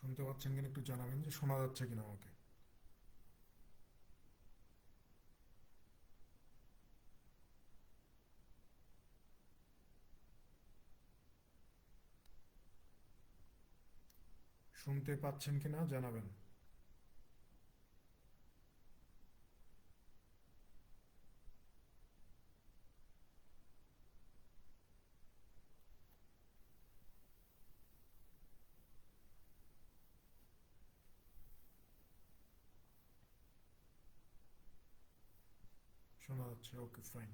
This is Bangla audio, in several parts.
শুনতে পাচ্ছেন কিনা একটু জানাবেন যে শোনা যাচ্ছে কিনা আমাকে। শুনতে পাচ্ছেন কিনা জানাবেন। শোনা যাচ্ছে, ওকে ফাইন।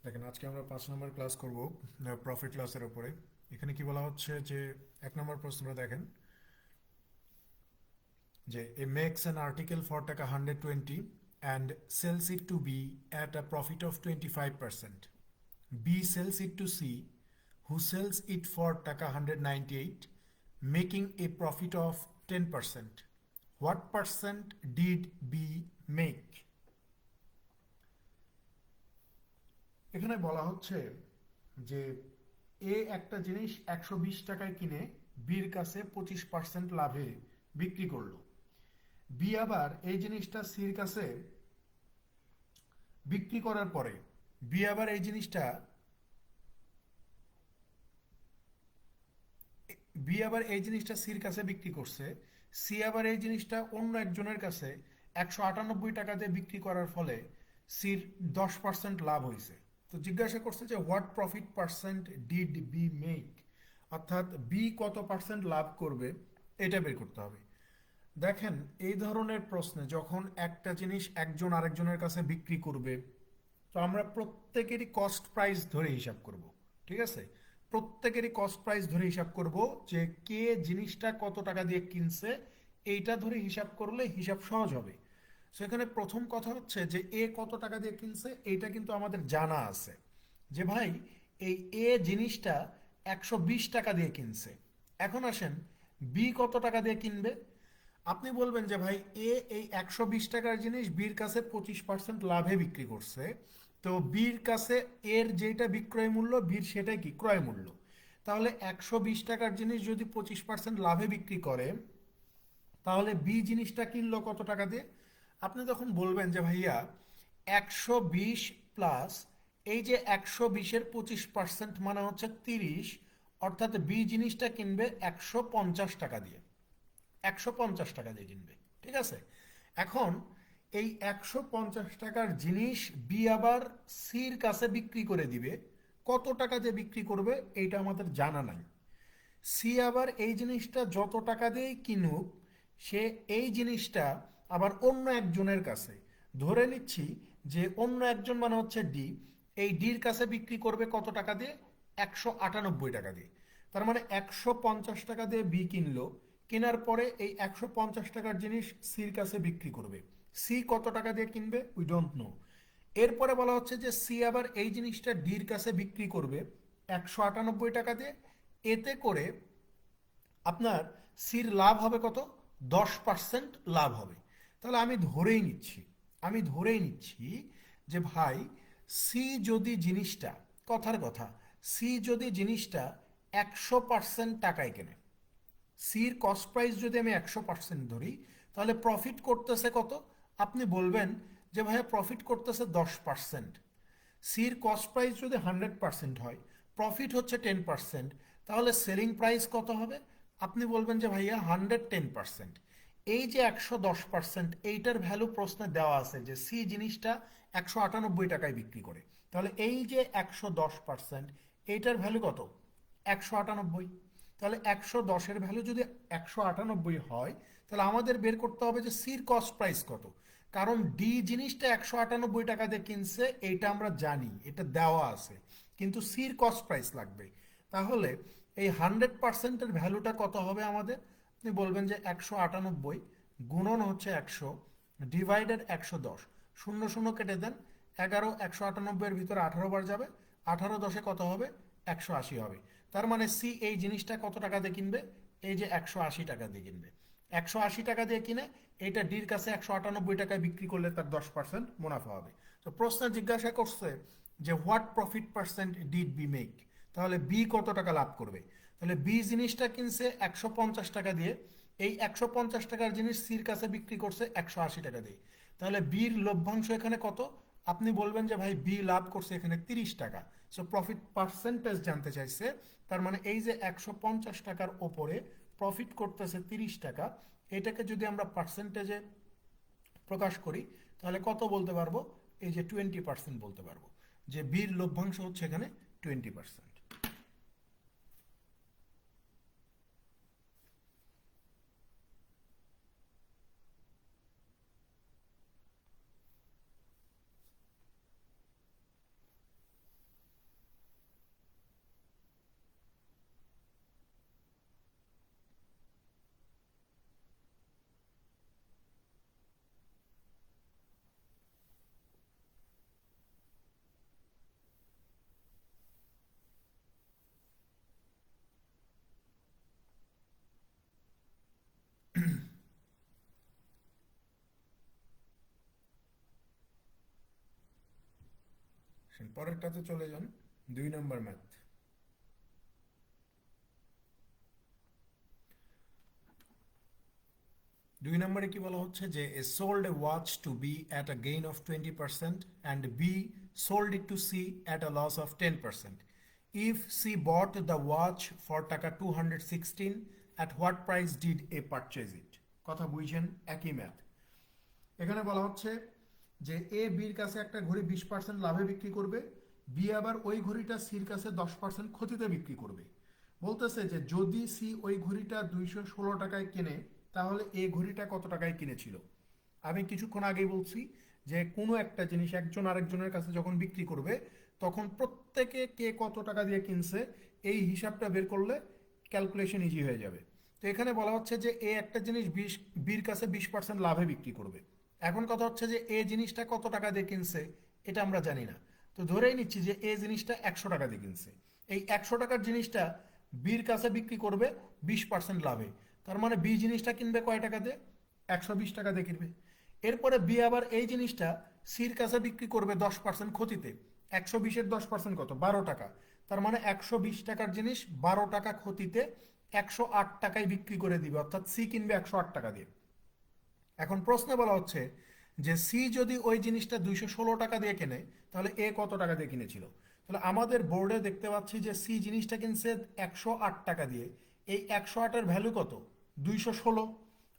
দেখেন, আজকে আমরা 5 নম্বর ক্লাস করব প্রফিট লসের উপরে। এখানে কি বলা হচ্ছে যে 1 নম্বর প্রশ্নটা দেখেন যে A makes an article for taka 120 and sells it to B at a profit of 25%. B sells it to C, who sells it for টাকা 198, making a profit of 10%. What percent did B make? এখানে বলা হচ্ছে যে এ একটা জিনিস 120 টাকায় কিনে বির কাছে 25% লাভে বিক্রি করলো। বি আবার এই জিনিসটা সির কাছে বিক্রি করার পরে বি আবার এই জিনিসটা বি আবার এই জিনিসটা সির কাছে বিক্রি করছে। সি আবার এই জিনিসটা অন্য একজনের কাছে 198 টাকা দিয়ে বিক্রি করার ফলে সির 10% লাভ হয়েছে। তো জিজ্ঞাসা করছে যে what profit percent did B make, অর্থাৎ বি কত পার্সেন্ট লাভ করবে এটা বের করতে হবে। দেখেন, এই ধরনের প্রশ্নে যখন একটা জিনিস একজন আরেকজনের কাছে বিক্রি করবে, তো আমরা প্রত্যেকেরই কস্ট প্রাইস ধরে হিসাব করব। ঠিক আছে, প্রত্যেকেরই কস্ট প্রাইস ধরে হিসাব করব যে কে জিনিসটা কত টাকা দিয়ে কিনছে, এইটা ধরে হিসাব করলে হিসাব সহজ হবে। সেখানে প্রথম কথা হচ্ছে যে এ কত টাকা দিয়ে কিনছে এইটা কিন্তু আমাদের জানা আছে যে ভাই এই এ জিনিসটা 120 টাকা দিয়ে কিনছে। এখন আসেন, বি কত টাকা দিয়ে কিনবে। আপনি বলবেন যে ভাই এ এই 120 টাকার জিনিস বির কাছে 25% লাভে বিক্রি করছে। তো বির কাছে এর যেটা বিক্রয় মূল্য, বির সেটাই কি ক্রয় মূল্য। তাহলে 120 টাকার জিনিস যদি 25% লাভে বিক্রি করে, তাহলে বি জিনিসটা কিনলো কত টাকা দিয়ে। আপনি তখন বলবেন যে ভাইয়া 120 প্লাস এই যে 120-এর 25% মানে হচ্ছে 30, অর্থাৎ বি জিনিসটা কিনবে 150 টাকা দিয়ে। 150 টাকা দিয়ে কিনবে। ঠিক আছে, এখন এই 150 টাকার জিনিস বি আবার সির কাছে বিক্রি করে দিবে। কত টাকা দিয়ে বিক্রি করবে এইটা আমাদের জানা নাই। সি আবার এই জিনিসটা যত টাকা দিয়েই কিনুক, সে এই জিনিসটা আবার অন্য একজনের কাছে, ধরে নিচ্ছি যে অন্য একজন মানে হচ্ছে ডি, এই ডির কাছে বিক্রি করবে কত টাকা দিয়ে, 198 টাকা দিয়ে। তার মানে 150 টাকা দিয়ে বি কিনলো, কেনার পরে এই 150 টাকার জিনিস সির কাছে বিক্রি করবে। সি কত টাকা দিয়ে কিনবে উই ডোন্ট নো। এরপরে বলা হচ্ছে যে সি আবার এই জিনিসটা ডির কাছে বিক্রি করবে 198 টাকা দিয়ে। এতে করে আপনার সির লাভ হবে কত, 10% লাভ হবে। তাহলে আমি ধরেই নিচ্ছি যে ভাই সি যদি জিনিসটা, কথার কথা, সি যদি জিনিসটা 100% টাকায় কেনে, সির কস্ট প্রাইস যদি আমি 100% ধরি, তাহলে প্রফিট করতেছে কত। আপনি বলবেন যে ভাইয়া প্রফিট করতেছে 10%। সির কস্ট প্রাইস যদি 100% হয়, প্রফিট হচ্ছে 10%, তাহলে সেলিং প্রাইস কত হবে। আপনি বলবেন যে ভাইয়া 110%। এই যে 110%, এইটার ভ্যালু প্রশ্নে দেওয়া আছে যে সি জিনিসটা 198 টাকায় বিক্রি করে। তাহলে এই যে 110%, এইটার ভ্যালু কত, 198। তাহলে 110-এর ভ্যালু যদি 198 হয়, তাহলে আমাদের বের করতে হবে যে সির কস্ট প্রাইস কত। কারণ ডি জিনিসটা 198 টাকা দিয়ে কিনছে, এইটা আমরা জানি, এটা দেওয়া আছে, কিন্তু সির কস্ট প্রাইস লাগবে। তাহলে এই 100%-এর ভ্যালুটা কত হবে আমাদের। আপনি বলবেন যে 198 গুণন হচ্ছে 100, ডিভাইডেড 110, শূন্য শূন্য কেটে দেন, 11 198 এর ভিতরে 18 বার যাবে, 18 10-এ কত হবে? 180 হবে। তার মানে সি এই জিনিসটা কত টাকা দিয়ে কিনবে? এই যে 180 টাকা দিয়ে কিনবে। 180 টাকা দিয়ে কিনে এইটা ডির কাছে 198 টাকায় বিক্রি করলে তার 10% মুনাফা হবে। তো প্রশ্ন জিজ্ঞাসা করছে যে what profit percent did B make, তাহলে বি কত টাকা লাভ করবে? তাহলে বি জিনিসটা কিনছে 150 টাকা দিয়ে, এই 150 টাকার জিনিস সির কাছে বিক্রি করছে 180 টাকা দিয়ে। তাহলে বির লভ্যাংশ এখানে কত? আপনি বলবেন যে ভাই বি লাভ করছে এখানে 30 টাকা। সো প্রফিট পার্সেন্টেজ জানতে চাইছে, তার মানে এই যে 150 টাকার ওপরে প্রফিট করতেছে 30 টাকা, এটাকে যদি আমরা পার্সেন্টেজে প্রকাশ করি তাহলে কত বলতে পারবো? এই যে 20% বলতে পারবো, যে বির লভ্যাংশ হচ্ছে এখানে 20%। পরেরটাতে চলে যান, 2 নম্বর ম্যাথ। 2 নম্বরে কি বলা হচ্ছে যে A sold a watch to B at a gain of 20% and B sold it to C at a loss of 10%। If C bought the watch for taka 216, at what price did A purchase it? কথা বুঝছেন? একই ম্যাথ। এখানে বলা হচ্ছে যে এ বির কাছে একটা ঘড়ি 20% লাভে বিক্রি করবে, বি আবার ওই ঘড়িটা সির কাছে 10% ক্ষতিতে বিক্রি করবে। বলতেছে যে যদি সি ওই ঘড়িটা 216 টাকায় কেনে তাহলে এ ঘড়িটা কত টাকায় কিনেছিল? আমি কিছুক্ষণ আগেই বলছি যে কোনো একটা জিনিস একজন আরেকজনের কাছে যখন বিক্রি করবে তখন প্রত্যেকে কে কত টাকা দিয়ে কিনছে এই হিসাবটা বের করলে ক্যালকুলেশন ইজি হয়ে যাবে। তো এখানে বলা হচ্ছে যে এ একটা জিনিস বির কাছে 20% লাভে বিক্রি করবে। এখন কথা হচ্ছে যে এ জিনিসটা কত টাকা দিয়ে কিনছে এটা আমরা জানি না। তো ধরেই নিচ্ছি যে এ জিনিসটা 100 টাকা দিয়ে কিনছে, এই 100 টাকার জিনিসটা বির কাছে বিক্রি করবে 20% লাভে। তার মানে বি জিনিসটা কিনবে কয় টাকা দিয়ে? 120 টাকা দিয়ে কিনবে। এরপরে বি আবার এই জিনিসটা সির কাছে বিক্রি করবে 10% ক্ষতিতে। 120-এর 10% কত? 12 টাকা। তার মানে 120 টাকার জিনিস 12 টাকা ক্ষতিতে 108 টাকায় বিক্রি করে দিবে, অর্থাৎ সি কিনবে 108 টাকা দিয়ে। এখন প্রশ্নে বলা হচ্ছে যে সি যদি ওই জিনিসটা 216 টাকা দিয়ে কেনে তাহলে এ কত টাকা দিয়ে কিনেছিল? তাহলে আমাদের বোর্ডে দেখতে পাচ্ছি যে সি জিনিসটা কিনছে 108 টাকা দিয়ে, এই 108-এর ভ্যালু কত? 216।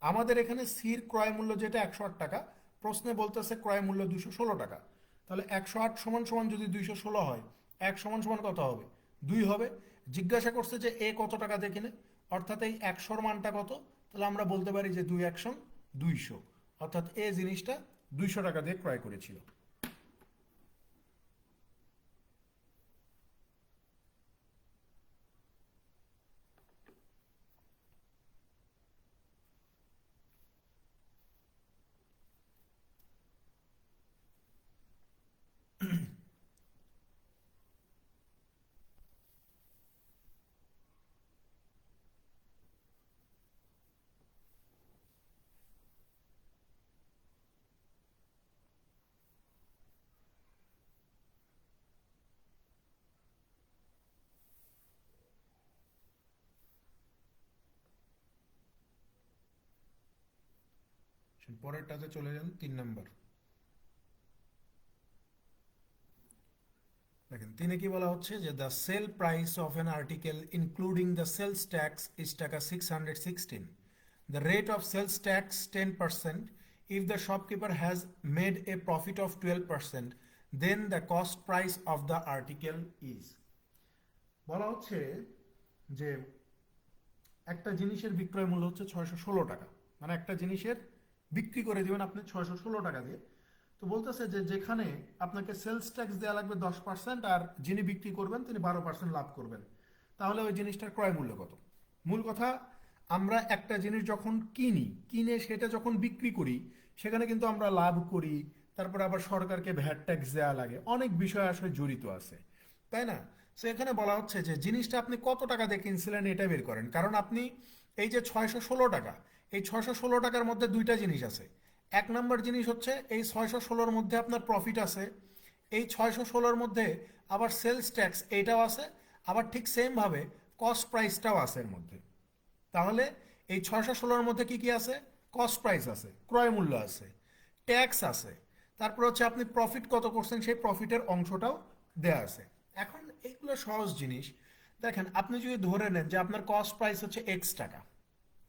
আমাদের এখানে সির ক্রয় মূল্য যেটা 108 টাকা, প্রশ্নে বলতেছে ক্রয় মূল্য 216 টাকা। তাহলে 108 সমান সমান যদি 216 হয়, 1 সমান সমান কত হবে? 2 হবে। জিজ্ঞাসা করছে যে এ কত টাকা দিয়ে কিনে, অর্থাৎ এই 100-র মানটা কত? তাহলে আমরা বলতে পারি যে 2 100 200, অর্থাৎ এ জিনিসটা 200 টাকা দিয়ে ক্রয় করেছিল। পরেরটাতে চলে যান, 3 নম্বর। দেখেন তিনে কি বলা হচ্ছে যে the sale price of an article including the sales tax is taka 616, the rate of sales tax 10%, if the shopkeeper has made a profit of 12%, then the cost price of the article is। বলা হচ্ছে যে একটা জিনিসের বিক্রয় মূল্য হচ্ছে 616 টাকা, মানে একটা জিনিসের বিক্রি করে দিবেন আপনি 616 টাকা দিয়ে। তো বলতেছে যে যেখানে আপনাকে সেলস ট্যাক্স দেওয়া লাগবে 10% আর যিনি বিক্রি করবেন তিনি 12% লাভ করবেন, তাহলে ওই জিনিসটার ক্রয় মূল্য কত? মূল কথা, আমরা একটা জিনিস যখন কিনে সেটা যখন বিক্রি করি, সেখানে কিন্তু আমরা লাভ করি, তারপরে আবার সরকারকে ভ্যাট ট্যাক্স দেওয়া লাগে, অনেক বিষয় আসলে জড়িত আছে, তাই না? সো এখানে বলা হচ্ছে যে জিনিসটা আপনি কত টাকা দিয়ে কিনছিলেন এটা বের করেন, কারণ আপনি এই যে 616 টাকা, এই 616 টাকার মধ্যে দুইটা জিনিস আছে। এক নম্বর জিনিস হচ্ছে এই 616-র মধ্যে আপনার প্রফিট আছে, এই 616-র মধ্যে আবার সেলস ট্যাক্স এইটাও আছে, আবার ঠিক সেমভাবে কস্ট প্রাইসটাও আছে এর মধ্যে। তাহলে এই 616-র মধ্যে কি কি আছে? কস্ট প্রাইস আছে, ক্রয় মূল্য আছে, ট্যাক্স আছে, তারপর হচ্ছে আপনি প্রফিট কত করছেন সেই প্রফিটের অংশটাও দেয়া আছে। এখন এইগুলো সহজ জিনিস। দেখেন, আপনি যদি ধরে নেন যে আপনার কস্ট প্রাইস হচ্ছে এক্স টাকা,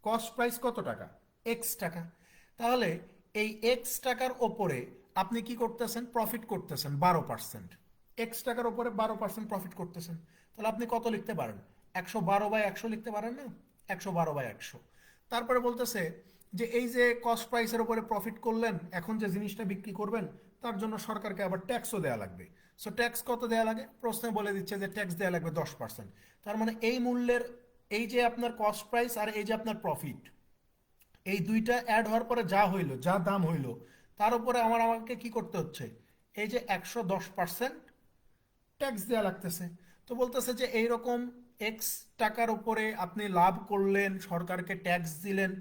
কস্ট প্রাইস কত টাকা? এক্স টাকা। তাহলে এই এক্স টাকার ওপরে আপনি কি করতেছেন? প্রফিট করতেছেন 12%। এক্স টাকার ওপরে 12% প্রফিট করতেছেন, তাহলে আপনি কত লিখতে পারেন? 112/100 লিখতে পারেন না? 112/100। তারপরে বলতেছে যে এই যে কস্ট প্রাইসের উপরে প্রফিট করলেন, এখন যে জিনিসটা বিক্রি করবেন তার জন্য সরকারকে আবার ট্যাক্সও দেওয়া লাগবে। সো ট্যাক্স কত দেওয়া লাগে? প্রশ্নে বলে দিচ্ছে যে ট্যাক্স দেওয়া লাগবে 10%। তার মানে এই মূল্যের, এই যে আপনার কস্ট প্রাইস আর এই যে আপনার প্রফিট, এই দুইটা অ্যাড হওয়ার পরে যা হইলো, যা দাম হইলো, তার উপরে আমাকে কি করতে হচ্ছে? এই যে 110% ট্যাক্স দেওয়া লাগতেছে। তো বলতেছে যে এইরকম এক্স টাকার উপরে আপনি লাভ করলেন, সরকারকে ট্যাক্স দিলেন,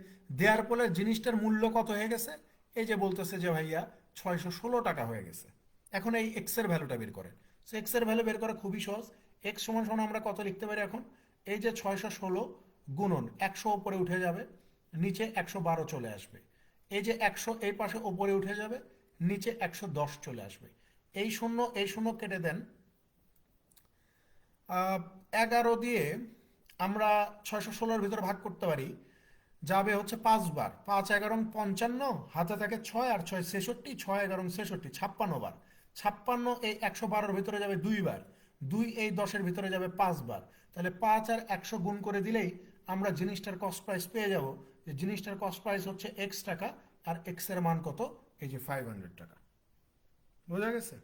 দেওয়ার ফলে জিনিসটার মূল্য কত হয়ে গেছে? এই যে বলতেছে যে ভাইয়া 616 টাকা হয়ে গেছে। এখন এই এক্স এর ভ্যালুটা বের করেন। সো এক্স এর ভ্যালু বের করা খুবই সহজ। এক্স সমান সমান আমরা কত লিখতে পারি এখন? এই যে 616 গুণন 100 উপরে উঠে যাবে, নিচে 112 চলে আসবে। এই যে 100 এই পাশে উপরে উঠে যাবে, নিচে 110 চলে আসবে। এই শূন্য কেটে দেন। 11 দিয়ে আমরা 616-র ভিতরে ভাগ করতে পারি, যাবে হচ্ছে 5 বার, 5 11 55, হাতে থাকে 6 আর 6 66, 6 11 66, 56 বার। 56 এই 112-র ভিতরে যাবে 2 বার, 2 এই 10-এর ভিতরে যাবে 5 বার। তাহলে 5 আর 100 গুণ করে দিলেই আমরা জিনিসটার কস্ট প্রাইস পেয়ে যাব, যে জিনিসটার কস্ট প্রাইস হচ্ছে এক্স টাকা, আর এক্স এর মান কত? এই যে 500 টাকা। বোঝা গেছে?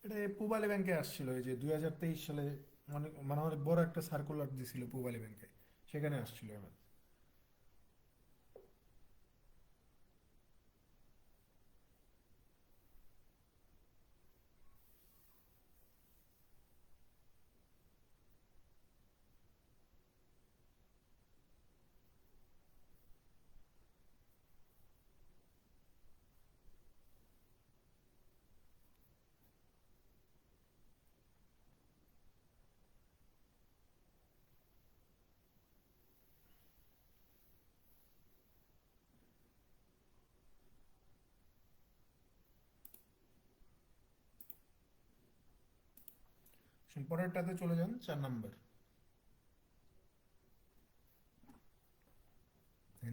এটা পূবালী ব্যাংকে আসছিল, এই যে 2023 সালে, অনেক বড় একটা সার্কুলার দিছিল পূবালী ব্যাংকে, সেখানে আসছিল এবার। পরেরটাতে চলে যান, 4 নম্বর।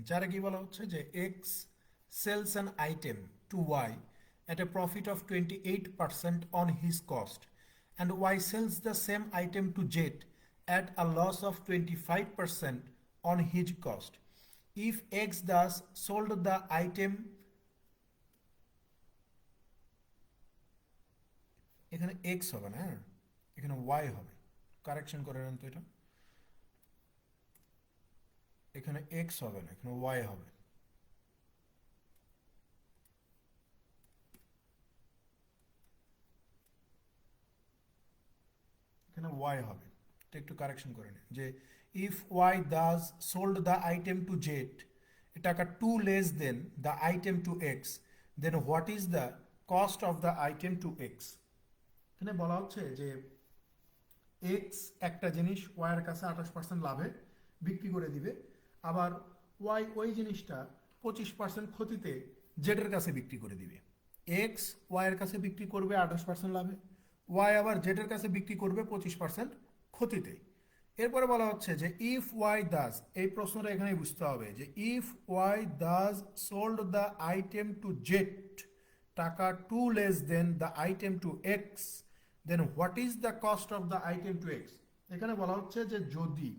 4-এ কি বলা হচ্ছে যে X sells an item to Y at a profit of 28% on his cost, and Y sells the same item to Z at a loss of 25% on his cost. If X thus sold the item, এখানে X হবে না, হ্যাঁ, এখানে Y হবে। কারেকশন করে নেন তো এটা, এখানে X হবে না, এখানে Y হবে। এখানে Y হবে, এটা একটু কারেকশন করে নিন যে if Y does sold the item to Z, taka two less than the item to X, then what is the cost of the item to X. এখানে বলা হচ্ছে যে এক্স একটা জিনিস ওয়াইয়ের কাছে 28% লাভে বিক্রি করে দিবে, আবার ওয়াই ওই জিনিসটা 25% ক্ষতিতে জেডের কাছে বিক্রি করে দিবে। এক্স ওয়াইয়ের কাছে বিক্রি করবে 28% লাভে, ওয়াই আবার জেডের কাছে বিক্রি করবে 25% ক্ষতিতে। এরপরে বলা হচ্ছে যে ইফ ওয়াই দাস, এই প্রশ্নটা এখানে বুঝতে হবে যে if Y does sold the item to Z, taka two less than the item to X, then what is the cost of the item to X. এখানে বলা হচ্ছে যে যদি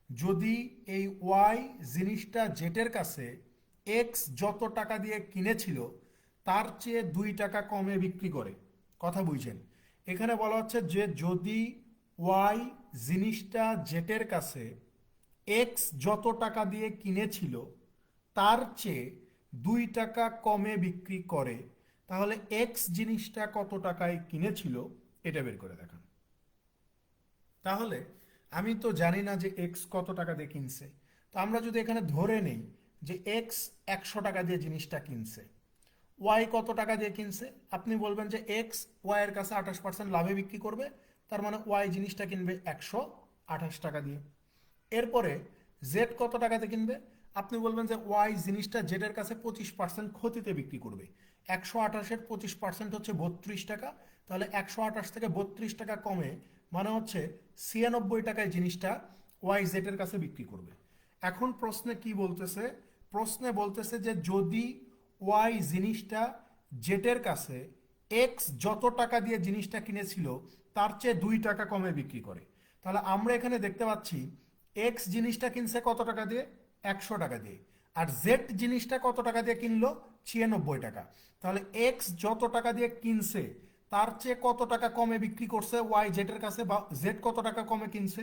যদি এই ওয়াই জিনিসটা জেটের কাছে এক্স যত টাকা দিয়ে কিনেছিল তার চেয়ে 2 টাকা কমে বিক্রি করে, কথা বুঝছেন? এখানে বলা হচ্ছে যে যদি ওয়াই জিনিসটা জেটের কাছে এক্স যত টাকা দিয়ে কিনেছিল তার চেয়ে 2 টাকা কমে বিক্রি করে, তাহলে এক্স জিনিসটা কত টাকায় কিনেছিল এটা বের করে দেখান। তাহলে আমি তো জানি না যে এক্স কত টাকা দিয়ে কিনছে। তো আমরা যদি এখানে ধরে নেই যে এক্স 100 টাকা দিয়ে জিনিসটা কিনছে, ওয়াই কত টাকা দিয়ে কিনছে, আপনি বলবেন যে এক্স ওয়াই এর কাছে 28% লাভে বিক্রি করবে, তার মানে ওয়াই জিনিসটা কিনবে 128 টাকা দিয়ে। এরপরে জেড কত টাকাতে কিনবে, আপনি বলবেন যে ওয়াই জিনিসটা জেডের কাছে 25% ক্ষতিতে বিক্রি করবে। 128-এর 25% হচ্ছে 32 টাকা, তাহলে 128 থেকে 32 টাকা কমে মানে হচ্ছে 96 টাকায় জিনিসটা ওয়াই জেডের কাছে বিক্রি করবে। এখন প্রশ্নে কি বলতেছে, প্রশ্নে বলতেছে যে যদি ওয়াই জিনিসটা জেডের কাছে এক্স যত টাকা দিয়ে জিনিসটা কিনেছিল তার চেয়ে 2 টাকা কমে বিক্রি করে, তাহলে আমরা এখানে দেখতে পাচ্ছি এক্স জিনিসটা কিনছে কত টাকা দিয়ে, 100 টাকা দিয়ে, আর জেড জিনিসটা কত টাকা দিয়ে কিনলো, 96 টাকা। তাহলে এক্স যত টাকা দিয়ে কিনছে তার চেয়ে কত টাকা কমে বিক্রি করছে ওয়াই জেডের কাছে, বা জেড কত টাকা কমে কিনছে।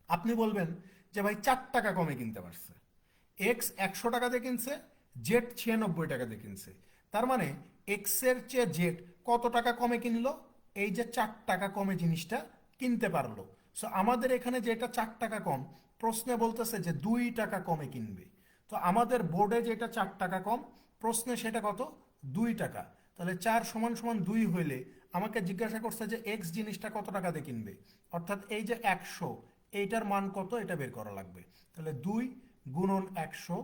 আপনি বলবেন যে ভাই 4 টাকা কমে কিনতে পারছে। এক্স 100 টাকা দিয়ে কিনছে, জেড 96 টাকা দিয়ে কিনছে, তার মানে এক্স এর চেয়ে জেড কত টাকা কমে কিনলো, এই যে 4 টাকা কমে জিনিসটা কিনতে পারলো। সো আমাদের এখানে যেটা 4 টাকা কম, প্রশ্নে বলতেছে যে 2 টাকা কমে কিনবে। তো আমাদের বোর্ডে যেটা 4 টাকা কম, প্রশ্নে সেটা কত, 2 টাকা। তাহলে 4 = 2 হইলে আমাকে জিজ্ঞাসা করছে যে এক্স জিনিসটা কত টাকা দিয়ে কিনবে, অর্থাৎ এই যে 100 এইটার মান কত এটা বের করা লাগবে। তাহলে 2 × 100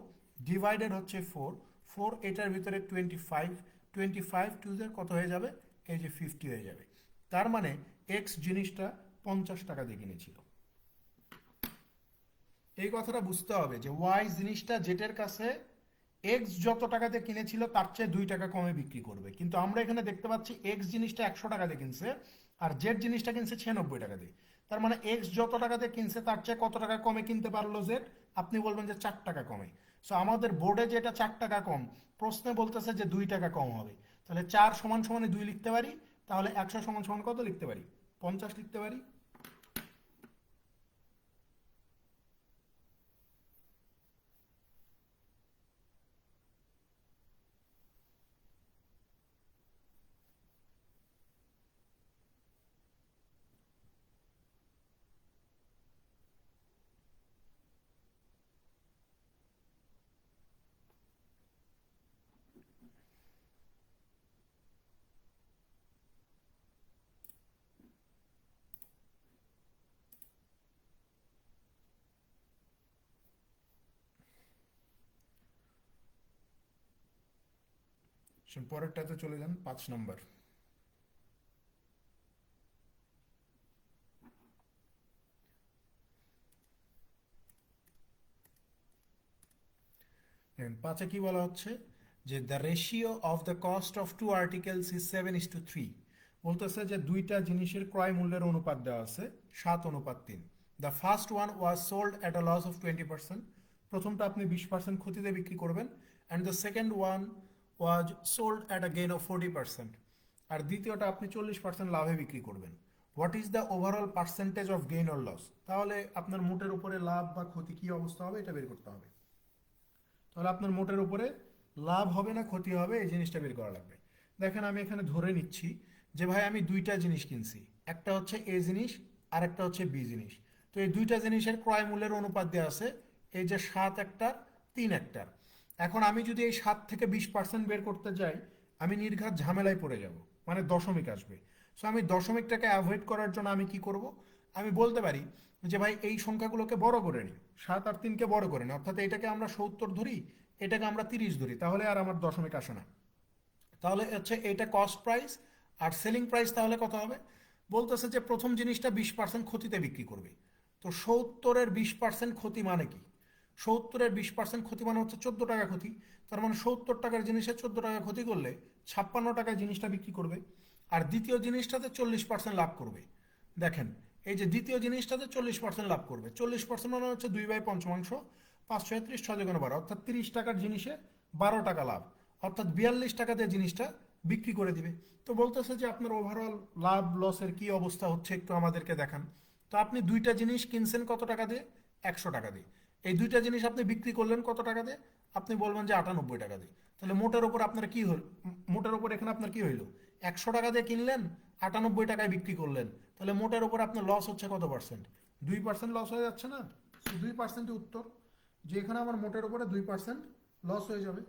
ডিভাইডেড হচ্ছে 4 এটার ভিতরে 25 টু কত হয়ে যাবে, এই যে 50 হয়ে যাবে। তার মানে এক্স জিনিসটা 50 টাকা দিয়ে কিনেছিল। এই কথাটা বুঝতে হবে যে ওয়াই জিনিসটা জেটের কাছে এক্স যত টাকা দিয়ে কিনেছিল তার চেয়ে 2 টাকা কমে বিক্রি করবে, কিন্তু আমরা এখানে দেখতে পাচ্ছি এক্স জিনিসটা 100 টাকা দিয়ে কিনছে আর জেড জিনিসটা কিনছে 96 টাকা দিয়ে। তার মানে এক্স যত টাকা দিয়ে কিনছে তার চেয়ে কত টাকা কমে কিনতে পারলো জেড, আপনি বলবেন যে 4 টাকা কমে। সো আমাদের বোর্ডে যেটা 4 টাকা কম, প্রশ্নে বলতেছে যে 2 টাকা কম হবে। তাহলে 4 = 2 লিখতে পারি, তাহলে 100 = কত লিখতে পারি, 50 লিখতে পারি। পরেরটাতে চলে যান, 5 নম্বর। পাঁচে কি বলা হচ্ছে যে the ratio of the cost of two articles is 7:3। বলতেছে যে দুইটা জিনিসের ক্রয় মূল্যের অনুপাত দেওয়া আছে 7:3। The first one was sold at a loss of 20%। প্রথমটা আপনি 20% ক্ষতিতে বিক্রি করবেন, and the second one was sold at a gain of 40%। আর দ্বিতীয়টা আপনি 40% লাভে বিক্রি করবেন। What is the overall percentage of gain or loss, তাহলে আপনার মোটের উপরে লাভ বা ক্ষতি কি অবস্থা হবে এটা বের করতে হবে। তাহলে আপনার মোটের উপরে লাভ হবে না ক্ষতি হবে এই জিনিসটা বের করা লাগবে। দেখেন আমি এখানে ধরে নিচ্ছি যে ভাই আমি দুইটা জিনিস কিনছি, একটা হচ্ছে এ জিনিস আর একটা হচ্ছে বি জিনিস। তো এই দুইটা জিনিসের ক্রয় মূল্যের অনুপাত দেওয়া আছে এই যে 7 একটার 3 একটার। এখন আমি যদি এই 7 থেকে 20% বের করতে যাই আমি নির্ঘাত ঝামেলায় পড়ে যাব, মানে দশমিক আসবে। সো আমি দশমিকটাকে অ্যাভয়েড করার জন্য আমি কি করব, আমি বলতে পারি যে ভাই এই সংখ্যাগুলোকে বড় করে নিই, 7 আর 3কে বড় করে নিই, অর্থাৎ এটাকে আমরা 70 ধরি, এটাকে আমরা 30 ধরি, তাহলে আর আমার দশমিক আসে না। তাহলে হচ্ছে এটা কস্ট প্রাইস, আর সেলিং প্রাইস তাহলে কত হবে, বলতেছে যে প্রথম জিনিসটা 20% ক্ষতিতে বিক্রি করবে। তো 70-এর 20% ক্ষতি মানে কি, 70-এর 20% ক্ষতি মানে হচ্ছে 14 টাকা ক্ষতি। তার মানে 70 টাকার জিনিসে 14 টাকা ক্ষতি করলে 56 টাকায় জিনিসটা বিক্রি করবে। আর দ্বিতীয় জিনিসটাতে 40% লাভ করবে। দেখেন এই যে দ্বিতীয় জিনিসটাতে 40% লাভ করবে, 40% মানে হচ্ছে 2/5, 5 6 30 6 × 12, অর্থাৎ 30 টাকার জিনিসে 12 টাকা লাভ, অর্থাৎ 42 টাকা দিয়ে জিনিসটা বিক্রি করে দিবে। তো বলতেছে যে আপনার ওভারঅল লাভ লসের কি অবস্থা হচ্ছে একটু আমাদেরকে দেখান। তো আপনি দুইটা জিনিস কিনছেন কত টাকা দিয়ে? 100 টাকা দিয়ে। এই দুইটা জিনিস আপনি বিক্রি করলেন কত টাকা দিয়ে? আপনি বলবেন যে 98 টাকা দিয়ে। তাহলে মোটের ওপর আপনার কি হল? মোটের ওপর এখানে আপনার কি হইলো? 100 টাকা দিয়ে কিনলেন, 98 টাকায় বিক্রি করলেন। তাহলে মোটের ওপর আপনার লস হচ্ছে কত পার্সেন্ট? 2% লস হয়ে যাচ্ছে না? 2%ই উত্তর, যে এখানে আমার মোটের ওপরে 2% লস হয়ে যাবে।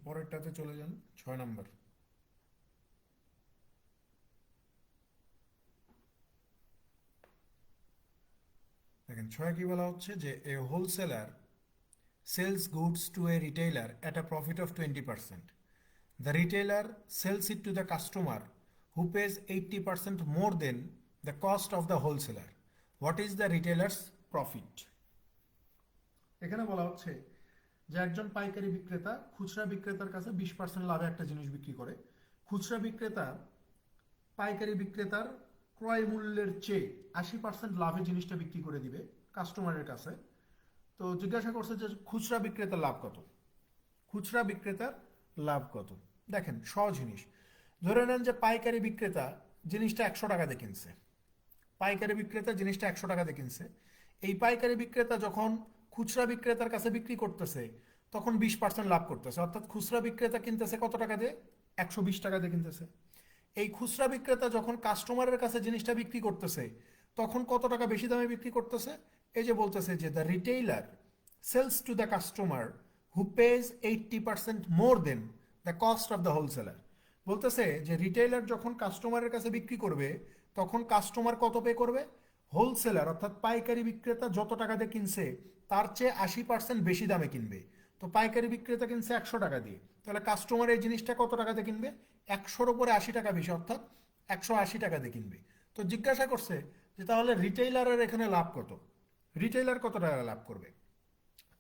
পরেরটাতে চলে যান, 6 নম্বর। দেখেন 6 কি বলা হচ্ছে যে এ wholesaler sells goods to a retailer at a profit of 20%. The retailer sells it to the customer who pays 80% more than the cost of the wholesaler. What is the retailer's profit? এখানে বলা হচ্ছে যে একজন পাইকারি বিক্রেতা খুচরা বিক্রেতার কাছে 20% লাভে একটা জিনিস বিক্রি করে। খুচরা বিক্রেতা পাইকারি বিক্রেতার ক্রয় মূল্যের চেয়ে 80% লাভে জিনিসটা বিক্রি করে দিবে কাস্টমারের কাছে। তো জিজ্ঞাসা করছে যে খুচরা বিক্রেতার লাভ কত? খুচরা বিক্রেতার লাভ কত? দেখেন সহজ জিনিস। ধরে নেন যে পাইকারি বিক্রেতা জিনিসটা 100 টাকা দিয়ে কিনছে। পাইকারি বিক্রেতা জিনিসটা 100 টাকা দিয়ে কিনছে। এই পাইকারি বিক্রেতা যখন খুচরা বিক্রেতার কাছে বিক্রি করতেছে তখন 20% লাভ করতেছে, অর্থাৎ খুচরা বিক্রেতা কিনতেছে কত টাকা দিয়ে? 120 টাকা দিয়ে কিনতেছে। এই খুচরা বিক্রেতা যখন কাস্টমারের কাছে জিনিসটা বিক্রি করতেছে তখন কত টাকা বেশি দামে বিক্রি করতেছে? এই যে বলতেছে যে the retailer sells to the customer who pays 80% more than the cost of the wholesaler. বলতেছে যে রিটেইলার যখন কাস্টমারের কাছে বিক্রি করবে তখন কাস্টমার কত পে করবে? হোলসেলার অর্থাৎ পাইকারি বিক্রেতা যত টাকা দিয়ে কিনছে তার চেয়ে 80% বেশি দামে কিনবে। তো পাইকারি বিক্রেতা কিনছে 100 টাকা দিয়ে, তাহলে কাস্টমার এই জিনিসটা কত টাকা দিয়ে কিনবে? 100-র উপরে 80 টাকা বেশি, অর্থাৎ 180 টাকা দিয়ে কিনবে। তো জিজ্ঞাসা করছে যে তাহলে রিটেইলারের এখানে লাভ কত? রিটেইলার কত টাকা লাভ করবে?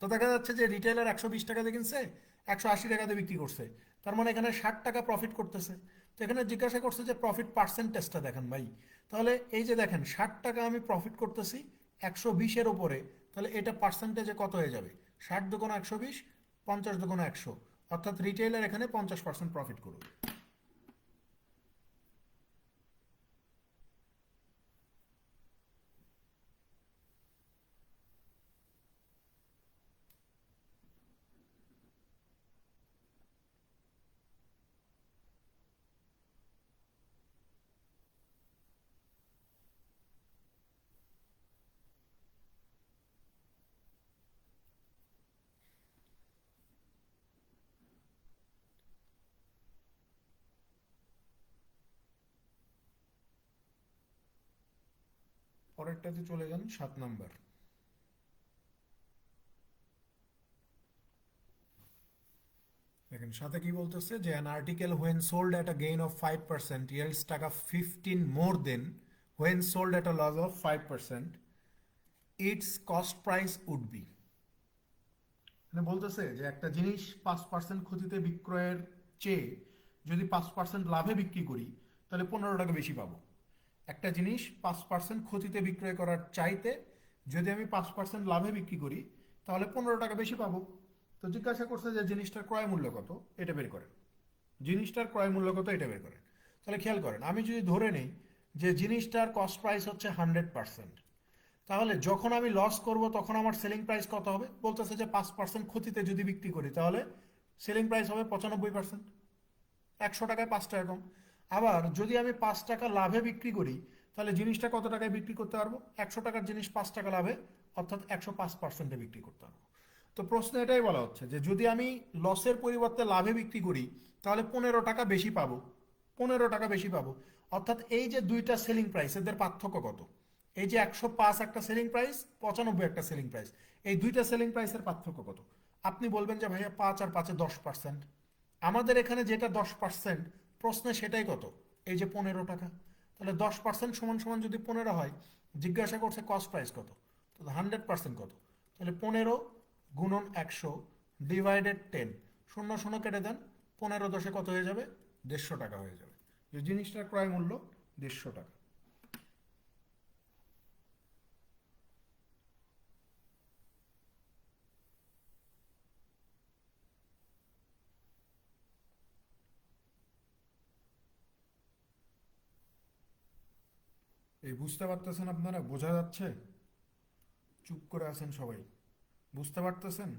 তো দেখা যাচ্ছে যে রিটেইলার 120 টাকা দিয়ে কিনছে, 180 টাকা দিয়ে বিক্রি করছে, তার মানে এখানে 60 টাকা প্রফিট করতেছে। তো এখানে জিজ্ঞাসা করছে যে প্রফিট পার্সেন্টেজটা দেখেন ভাই। তাহলে এই যে দেখেন 60 টাকা আমি প্রফিট করতেছি 120-এর ওপরে, তাহলে এটা পার্সেন্টেজে কত হয়ে যাবে? 60 × 120, 50 × 100, অর্থাৎ রিটেইলার এখানে 50% প্রফিট করবে। পরেরটাতে চলে যান, 7 নম্বর। দেখেন সাথে কি বলতেছে যে an article when sold at a gain of 5% yields টাকা 15 more than when sold at a loss of 5% its cost price would be। মানে বলতেছে যে একটা জিনিস 5% ক্ষতিতে বিক্রয়ের চেয়ে যদি 5% লাভে বিক্রি করি তাহলে 15 টাকা বেশি পাবো। একটা জিনিস 5% ক্ষতিতে বিক্রয় করার চাইতে যদি আমি 5% লাভে বিক্রি করি তাহলে 15 টাকা বেশি পাবো। তো জিজ্ঞাসা করছে যে জিনিসটার ক্রয় মূল্য কত, এটা বের করেন। জিনিসটার ক্রয় মূল্য কত, এটা বের করেন। তাহলে খেয়াল করেন, আমি যদি ধরে নেই যে জিনিসটার কস্ট প্রাইস হচ্ছে 100%, তাহলে যখন আমি লস করব তখন আমার সেলিং প্রাইস কত হবে? বলতেছে যে 5% ক্ষতিতে যদি বিক্রি করি তাহলে সেলিং প্রাইস হবে 95%, 100 টাকায় 5 টাকা কম। আবার যদি আমি 5 টাকা লাভে বিক্রি করি তাহলে জিনিসটা কত টাকায় বিক্রি করতে পারবো? 100 টাকার জিনিস 5 টাকা লাভে, অর্থাৎ 105%-এ বিক্রি করতে পারবো। তো প্রশ্ন এটাই বলা হচ্ছে যে যদি আমি লসের পরিবর্তে লাভে বিক্রি করি তাহলে 15 টাকা বেশি পাবো, 15 টাকা বেশি পাবো, অর্থাৎ এই যে দুইটা সেলিং প্রাইস এদের পার্থক্য কত, এই যে 105 একটা সেলিং প্রাইস, 95 একটা সেলিং প্রাইস, এই দুইটা সেলিং প্রাইসের পার্থক্য কত? আপনি বলবেন যে ভাইয়া 5 আর 5-এ 10%। আমাদের এখানে যেটা 10% প্রশ্নে সেটাই কত, এই যে 15 টাকা। তাহলে 10% সমান সমান যদি 15 হয়, জিজ্ঞাসা করছে কস্ট প্রাইস কত, তো 100% কত? তাহলে 15 গুণন 100 ডিভাইডেড 10, শূন্য শূন্য কেটে দেন, 15 10-এ কত হয়ে যাবে? 150 টাকা হয়ে যাবে। যে জিনিসটার ক্রয় মূল্য 150 টাকা। এই বুঝতে পারতেছেন আপনারা? বোঝা যাচ্ছে? চুপ করে আছেন সবাই, বুঝতে পারতেছেন?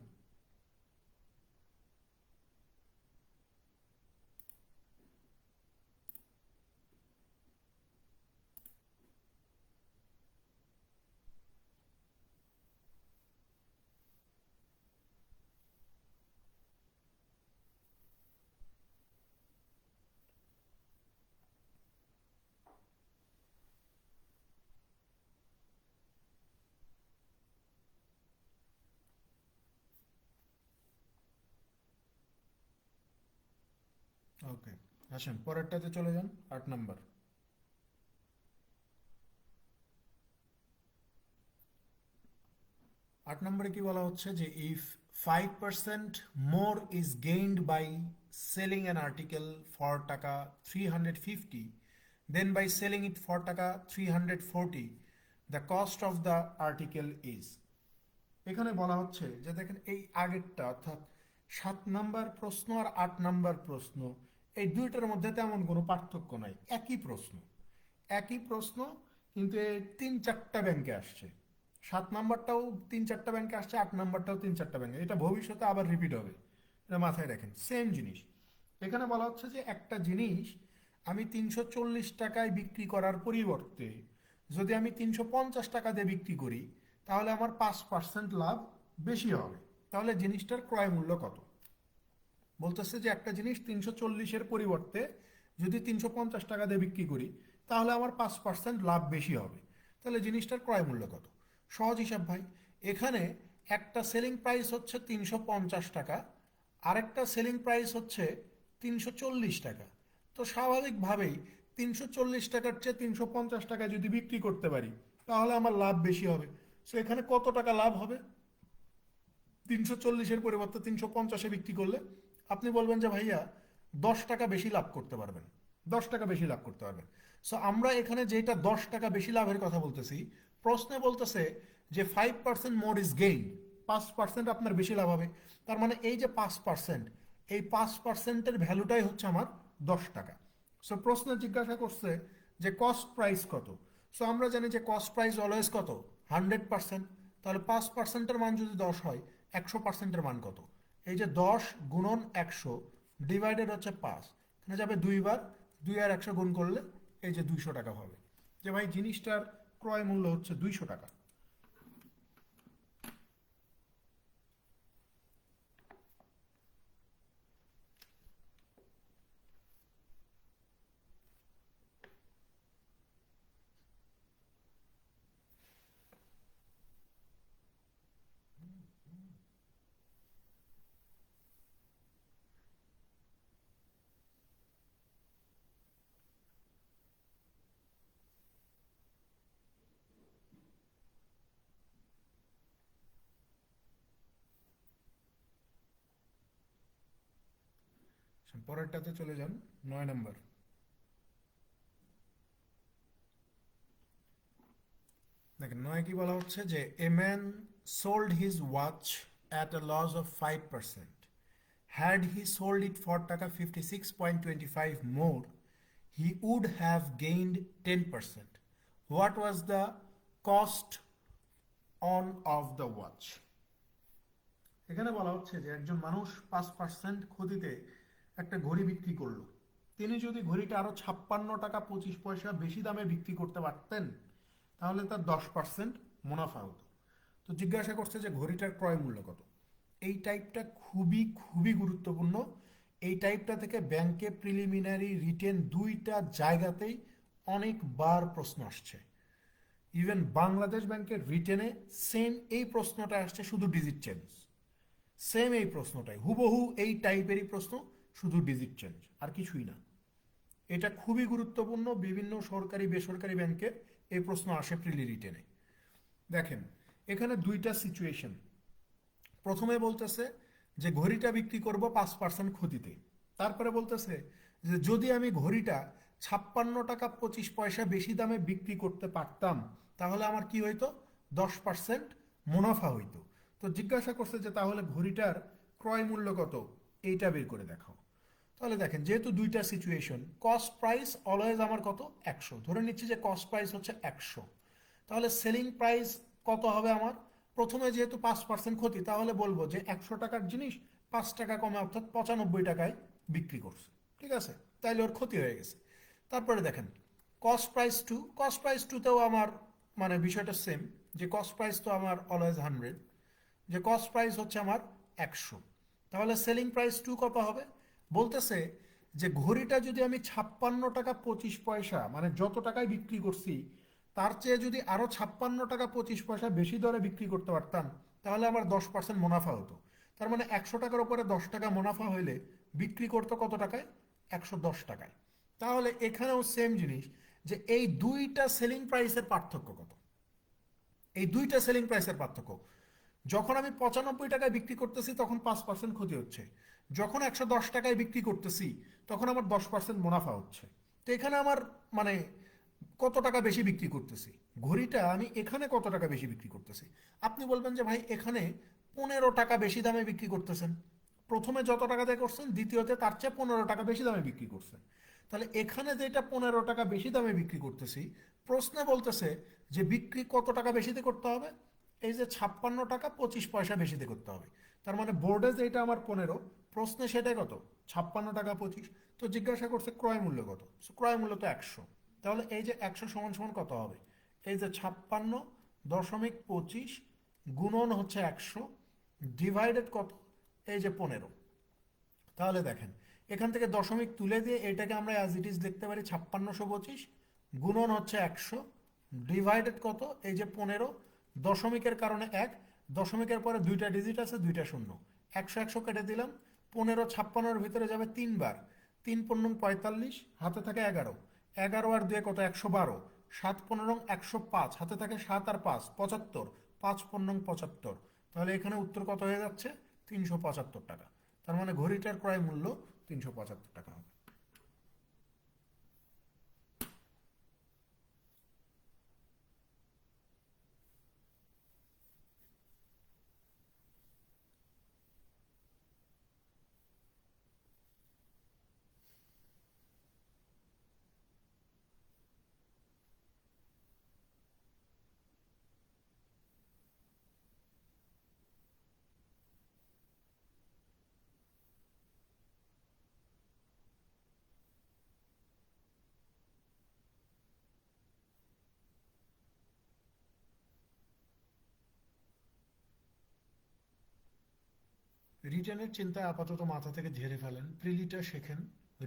ওকে, আসেন পরেরটাতে চলে যান। 8 নাম্বার। 8 নম্বরে কি বলা হচ্ছে যে if 5% more is gained by selling an article for taka 350, then by selling it for taka 340, the cost of the article is. এখানে বলা হচ্ছে যে দেখেন এই আগেরটা অর্থাৎ 7 নাম্বার প্রশ্ন আর 8 নাম্বার প্রশ্ন, এই দুইটার মধ্যে তেমন কোনো পার্থক্য নাই, একই প্রশ্ন। একই প্রশ্ন, কিন্তু এই 3-4টা ব্যাংকে আসছে। 7 নাম্বারটাও 3-4টা ব্যাংকে আসছে, 8 নাম্বারটাও 3-4টা ব্যাংকে। এটা ভবিষ্যতে আবার রিপিট হবে, এটা মাথায় রাখেন। সেম জিনিস এখানে বলা হচ্ছে যে একটা জিনিস আমি 340 টাকায় বিক্রি করার পরিবর্তে যদি আমি 350 টাকা দিয়ে বিক্রি করি, তাহলে আমার 5% লাভ বেশি হবে। তাহলে জিনিসটার ক্রয় মূল্য কত? বলতেছে যে একটা জিনিস 340-এর পরিবর্তে যদি 350 টাকা দিয়ে বিক্রি করি, তাহলে আমার 5% লাভ বেশি হবে। তাহলে জিনিসটার ক্রয় মূল্য কত? সহজ হিসাব ভাই। এখানে একটা সেলিং প্রাইস হচ্ছে 350 টাকা, আরেকটা সেলিং প্রাইস হচ্ছে 340 টাকা। তো স্বাভাবিকভাবেই 340 টাকার চেয়ে 350 টাকা যদি বিক্রি করতে পারি, তাহলে আমার লাভ বেশি হবে। সো এখানে কত টাকা লাভ হবে? 340-এর পরিবর্তে 350-এ বিক্রি করলে আপনি বলবেন যে ভাইয়া 10 টাকা বেশি লাভ করতে পারবেন, 10 টাকা বেশি লাভ করতে পারবেন। সো আমরা এখানে যেটা 10 টাকা বেশি লাভের কথা বলতেছি, প্রশ্নে বলতেছে যে 5% মোর ইজ গেইন, 5% আপনার বেশি লাভ হবে। তার মানে এই যে 5%, এই 5%-এর ভ্যালুটাই হচ্ছে আমার 10 টাকা। সো প্রশ্নে জিজ্ঞাসা করছে যে কস্ট প্রাইস কত। সো আমরা জানি যে কস্ট প্রাইস অলওয়েজ কত? 100%। তাহলে 5%-এর মান যদি 10 হয়, 100%-এর মান কত? এই যে 10 গুণন 100 ডিভাইডেড হচ্ছে 5, এখানে যাবে 2 বার, 2 আর 100 গুণ করলে এই যে 200 টাকা হবে। যে ভাই জিনিসটার ক্রয় মূল্য হচ্ছে 200 টাকা। পরেরটাতে চলে যান। 9 নম্বর। দেখেন 9 কি বলা হচ্ছে যে a man sold his watch at a loss of 5%, had he sold it for টাকা 56.25 more, he would have gained 10%. What was the cost on of the watch? এখানে বলা হচ্ছে যে একজন মানুষ 5% ক্ষতিতে একটা ঘড়ি বিক্রি করলো। তিনি যদি ঘড়িটা আরো 56 টাকা 25 পয়সা বেশি দামে বিক্রি করতে পারতেন, তাহলে তার 10% মুনাফা হতো। তো জিজ্ঞাসা করছে যে ঘড়িটার ক্রয় মূল্য কত। এই টাইপটা খুবই খুবই গুরুত্বপূর্ণ। এই টাইপটা থেকে ব্যাংকে প্রিলিমিনারি রিটেন দুইটা জায়গাতেই অনেকবার প্রশ্ন আসছে। ইভেন বাংলাদেশ ব্যাংকের রিটেনে সেম এই প্রশ্নটা আসছে, শুধু ডিজিট চেঞ্জ। সেম এই প্রশ্নটাই, হুবহু এই টাইপেরই প্রশ্ন, শুধু ডিজিট চেঞ্জ, আর কিছুই না। এটা খুবই গুরুত্বপূর্ণ, বিভিন্ন সরকারি বেসরকারি ব্যাংকে এই প্রশ্ন আসে প্রিলি রিটেনে। দেখেন, এখানে দুইটা সিচুয়েশন। প্রথমে বলতেছে যে ঘড়িটা বিক্রি করব 5% ক্ষতিতে। তারপরে বলতেছে যে যদি আমি ঘড়িটা 56 টাকা 25 পয়সা বেশি দামে বিক্রি করতে পারতাম, তাহলে আমার কি হইতো, 10% মুনাফা হইতো। তো জিজ্ঞাসা করছে যে তাহলে ঘড়িটার ক্রয় মূল্য কত, এইটা বের করে দেখাও। তাহলে দেখেন, যেহেতু দুইটা সিচুয়েশন, কস্ট প্রাইস অলওয়েজ আমার কত, 100। ধরে নিচ্ছি যে কস্ট প্রাইস হচ্ছে 100, তাহলে সেলিং প্রাইস কত হবে আমার? প্রথমে যেহেতু 5% ক্ষতি, তাহলে বলবো যে 100 টাকার জিনিস 5 টাকা কমে, অর্থাৎ 95 টাকায় বিক্রি করছে। ঠিক আছে, তাইলে ওর ক্ষতি হয়ে গেছে। তারপরে দেখেন, কস্ট প্রাইস টুতেও আমার মানে বিষয়টা সেম, যে কস্ট প্রাইস তো আমার অলওয়েজ 100, যে কস্ট প্রাইস হচ্ছে আমার 100। তাহলে সেলিং প্রাইস টু কত হবে? বলতেছে যে ঘড়িটা যদি আমি 56 টাকা 25 পয়সা, মানে যত টাকায় বিক্রি করছি তার চেয়ে যদি আরো 56 টাকা 25 পয়সা বেশি দরে বিক্রি করতে পারতাম, তাহলে আমার 10% মুনাফা হতো। তার মানে 100 টাকার উপরে 10 টাকা মুনাফা হইলে বিক্রি করতো কত টাকায়? 110 টাকায়। তাহলে এখানেও সেম জিনিস, যে এই দুইটা সেলিং প্রাইসের পার্থক্য কত, এই দুইটা সেলিং প্রাইসের পার্থক্য। যখন আমি 95 টাকায় বিক্রি করতেছি তখন 5% ক্ষতি হচ্ছে, যখন 110 টাকায় বিক্রি করতেছি তখন আমার 10% মুনাফা হচ্ছে। তো এখানে আমার মানে কত টাকা বেশি বিক্রি করতেছি, ঘড়িটা আমি এখানে কত টাকা বেশি বিক্রি করতেছি। আপনি বলবেন যে ভাই এখানে 15 টাকা বেশি দামে বিক্রি করতেছেন, প্রথমে যত টাকা দিয়ে করছেন দ্বিতীয়তে তার চেয়ে 15 টাকা বেশি দামে বিক্রি করছেন। তাহলে এখানে যেটা 15 টাকা বেশি দামে বিক্রি করতেছি, প্রশ্নে বলতেছে যে বিক্রি কত টাকা বেশিতে করতে হবে, এই যে 56 টাকা 25 পয়সা বেশিতে করতে হবে। তার মানে বোর্ডে যেটা আমার 15, প্রশ্নে সেটাই কত, 56 টাকা 25। তো জিজ্ঞাসা করছে ক্রয় মূল্য কত, ক্রয় মূল্য তো 100। তাহলে এই যে 100 সমান সমান কত হবে, এই যে 56.25 গুণন হচ্ছে 100 ডিভাইডেড কত, এই যে 15। তাহলে দেখেন, এখান থেকে দশমিক তুলে দিয়ে এটাকে আমরা অ্যাজ ইট ইজ লিখতে পারি 5625 গুণন হচ্ছে 100 ডিভাইডেড কত, এই যে 15। দশমিকের কারণে 1, দশমিকের পরে দুইটা ডিজিট আছে, দুইটা শূন্য। 100 100 কেটে দিলাম, 15 56-এর ভিতরে যাবে 3 বার, 3×45, হাতে থাকে 11, 11 আর 2 কত, 112, 7×15 105, হাতে থাকে 7 আর 5 75, 5×15 75। তাহলে এখানে উত্তর কত হয়ে যাচ্ছে, 375 টাকা। তার মানে ঘড়িটার ক্রয় মূল্য 375 টাকা হবে। রিটেনের চিন্তা আপাতত মাথা থেকে ঝেড়ে ফেলেন, প্রিলিটা শেখেন,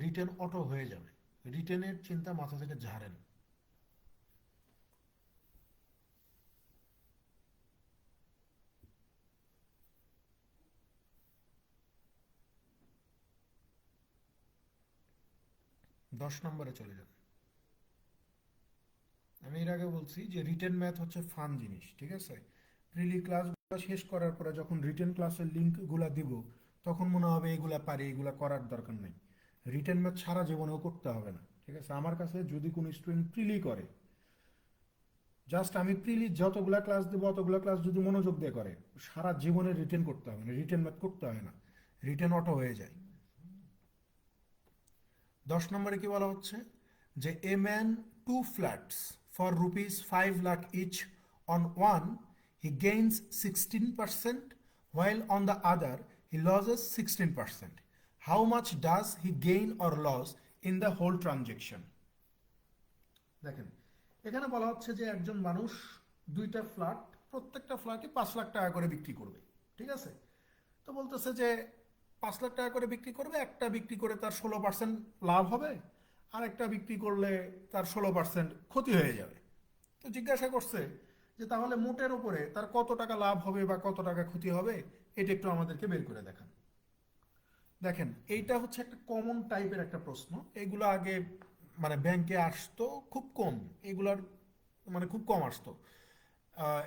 রিটেন অটো হয়ে যাবে। রিটেনের চিন্তা মাথা থেকে ঝাড়েন। 10 নম্বরে চলে যান। আমি এর আগে বলছি যে রিটেন ম্যাথ হচ্ছে ফান জিনিস, ঠিক আছে? প্রিলি ক্লাসগুলো শেষ করার পরে যখন রিটেন ক্লাসের লিঙ্কগুলো দিব, তখন মনে হবে এগুলা পারি, এগুলা করার দরকার নেই। রিটেন ম্যাথ সারা জীবনেও করতে হবে না, ঠিক আছে? আমার কাছে যদি কোনো স্টুডেন্ট প্রিলি করে, জাস্ট আমি প্রিলি যতগুলা ক্লাস দেবো অতগুলা ক্লাস যদি মনোযোগ দিয়ে করে, সারা জীবনে রিটেন করতে হবে না, রিটেন ম্যাথ করতে হয় না, রিটেন অটো হয়ে যায়। 10 নম্বরে কি বলা হচ্ছে, যে a man two flats for ₹5 lakh each on one, he gains 16%, while on the other he loses 16%. How much does he gain or lose in the whole transaction? দেখেন, এখানে বলা হচ্ছে যে একজন মানুষ দুইটা ফ্ল্যাট, প্রত্যেকটা ফ্ল্যাটে 5 লাখ টাকা করে বিক্রি করবে, ঠিক আছে? তো বলতেছে যে 5 লাখ টাকা করে বিক্রি করবে, একটা বিক্রি করে তার 16% লাভ হবে, আরেকটা বিক্রি করলে তার 16% ক্ষতি হয়ে যাবে। তো জিজ্ঞাসা করছে যে তাহলে মোটের উপরে তার কত টাকা লাভ হবে বা কত টাকা ক্ষতি হবে, এটা একটু আমাদেরকে বের করে দেখান। দেখেন, এইটা হচ্ছে একটা কমন টাইপের একটা প্রশ্ন। এগুলো আগে মানে ব্যাংকে আসতো খুব কম, এগুলার মানে খুব কম আসতো। আহ,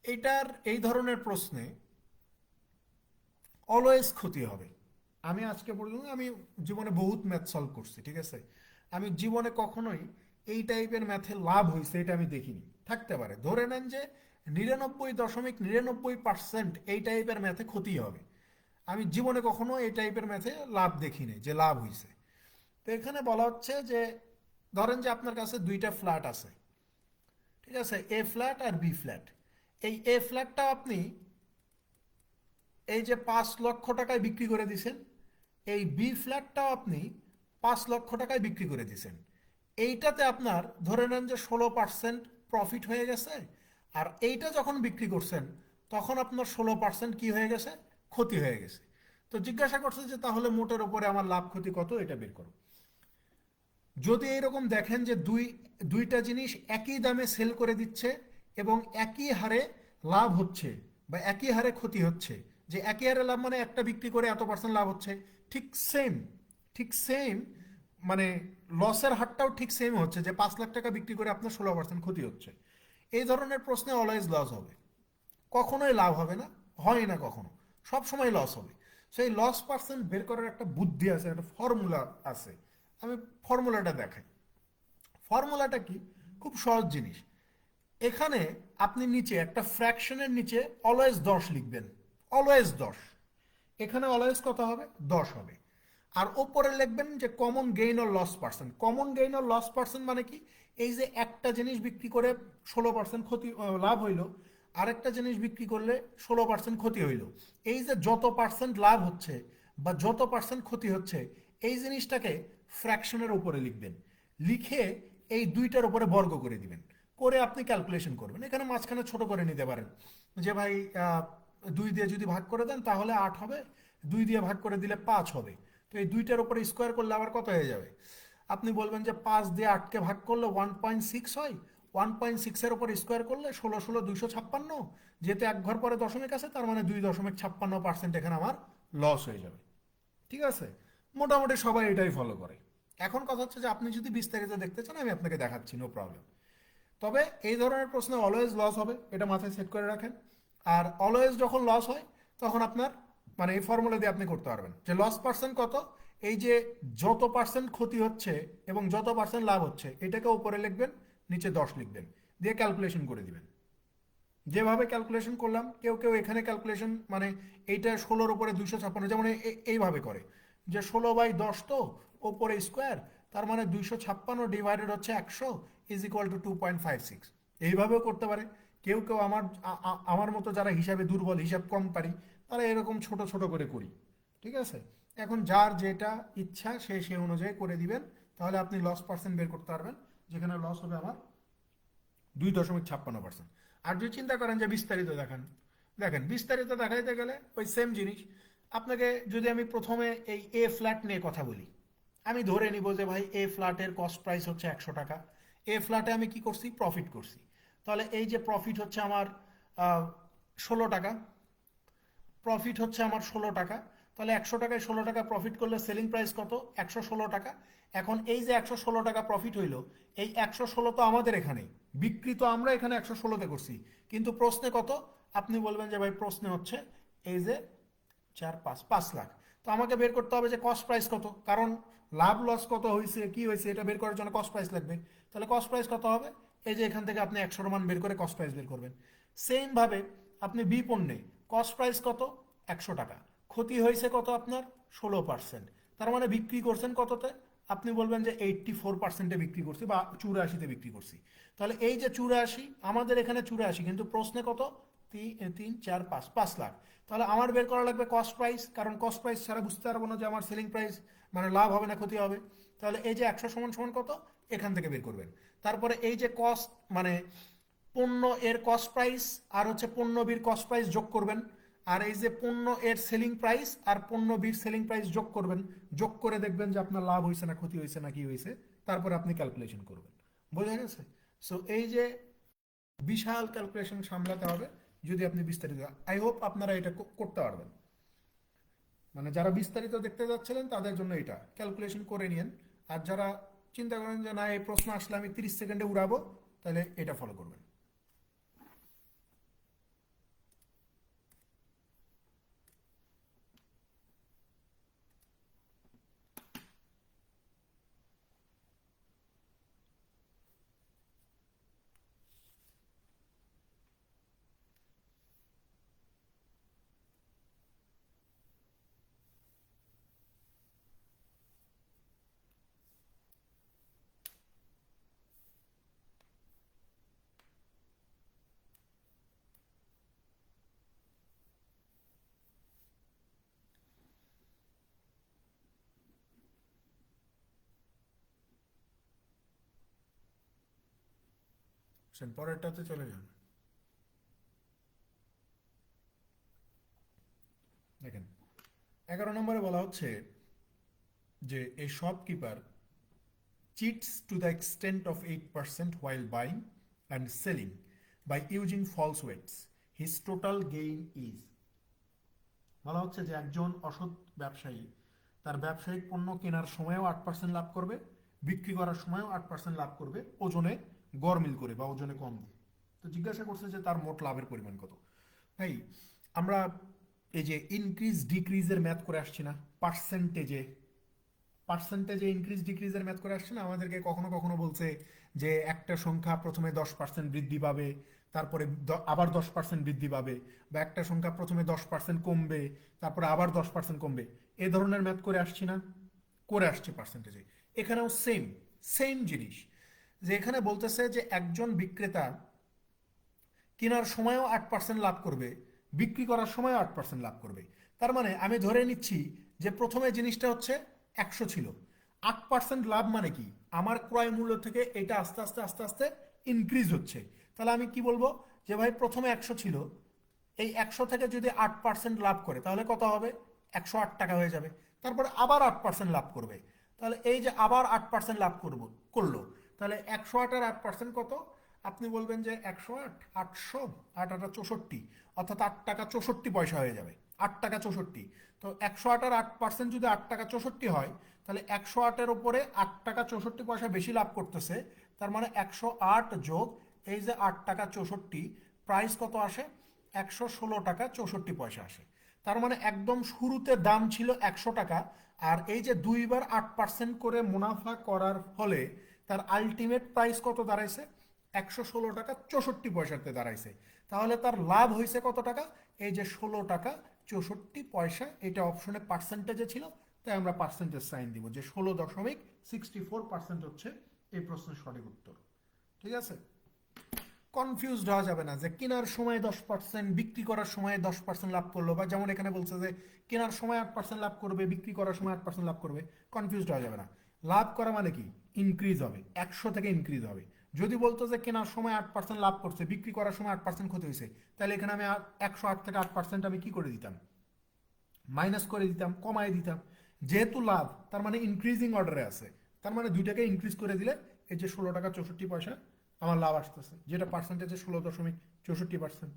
এইটার এই ধরনের প্রশ্নে অলওয়েজ ক্ষতি হবে। আমি আজকে পর্যন্ত আমি জীবনে বহুত ম্যাথ সলভ করছি, ঠিক আছে, আমি জীবনে কখনোই এই টাইপের ম্যাথে লাভ হয়েছে এটা আমি দেখিনি। থাকতে পারে, ধরে নেন যে 99.99% এই টাইপের ম্যাথে ক্ষতি হবে, আমি জীবনে কখনো এই টাইপের ম্যাথে লাভ দেখিনি যে লাভ হয়েছে। তো এখানে বলা হচ্ছে যে ধরেন যে আপনার কাছে দুইটা ফ্ল্যাট আছে, ঠিক আছে, এ ফ্ল্যাট আর বি ফ্ল্যাট। এই এ ফ্ল্যাটটা আপনি এই যে 5 লক্ষ টাকায় বিক্রি করে দিছেন, এই বি ফ্ল্যাটটাও আপনি 5 লক্ষ টাকায় বিক্রি করে দিছেন। এইটাতে আপনার ধরে নেন যে 16% প্রফিট হয়ে গেছে, আর এইটা যখন বিক্রি করছেন তখন আপনার 16% কি হয়ে গেছে, ক্ষতি হয়ে গেছে। তো জিজ্ঞাসা করছে যে তাহলে মোটের উপরে আমার লাভ ক্ষতি কত, এটা বের করো। যদি এইরকম দেখেন যে দুইটা জিনিস একই দামে সেল করে দিচ্ছে এবং একই হারে লাভ হচ্ছে বা একই হারে ক্ষতি হচ্ছে, যে একই হারে লাভ মানে একটা বিক্রি করে এত% লাভ হচ্ছে, ঠিক সেম, ঠিক সেম, মানে লসের হারটাও ঠিক সেম হচ্ছে, যে 5 লাখ টাকা বিক্রি করে আপনার 16% ক্ষতি হচ্ছে, এই ধরনের প্রশ্নে অলওয়েজ লস হবে, কখনোই লাভ হবে না, হয় না কখনো, সব সময় লস হবে। সেই লস পার্সেন্ট বের করার একটা বুদ্ধি আছে, একটা ফর্মুলা আছে। আমি ফর্মুলাটা দেখাই। ফর্মুলাটা কি, খুব সহজ জিনিস। এখানে আপনি নিচে একটা ফ্র্যাকশনের নিচে অলওয়েজ 10 লিখবেন, অলওয়েজ 10, এখানে অলওয়েজ কত হবে, 10 হবে। আর ওপরে লিখবেন যে common gain or loss percent. Common gain or loss percent মানে কি, এই যে একটা জিনিস বিক্রি করে 16% ক্ষতি লাভ হইলো, আরেকটা জিনিস বিক্রি করলে 16% ক্ষতি হইলো, এই যে যত পার্সেন্ট লাভ হচ্ছে বা যত পার্সেন্ট ক্ষতি হচ্ছে, এই জিনিসটাকে ফ্র্যাকশনের উপরে লিখবেন, লিখে এই দুইটার উপরে বর্গ করে দিবেন, করে আপনি ক্যালকুলেশন করবেন। এখানে মাঝখানে ছোট করে নিতে পারেন, যে ভাই 2 দিয়ে যদি ভাগ করে দেন তাহলে 8 হবে, 2 দিয়ে ভাগ করে দিলে 5 হবে। তো এই দুইটার উপরে স্কোয়ার করলে আবার কত হয়ে যাবে, আপনি বলবেন যে 5 দিয়ে 8কে ভাগ করলে 1.6 হয়, 1.6-এর উপর স্কোয়ার করলে 16 ষোলো 256, যেহেতু এক ঘর পরে দশমিক আছে তার মানে 2.56% এখানে আমার লস হয়ে যাবে। ঠিক আছে, মোটামুটি সবাই এটাই ফলো করে। এখন কথা হচ্ছে যে আপনি যদি বিস্তারিত দেখতে চান আমি আপনাকে দেখাচ্ছি, নো প্রবলেম। তবে এই ধরনের প্রশ্নে অলওয়েজ লস হবে, এটা মাথায় সেট করে রাখেন। আর অলওয়েজ যখন লস হয় তখন আপনার মানে এই ফর্মুলা দিয়ে আপনি করতে পারবেন যে লস পার্সেন্ট কত, এই যে যত পার্সেন্ট ক্ষতি হচ্ছে এবং যত পার্সেন্ট লাভ হচ্ছে এটাকে উপরে লিখবেন, নিচে 10 লিখবেন, দিয়ে ক্যালকুলেশন করে দিবেন। যেভাবে ক্যালকুলেশন করলাম, কেউ কেউ এখানে ক্যালকুলেশন মানে এইটা 16-র উপরে 256, যেমন এইভাবে করে যে 16/10 তো ওপরে স্কোয়ার, তার মানে 256 ডিভাইডেড হচ্ছে 100 ইজ ইকুয়াল টু 2.56, এইভাবেও করতে পারে। কেউ কেউ আমার মতো যারা হিসাবে দুর্বল, হিসাব কম পারি, তারা এরকম ছোট ছোট করে করি। ঠিক আছে, এখন যার যেটা ইচ্ছা সে সে অনুযায়ী করে দিবেন, তাহলে আপনি লস পার্সেন্ট বের করতে পারবেন, যেখানে লস হবে আমার 2.56%। আর যদি চিন্তা করেন যে বিস্তারিত দেখান, দেখেন বিস্তারিত দেখাইতে গেলে ওই সেম জিনিস। আপনাকে যদি আমি প্রথমে এই এ ফ্ল্যাট নিয়ে কথা বলি, আমি ধরে নিব যে ভাই এ ফ্ল্যাটের কস্ট প্রাইস হচ্ছে 100 টাকা, এ ফ্ল্যাটে আমি কি করছি, প্রফিট করছি। তাহলে এই যে প্রফিট হচ্ছে আমার 16 টাকা, প্রফিট হচ্ছে আমার 16 টাকা। তাহলে 100 টাকায় 16 টাকা প্রফিট করলে সেলিং প্রাইস কত, 116 টাকা। এখন এই যে 116 টাকা প্রফিট হইলো, এই 116 তো আমাদের এখানে বিক্রি, তো আমরা এখানে 116-তে করছি, কিন্তু প্রশ্নে কত, আপনি বলবেন যে ভাই প্রশ্নে হচ্ছে এই যে 4 5 5 লাখ। তো আমাকে বের করতে হবে যে কস্ট প্রাইস কত, কারণ লাভ লস কত হয়েছে কি হয়েছে এটা বের করার জন্য কস্ট প্রাইস লাগবে। তাহলে কস্ট প্রাইস কত হবে, এই যে এখান থেকে আপনি 100-র মান বের করে কস্ট প্রাইস বের করবেন। সেম ভাবে আপনি বি পণ্যে কস্ট প্রাইস কত, 100 টাকা, ক্ষতি হয়েছে কত আপনার, 16%, তার মানে বিক্রি করছেন কততে, আপনি বলবেন যে 84%-এ বিক্রি করছি বা 84-তে বিক্রি করছি। তাহলে এই যে 84, আমাদের এখানে 84, কিন্তু প্রশ্নে কত, 3 4 5 লাখ। তাহলে আমার বের করা লাগবে কস্ট প্রাইস, কারণ কস্ট প্রাইস ছাড়া বুঝতে পারবো না যে আমার সেলিং প্রাইস মানে লাভ হবে না ক্ষতি হবে। তাহলে এই যে 100 সমান সমান কত, এখান থেকে বের করবেন। তারপরে এই যে কস্ট মানে পণ্য এর কস্ট প্রাইস আর হচ্ছে পণ্য বির কস্ট প্রাইস যোগ করবেন, আর এই যে পণ্য এর সেলিং প্রাইস আর পণ্য বির সেলিং প্রাইস যোগ করবেন, যোগ করে দেখবেন যে আপনার লাভ হয়েছে না ক্ষতি হয়েছে না কি হয়েছে, তারপরে আপনি ক্যালকুলেশন করবেন। বোঝা গেছে? সো এই যে বিশাল ক্যালকুলেশন সামলাতে হবে যদি আপনি বিস্তারিত, আই হোপ আপনারা এটা করতে পারবেন। মানে যারা বিস্তারিত দেখতে যাচ্ছিলেন তাদের জন্য এটা ক্যালকুলেশন করে নিন। আর যারা চিন্তা করেন যে না এই প্রশ্ন আসলে আমি 30 সেকেন্ডে উড়াবো, তাহলে এটা ফলো করবেন। পরেরটাতে চলে যান। দেখেন 11 নম্বরে বলা হচ্ছে যে এ shopkeeper cheats to the extent of 8% while buying and selling by using false weights. His total gain is, বলা হচ্ছে যে একজন অসৎ ব্যবসায়ী তার ব্যবসায়িক পণ্য কেনার সময়ও 8% লাভ করবে, বিক্রি করার সময়ও 8% লাভ করবে, ওজনে গরমিল করে বা ওজনে কম দিয়ে। তো জিজ্ঞাসা করছে যে তার মোট লাভের পরিমাণ কত। ভাই আমরা এই যে ইনক্রিজ ডিক্রিজের ম্যাথ করে আসছি না, পার্সেন্টেজে পার্সেন্টেজে ইনক্রিজ ডিক্রিজের ম্যাথ করে আসছে না, আমাদেরকে কখনো কখনো বলছে যে একটা সংখ্যা প্রথমে 10% বৃদ্ধি পাবে, তারপরে আবার 10% বৃদ্ধি পাবে, বা একটা সংখ্যা প্রথমে 10% কমবে, তারপরে আবার 10% কমবে। এ ধরনের ম্যাথ করে আসছি না, করে আসছে পার্সেন্টেজে। এখানেও সেম সেম জিনিস, যে এখানে বলতেছে যে একজন বিক্রেতা কেনার সময়ও 8% লাভ করবে, বিক্রি করার সময়ও 8% লাভ করবে। তার মানে আমি ধরে নিচ্ছি যে প্রথমে জিনিসটা হচ্ছে 100 ছিল, 8% লাভ মানে কি, আমার ক্রয় মূল্য থেকে এটা আস্তে আস্তে আস্তে আস্তে ইনক্রিজ হচ্ছে। তাহলে আমি কি বলবো যে ভাই প্রথমে 100 ছিল, এই 100 থেকে যদি 8% লাভ করে তাহলে কত হবে, 108 টাকা হয়ে যাবে। তারপরে আবার 8% লাভ করবে, তাহলে এই যে আবার 8% লাভ করলো, তাহলে 108 আর 8% কত, আপনি বলবেন যে 108 800 8 8 64, অর্থাৎ 8 টাকা 64 পয়সা হয়ে যাবে। 8 টাকা 64, তো 108 আর 8% যদি 8 টাকা 64 হয়, তাহলে 108-এর উপরে 8 টাকা 64 পয়সা বেশি লাভ করতেছে। তার মানে 108 যোগ এই যে 8 টাকা 64, প্রাইস কত আসে, 116 টাকা 64 পয়সা আসে। তার মানে একদম শুরুতে দাম ছিল 100 টাকা, আর এই যে দুইবার 8% করে মুনাফা করার ফলে তার আলটিমেট প্রাইস কত দাঁড়াইছে, 116 টাকা 64 পয়সাতে দাঁড়াইছে। তাহলে তার লাভ হয়েছে কত টাকা, এই যে 16 টাকা 64 পয়সা। এটা অপশনে পার্সেন্টেজে ছিল, তাই আমরা পার্সেন্টেজ সাইন দিব যে 16.64% হচ্ছে এই প্রশ্নের সঠিক উত্তর। ঠিক আছে? কনফিউজড হওয়া যাবে না যে কেনার সময় 10%, বিক্রি করার সময় 10% লাভ করলো, বা যেমন এখানে বলছে যে কেনার সময় 8% লাভ করবে, বিক্রি করার সময় 8% লাভ করবে। কনফিউজড হওয়া যাবে না। লাভ করা মানে কি, ইনক্রিজ হবে, 100 থেকে ইনক্রিজ হবে। যদি বলতো যে কেনার সময় 8% লাভ করছে, বিক্রি করার সময় 8% ক্ষতি হয়েছে, তাহলে এখানে আমি 108 থেকে 8% আমি কি করে দিতাম, মাইনাস করে দিতাম, কমায় দিতাম। যেহেতু লাভ তার মানে ইনক্রিজিং অর্ডারে আছে, তার মানে 2 টাকা ইনক্রিজ করে দিলে এই যে 16 টাকা 64 পয়সা আমার লাভ আসতেছে, যেটা পার্সেন্টেজে 16.64%।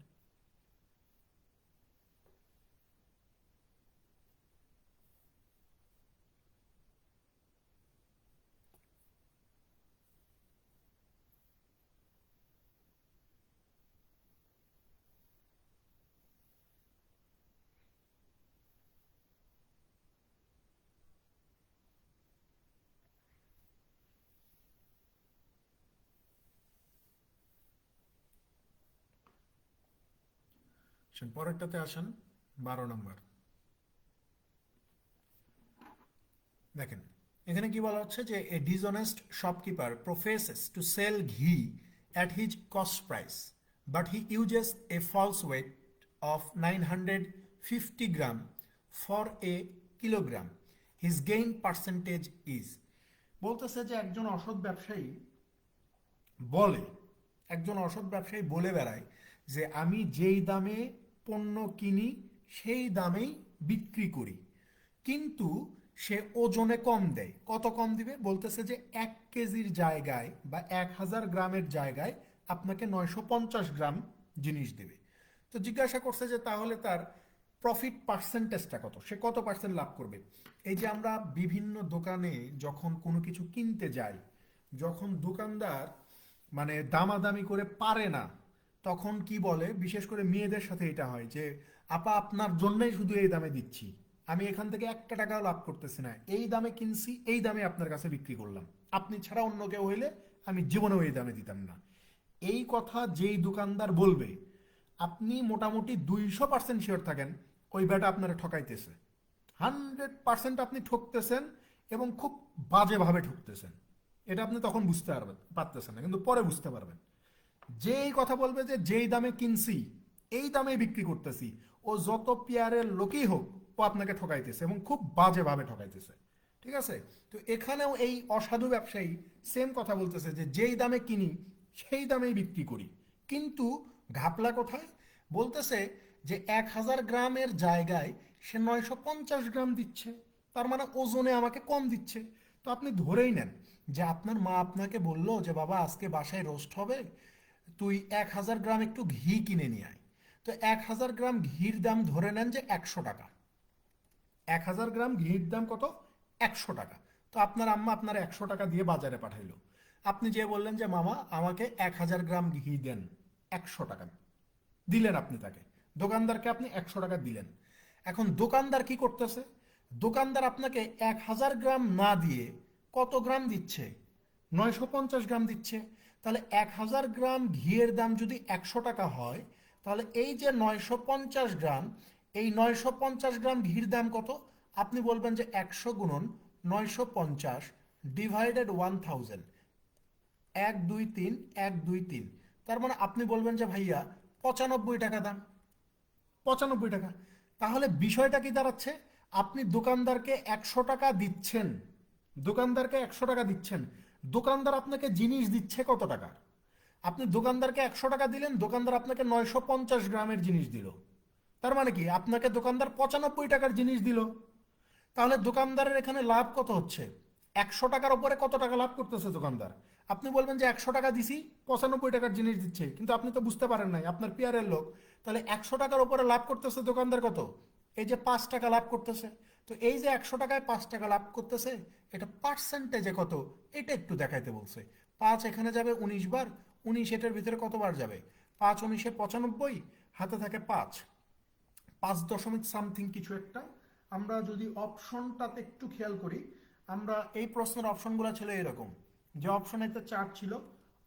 পরেরটাতে আসেন, 12 নম্বর। দেখেন এখানে কি বলা হচ্ছে যে a dishonest shopkeeper professes to sell ghee at his cost price, but he uses a false weight of 950 gram for a kilogram. His gain percentage is, বলতেছে যে বলে একজন অসৎ ব্যবসায়ী বলে বেড়ায় যে আমি যেই দামে পণ্য কিনি সেই দামেই বিক্রি করি, কিন্তু সে ওজনে কম দেয়। কত কম দিবে বলতেছে যে 1 কেজির জায়গায় বা 1000 গ্রামের জায়গায় আপনাকে 950 গ্রাম জিনিস দেবে। তো জিজ্ঞাসা করছে যে তাহলে তার প্রফিট পার্সেন্টেজটা কত, সে কত পার্সেন্ট লাভ করবে। এই যে আমরা বিভিন্ন দোকানে যখন কোনো কিছু কিনতে যাই, যখন দোকানদার মানে দামাদামি করে পারে না, তখন কি বলে, বিশেষ করে মেয়েদের সাথে এটা হয় যে আপা আপনার জন্যই শুধু এই দামে দিচ্ছি, আমি এখান থেকে একটা টাকাও লাভ করতেছি না, এই দামে কিনছি এই দামে আপনার কাছে বিক্রি করলাম, আপনি ছাড়া অন্য কেউ হইলে আমি জীবনেও এই দামে দিতাম না। এই কথা যেই দোকানদার বলবে, আপনি মোটামুটি 200% শিওর থাকেন ওই বেটা আপনারা ঠকাইতেছে। 100% আপনি ঠকতেছেন, এবং খুব বাজেভাবে ঠকতেছেন। এটা আপনি তখন বুঝতে পারতেছেন না, কিন্তু পরে বুঝতে পারবেন। যেই কথা বলবে যে যেই দামে কিনছি এই দামে বিক্রি করতেছি, ও যত পেয়ারের লোকই হোক, ও আপনাকে ঠকাইতেছে এবং খুব বাজেভাবে ঠকাইতেছে। ঠিক আছে? তো এখানেও এই অসাধু ব্যবসায়ী সেম কথা বলতেছে যে যেই দামে কিনি সেই দামেই বিক্রি করি, কিন্তু ঘাপলা কোথায়? বলতেছে যে 1000 গ্রামের জায়গায় সে 950 গ্রাম দিচ্ছে, তার মানে ওজনে আমাকে কম দিচ্ছে। তো আপনি ধরেই নেন যে আপনার মা আপনাকে বললো যে বাবা আজকে বাসায় রোস্ট হবে, তুই 1000 গ্রাম একটু ঘি কিনে নিয়ে আয়। তো 1000 গ্রাম ঘির দাম ধরে নেন যে 100 টাকা। 1000 গ্রাম ঘির দাম কত? 100 টাকা। তো আপনার আম্মা আপনার 100 টাকা দিয়ে বাজারে পাঠাইলো। আপনি যে বললেন যে মামা আমাকে 1000 গ্রাম ঘি দেন, 100 টাকা দিলেন আপনি তাকে, দোকানদারকে আপনি 100 টাকা দিলেন। এখন দোকানদার কি করতেছে? দোকানদার আপনাকে 1000 গ্রাম না দিয়ে কত গ্রাম দিচ্ছে? 950 গ্রাম দিচ্ছে। তাহলে 1000 গ্রাম ঘিয়ের দাম যদি 100 টাকা হয়, তাহলে এই যে 950 গ্রাম, এই 950 গ্রাম ঘির দাম কত? আপনি বলবেন যে 100 × 950 ডিভাইডেড 1000, 1 2 3 1 2 3। তার মানে আপনি বলবেন যে ভাইয়া 95 টাকা দাম, 95 টাকা। তাহলে বিষয়টা কি দাঁড়াচ্ছে? আপনি দোকানদারকে 100 টাকা দিচ্ছেন, দোকানদারকে 100 টাকা দিচ্ছেন, দোকানদার আপনাকে জিনিস দিচ্ছে কত টাকা? আপনি দোকানদারকে 100 টাকা দিলেন, দোকানদার আপনাকে 950 গ্রামের জিনিস দিল। তার মানে কি আপনাকে দোকানদার 95 টাকার জিনিস দিল। তাহলে দোকানদারের এখানে লাভ কত হচ্ছে? 100 টাকার উপরে কত টাকা লাভ করতেছে দোকানদার? আপনি বলবেন যে 100 টাকা দিছি, 95 টাকার জিনিস দিচ্ছে, কিন্তু আপনি তো বুঝতে পারেন নাই, আপনার পিয়ারের লোক। তাহলে 100 টাকার উপরে লাভ করতেছে দোকানদার কত? এই যে 5 টাকা লাভ করতেছে। তো এই যে 100 টাকায় 5 টাকা লাভ করতেছে, এটা পার্সেন্টেজে কত, এটা একটু দেখাইতে বলছে। 5 এখানে যাবে 19 বার, 19 এটার ভিতরে কতবার যাবে? 5 19 95, হাতে থাকে 5, 5 দশমিক সামথিং কিছু একটা। আমরা যদি অপশনটাতে একটু খেয়াল করি, আমরা এই প্রশ্নের অপশনগুলো ছিল এরকম, যে অপশন এতে 4 ছিল,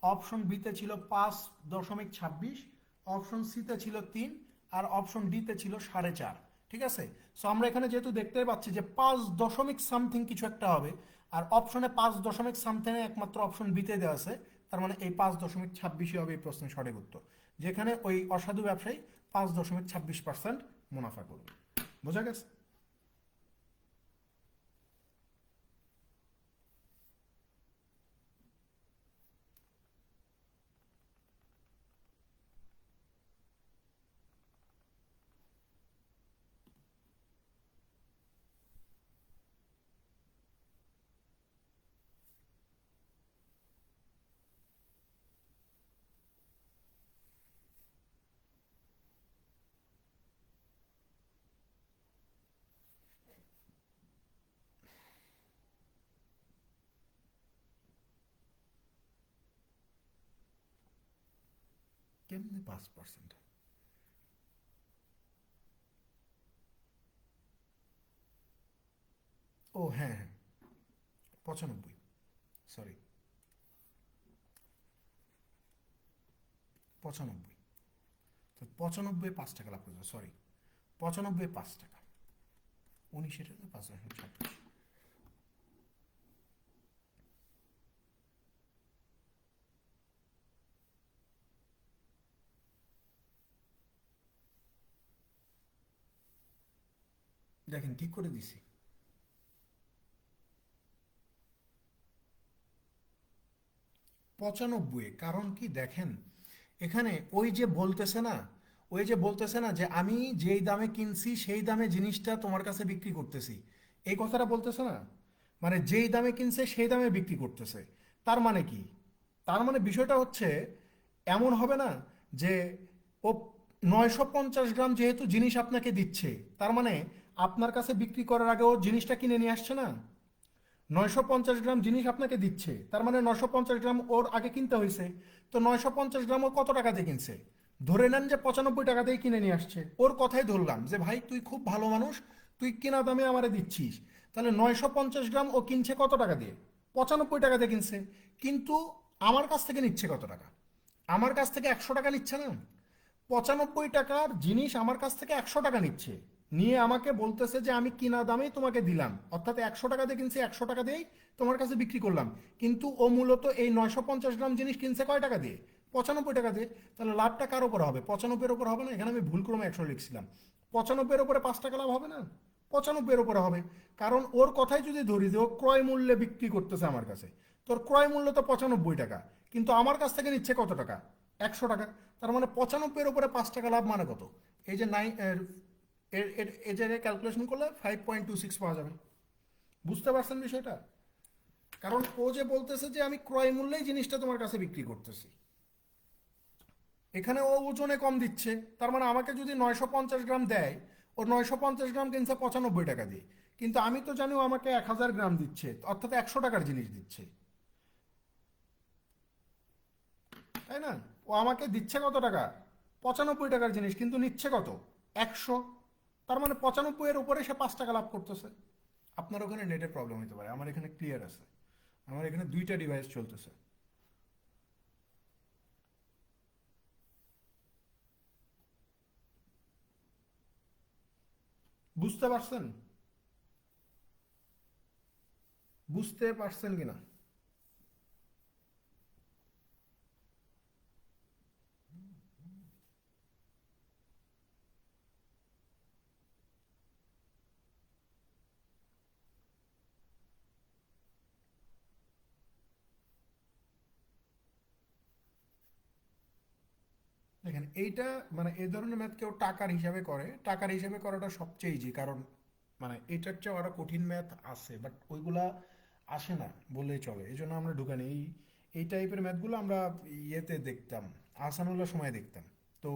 অপশন বিতে ছিল 5.26, অপশন সিতে ছিল 3, আর অপশন ডিতে ছিল 4.5। ঠিক আছে? সো আমরা এখানে যেহেতু দেখতে পাচ্ছি যে 5 দশমিক সামথিং কিছু একটা হবে, আর অপশনে 5 দশমিক সামথিং একমাত্র অপশন বিতে দেওয়া আছে, তার মানে এই 5.26 হবে এই প্রশ্নের সঠিক উত্তর, যেখানে ওই অসাধু ব্যবসায়ী 5.26% মুনাফা করবে। বোঝা গেছে? কেমনি 5%? ও হ্যাঁ হ্যাঁ, 95, সরি, 95। তো 95 5 টাকা লাভ করছে, সরি, 95 5 টাকা, 19 এর 5.26। দেখেন ঠিক করে দিছি। 95, কারণ কি দেখেন, এখানে ওই যে বলতেছে না, ওই যে বলতেছে না যে আমি যেই দামে কিনছি সেই দামে জিনিসটা তোমার কাছে বিক্রি করতেছি, এই কথাটা বলতেছে না, মানে যেই দামে কিনছে সেই দামে বিক্রি করতেছে। তার মানে কি? তার মানে বিষয়টা হচ্ছে এমন হবে না যে ও 950 গ্রাম যেহেতু জিনিস আপনাকে দিচ্ছে, তার মানে আপনার কাছে বিক্রি করার আগে ও জিনিসটা কিনে নিয়ে আসছে না। 950 গ্রাম জিনিস আপনাকে দিচ্ছে, তার মানে 950 গ্রাম ওর আগে কিনতে হয়েছে। তো 950 গ্রাম ও কত টাকা দিয়ে কিনছে? ধরে নেন যে 95 টাকা দিয়ে কিনে নিয়ে আসছে। ওর কথাই ধরলাম যে ভাই তুই খুব ভালো মানুষ, তুই কেনা দামে আমারে দিচ্ছিস। তাহলে 950 গ্রাম ও কিনছে কত টাকা দিয়ে? 95 টাকা দিয়ে কিনছে। কিন্তু আমার কাছ থেকে নিচ্ছে কত টাকা? আমার কাছ থেকে 100 টাকা নিচ্ছে না। 95 টাকার জিনিস আমার কাছ থেকে 100 টাকা নিচ্ছে, নিয়ে আমাকে বলতেছে যে আমি কিনা দামেই তোমাকে দিলাম, অর্থাৎ 100 টাকা দিয়ে কিনছি, 100 টাকা দিয়েই তোমার কাছে বিক্রি করলাম। কিন্তু ও মূলত এই 950 গ্রাম জিনিস কিনছে কয় টাকা দিয়ে? 95 টাকা দিয়ে। তাহলে লাভটা কার ওপর হবে? 95-এর ওপর হবে না? এখানে আমি ভুলক্রমে 100 লিখছিলাম। 95-এর ওপরে 5 টাকা লাভ হবে না? 95-এর ওপরে হবে। কারণ ওর কথাই যদি ধরি যে ও ক্রয় মূল্যে বিক্রি করতেছে আমার কাছে, তোর ক্রয় মূল্য তো 95 টাকা, কিন্তু আমার কাছ থেকে নিচ্ছে কত টাকা? 100 টাকা। তার মানে 95-এর উপরে 5 টাকা লাভ মানে কত? এই যে এই জায়গায় ক্যালকুলেশন করলে 5.26 পাওয়া যাবে। বুঝতে পারছেন বিষয়টা? কারণ ও যে বলতেছে যে আমি ক্রয় মূল্যেই জিনিসটা তোমার কাছে বিক্রি করতেছি, এখানে ও ওজনে কম দিচ্ছে। তার মানে আমাকে যদি 950 গ্রাম দেয়, ও 950 গ্রাম কিনছে 95 টাকা দিয়ে, কিন্তু আমি তো জানি ও আমাকে 1000 গ্রাম দিচ্ছে, অর্থাৎ 100 টাকার জিনিস দিচ্ছে, তাই না? ও আমাকে দিচ্ছে কত টাকা? 95 টাকার জিনিস, কিন্তু নিচ্ছে কত? 100। তার মানে 95-এর উপরে সে 5 টাকা লাভ করতেছে। আপনার ওখানে নেটের প্রবলেম হতে পারে, আমার এখানে ক্লিয়ার আছে। আমার এখানে দুইটা ডিভাইস চলতেছে। বুঝতে পারছেন? বুঝতে পারছেন কিনা? দেখেন এইটা, মানে এই ধরনের ম্যাথ কেউ টাকার হিসাবে করে, টাকার হিসাবে করাটা সবচেয়ে ইজি। কারণ মানে এটার চেয়ে আরো কঠিন ম্যাথ আছে, বাট ওইগুলা আসে না বললেই চলে, এই জন্য আমরা ঢুকানি। এই টাইপের ম্যাথগুলো আমরা ইয়েতে দেখতাম, আসানুল্লাহ সময় দেখতাম। তো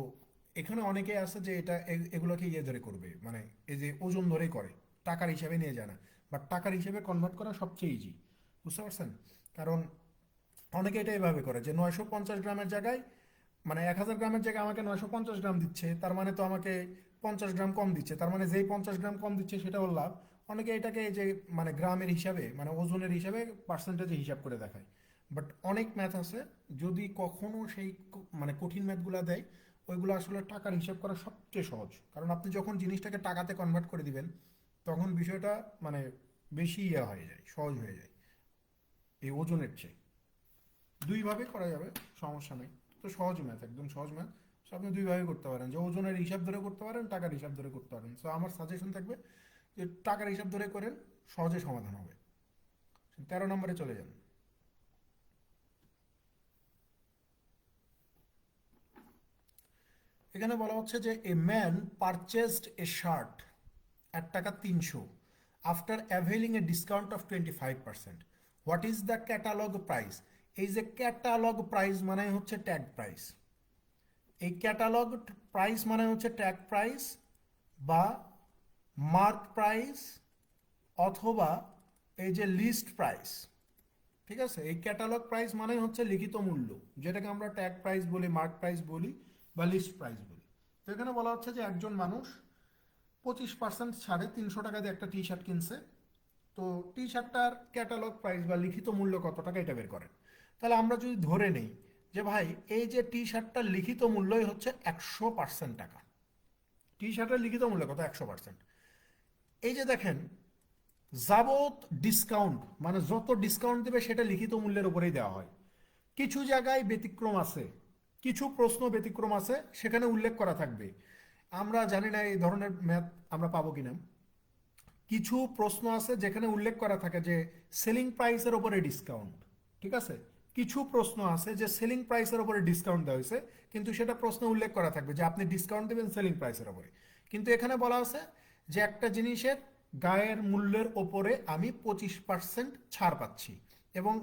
এখানে অনেকেই আছে যে এটা এগুলোকে ইয়ে ধরে করবে, মানে এই যে ওজন ধরেই করে, টাকার হিসাবে নিয়ে যায় না। বাট টাকার হিসাবে কনভার্ট করা সবচেয়ে ইজি। বুঝতে পারছেন? কারণ অনেকে এটা এইভাবে করে যে 950 গ্রামের জায়গায়, মানে 1000 গ্রামের জায়গায় আমাকে 950 গ্রাম দিচ্ছে, তার মানে তো আমাকে 50 গ্রাম কম দিচ্ছে, তার মানে যেই 50 গ্রাম কম দিচ্ছে সেটা ওর লাভ। অনেকে এটাকে এই যে মানে গ্রামের হিসাবে, মানে ওজনের হিসাবে পার্সেন্টেজে হিসাব করে দেখায়। বাট অনেক ম্যাথ আছে, যদি কখনো সেই মানে কঠিন ম্যাথগুলো দেয়, ওইগুলো আসলে টাকার হিসাব করা সবচেয়ে সহজ। কারণ আপনি যখন জিনিসটাকে টাকাতে কনভার্ট করে দিবেন, তখন বিষয়টা মানে বেশি ইয়ে হয়ে যায়, সহজ হয়ে যায় এই ওজনের চেয়ে। দুইভাবে করা যাবে, সমস্যা নেই। তো সহজ ম্যাথ, একদম সহজ ম্যাথ। সো আপনি দুইভাবে করতে পারেন, যে ওজনের হিসাব ধরে করতে পারেন, টাকার হিসাব ধরে করতে পারেন। সো আমার সাজেশন থাকবে যে টাকার হিসাব ধরে করেন, সহজে সমাধান হবে। 13 নম্বরে চলে যান। এখানে বলা হচ্ছে যে a man purchased A shirt at টাকা 300 after availing A discount of 25%। What is the catalogue price? এই যে ক্যাটালগ প্রাইস মানে হচ্ছে ট্যাগ প্রাইস। এই ক্যাটালগ প্রাইস মানে হচ্ছে ট্যাগ প্রাইস বা মার্ক প্রাইস, অথবা এই যে লিস্ট প্রাইস। ঠিক আছে? এই ক্যাটালগ প্রাইস মানে হচ্ছে লিখিত মূল্য, যেটাকে আমরা ট্যাগ প্রাইস বলি, মার্ক প্রাইস বলি, বা লিস্ট প্রাইস বলি। তো এখানে বলা হচ্ছে যে একজন মানুষ 25% ছাড়ে 300 টাকা দিয়ে একটা টি শার্ট কিনছে। তো টি শার্টটার ক্যাটালগ প্রাইস বা লিখিত মূল্য কত টাকা, এটা বের করেন। তাহলে আমরা যদি ধরে নেই যে ভাই এই যে টি শার্টটার লিখিত মূল্যই হচ্ছে 100% টাকা। টি শার্টের লিখিত মূল্য কত? 100%। এই যে দেখেন, যাবত ডিসকাউন্ট মানে যত ডিসকাউন্ট দেবে সেটা লিখিত মূল্যের উপরেই দেওয়া হয়। কিছু জায়গায় ব্যতিক্রম আছে, কিছু প্রশ্ন ব্যতিক্রম আছে, সেখানে উল্লেখ করা থাকবে। আমরা জানি না এই ধরনের ম্যাথ আমরা পাবো কিনা। কিছু প্রশ্ন আছে যেখানে উল্লেখ করা থাকে যে সেলিং প্রাইসের উপরে ডিসকাউন্ট। ঠিক আছে? কিছু প্রশ্ন আছে যে সেলিং প্রাইসের উপরে ডিসকাউন্ট দেওয়া হয়েছে, কিন্তু সেটা প্রশ্নে উল্লেখ করা থাকবে যে আপনি ডিসকাউন্ট দেবেন সেলিং প্রাইসের উপরে। কিন্তু এখানে বলা আছে যে একটা জিনিসের গায়ের মূল্যের ওপরে আমি 25% ছাড় পাচ্ছি। এবং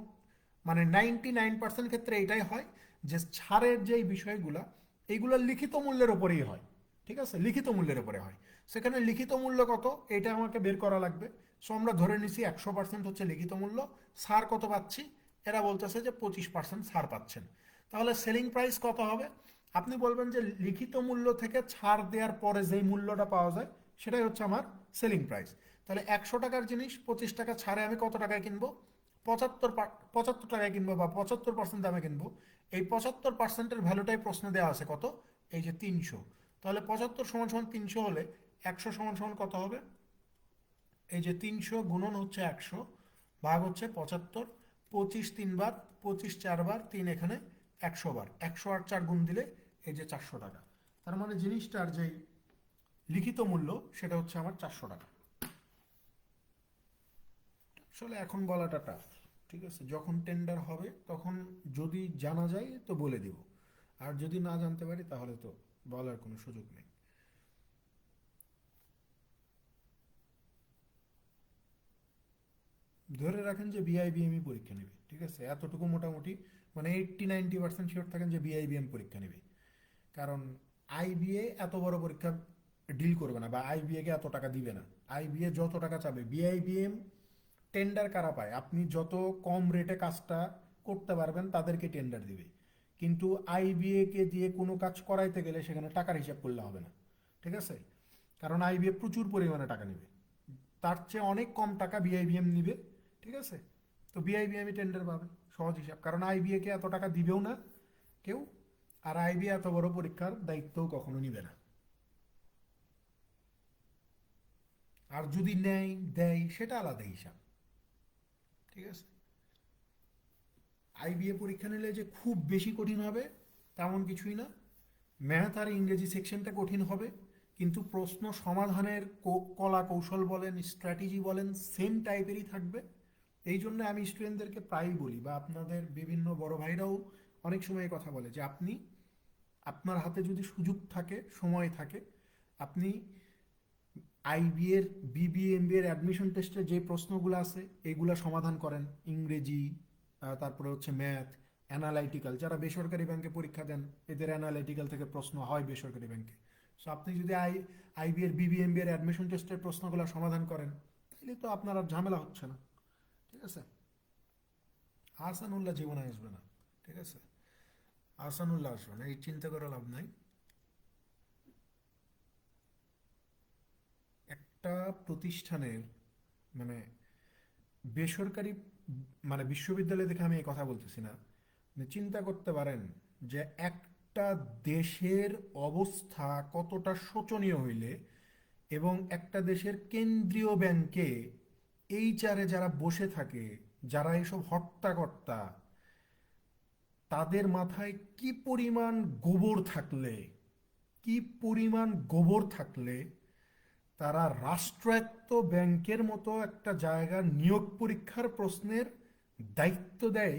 মানে 99% ক্ষেত্রে এটাই হয় যে ছাড়ের যেই বিষয়গুলো এইগুলো লিখিত মূল্যের ওপরেই হয়। ঠিক আছে, লিখিত মূল্যের ওপরে হয়। সেখানে লিখিত মূল্য কত এটা আমাকে বের করা লাগবে। সো আমরা ধরে নিছি 100% হচ্ছে লিখিত মূল্য। ছাড় কত পাচ্ছি? এরা বলতেছে যে 25% ছাড় পাচ্ছেন। তাহলে সেলিং প্রাইস কত হবে? আপনি বলবেন যে লিখিত মূল্য থেকে ছাড় দেওয়ার পরে যেই মূল্যটা পাওয়া যায় সেটাই হচ্ছে আমার সেলিং প্রাইস। তাহলে 100 টাকার জিনিস 25 টাকা ছাড়ে আমি কত টাকায় কিনবো? 75 টাকায় কিনবো বা 75% দামে কিনবো। এই 75%-এর ভ্যালুটাই প্রশ্নে দেওয়া আছে কত? এই যে 300। তাহলে 75 সমান সমান 300 হলে 100 সমান সমান কত হবে? এই যে 300 গুণন হচ্ছে 100 ভাগ হচ্ছে 75। 25 3 বার, 25 4 বার, 3 এখানে 100 বার, 100 আর 4 গুণ দিলে এই যে 400 টাকা। তার মানে জিনিসটার যেই লিখিত মূল্য সেটা হচ্ছে আমার 400 টাকা। আসলে এখন বলাটা টাফ। ঠিক আছে, যখন টেন্ডার হবে তখন যদি জানা যায় তো বলে দিব, আর যদি না জানতে পারি তাহলে তো বলার কোনো সুযোগ নেই। ধরে রাখেন যে বিআইবিএমই পরীক্ষা নেবে, ঠিক আছে, এতটুকু মোটামুটি মানে 80-90% শিওর থাকেন যে বিআইবিএম পরীক্ষা নেবে। কারণ আইবিএ এত বড় পরীক্ষা ডিল করবে না বা আইবিএ কে এত টাকা দিবে না। আইবিএ যত টাকা চাবে, বিআইবিএম টেন্ডার কারা পায়? আপনি যত কম রেটে কাজটা করতে পারবেন তাদেরকে টেন্ডার দিবে। কিন্তু আইবিএ কে দিয়ে কোনো কাজ করাইতে গেলে সেখানে টাকার হিসাব করলে হবে না। ঠিক আছে, কারণ আইবিএ প্রচুর পরিমাণে টাকা নেবে, তার চেয়ে অনেক কম টাকা বিআইবিএম নিবে। ঠিক আছে, তো বিআইবিএমই টেন্ডার পাবে, সহজ হিসাব। কারণ আইবিএ কে এত টাকা দিবেও না কেউ, আর আইবিএ এত বড় পরীক্ষার দায়িত্বও কখনো নিবে না। আর যদি নেয় দেয় সেটা আলাদা হিসাব। ঠিক আছে, আইবিএ পরীক্ষা নিলে যে খুব বেশি কঠিন হবে তেমন কিছুই না। ম্যাথ আর ইংরেজি সেকশনটা কঠিন হবে, কিন্তু প্রশ্ন সমাধানের কলা কৌশল বলেন, স্ট্র্যাটেজি বলেন, সেম টাইপেরই থাকবে। এই জন্য আমি স্টুডেন্টদেরকে প্রায়ই বলি, বা আপনাদের বিভিন্ন বড় ভাইরাও অনেক সময় কথা বলে, যে আপনি আপনার হাতে যদি সুযোগ থাকে, সময় থাকে, আপনি আইবিএর বিবিএমবিএর অ্যাডমিশন টেস্টে যে প্রশ্নগুলো আছে এগুলো সমাধান করেন। ইংরেজি, তারপরে হচ্ছে ম্যাথ, অ্যানালাইটিক্যাল। যারা বেসরকারি ব্যাংকে পরীক্ষা দেন এদের অ্যানালাইটিক্যাল থেকে প্রশ্ন হয় বেসরকারি ব্যাংকে। সো আপনি যদি আইবিএর বিবিএমবিএর অ্যাডমিশন টেস্টের প্রশ্নগুলো সমাধান করেন তাহলে তো আপনার আর ঝামেলা হচ্ছে না। ঠিক আছে, আহসানুল্লাহ জীবনে আসবে না। ঠিক আছে, আহসানুল্লাহ আসবে না, এই চিন্তা করে লাভ নাই। একটা প্রতিষ্ঠানের মানে বেসরকারি মানে বিশ্ববিদ্যালয় দেখে আমি এই কথা বলতেছি না, মানে চিন্তা করতে পারেন যে একটা দেশের অবস্থা কতটা শোচনীয় হইলে, এবং একটা দেশের কেন্দ্রীয় ব্যাংকে এইচআরে যারা বসে থাকে, যারা এসব হর্তাকর্তা, তাদের মাথায় কি পরিমাণ গোবর থাকলে, কি পরিমাণ গোবর থাকলে তারা রাষ্ট্রায়ত্ত ব্যাংকের মতো একটা জায়গার নিয়োগ পরীক্ষার প্রশ্নের দায়িত্ব দেয়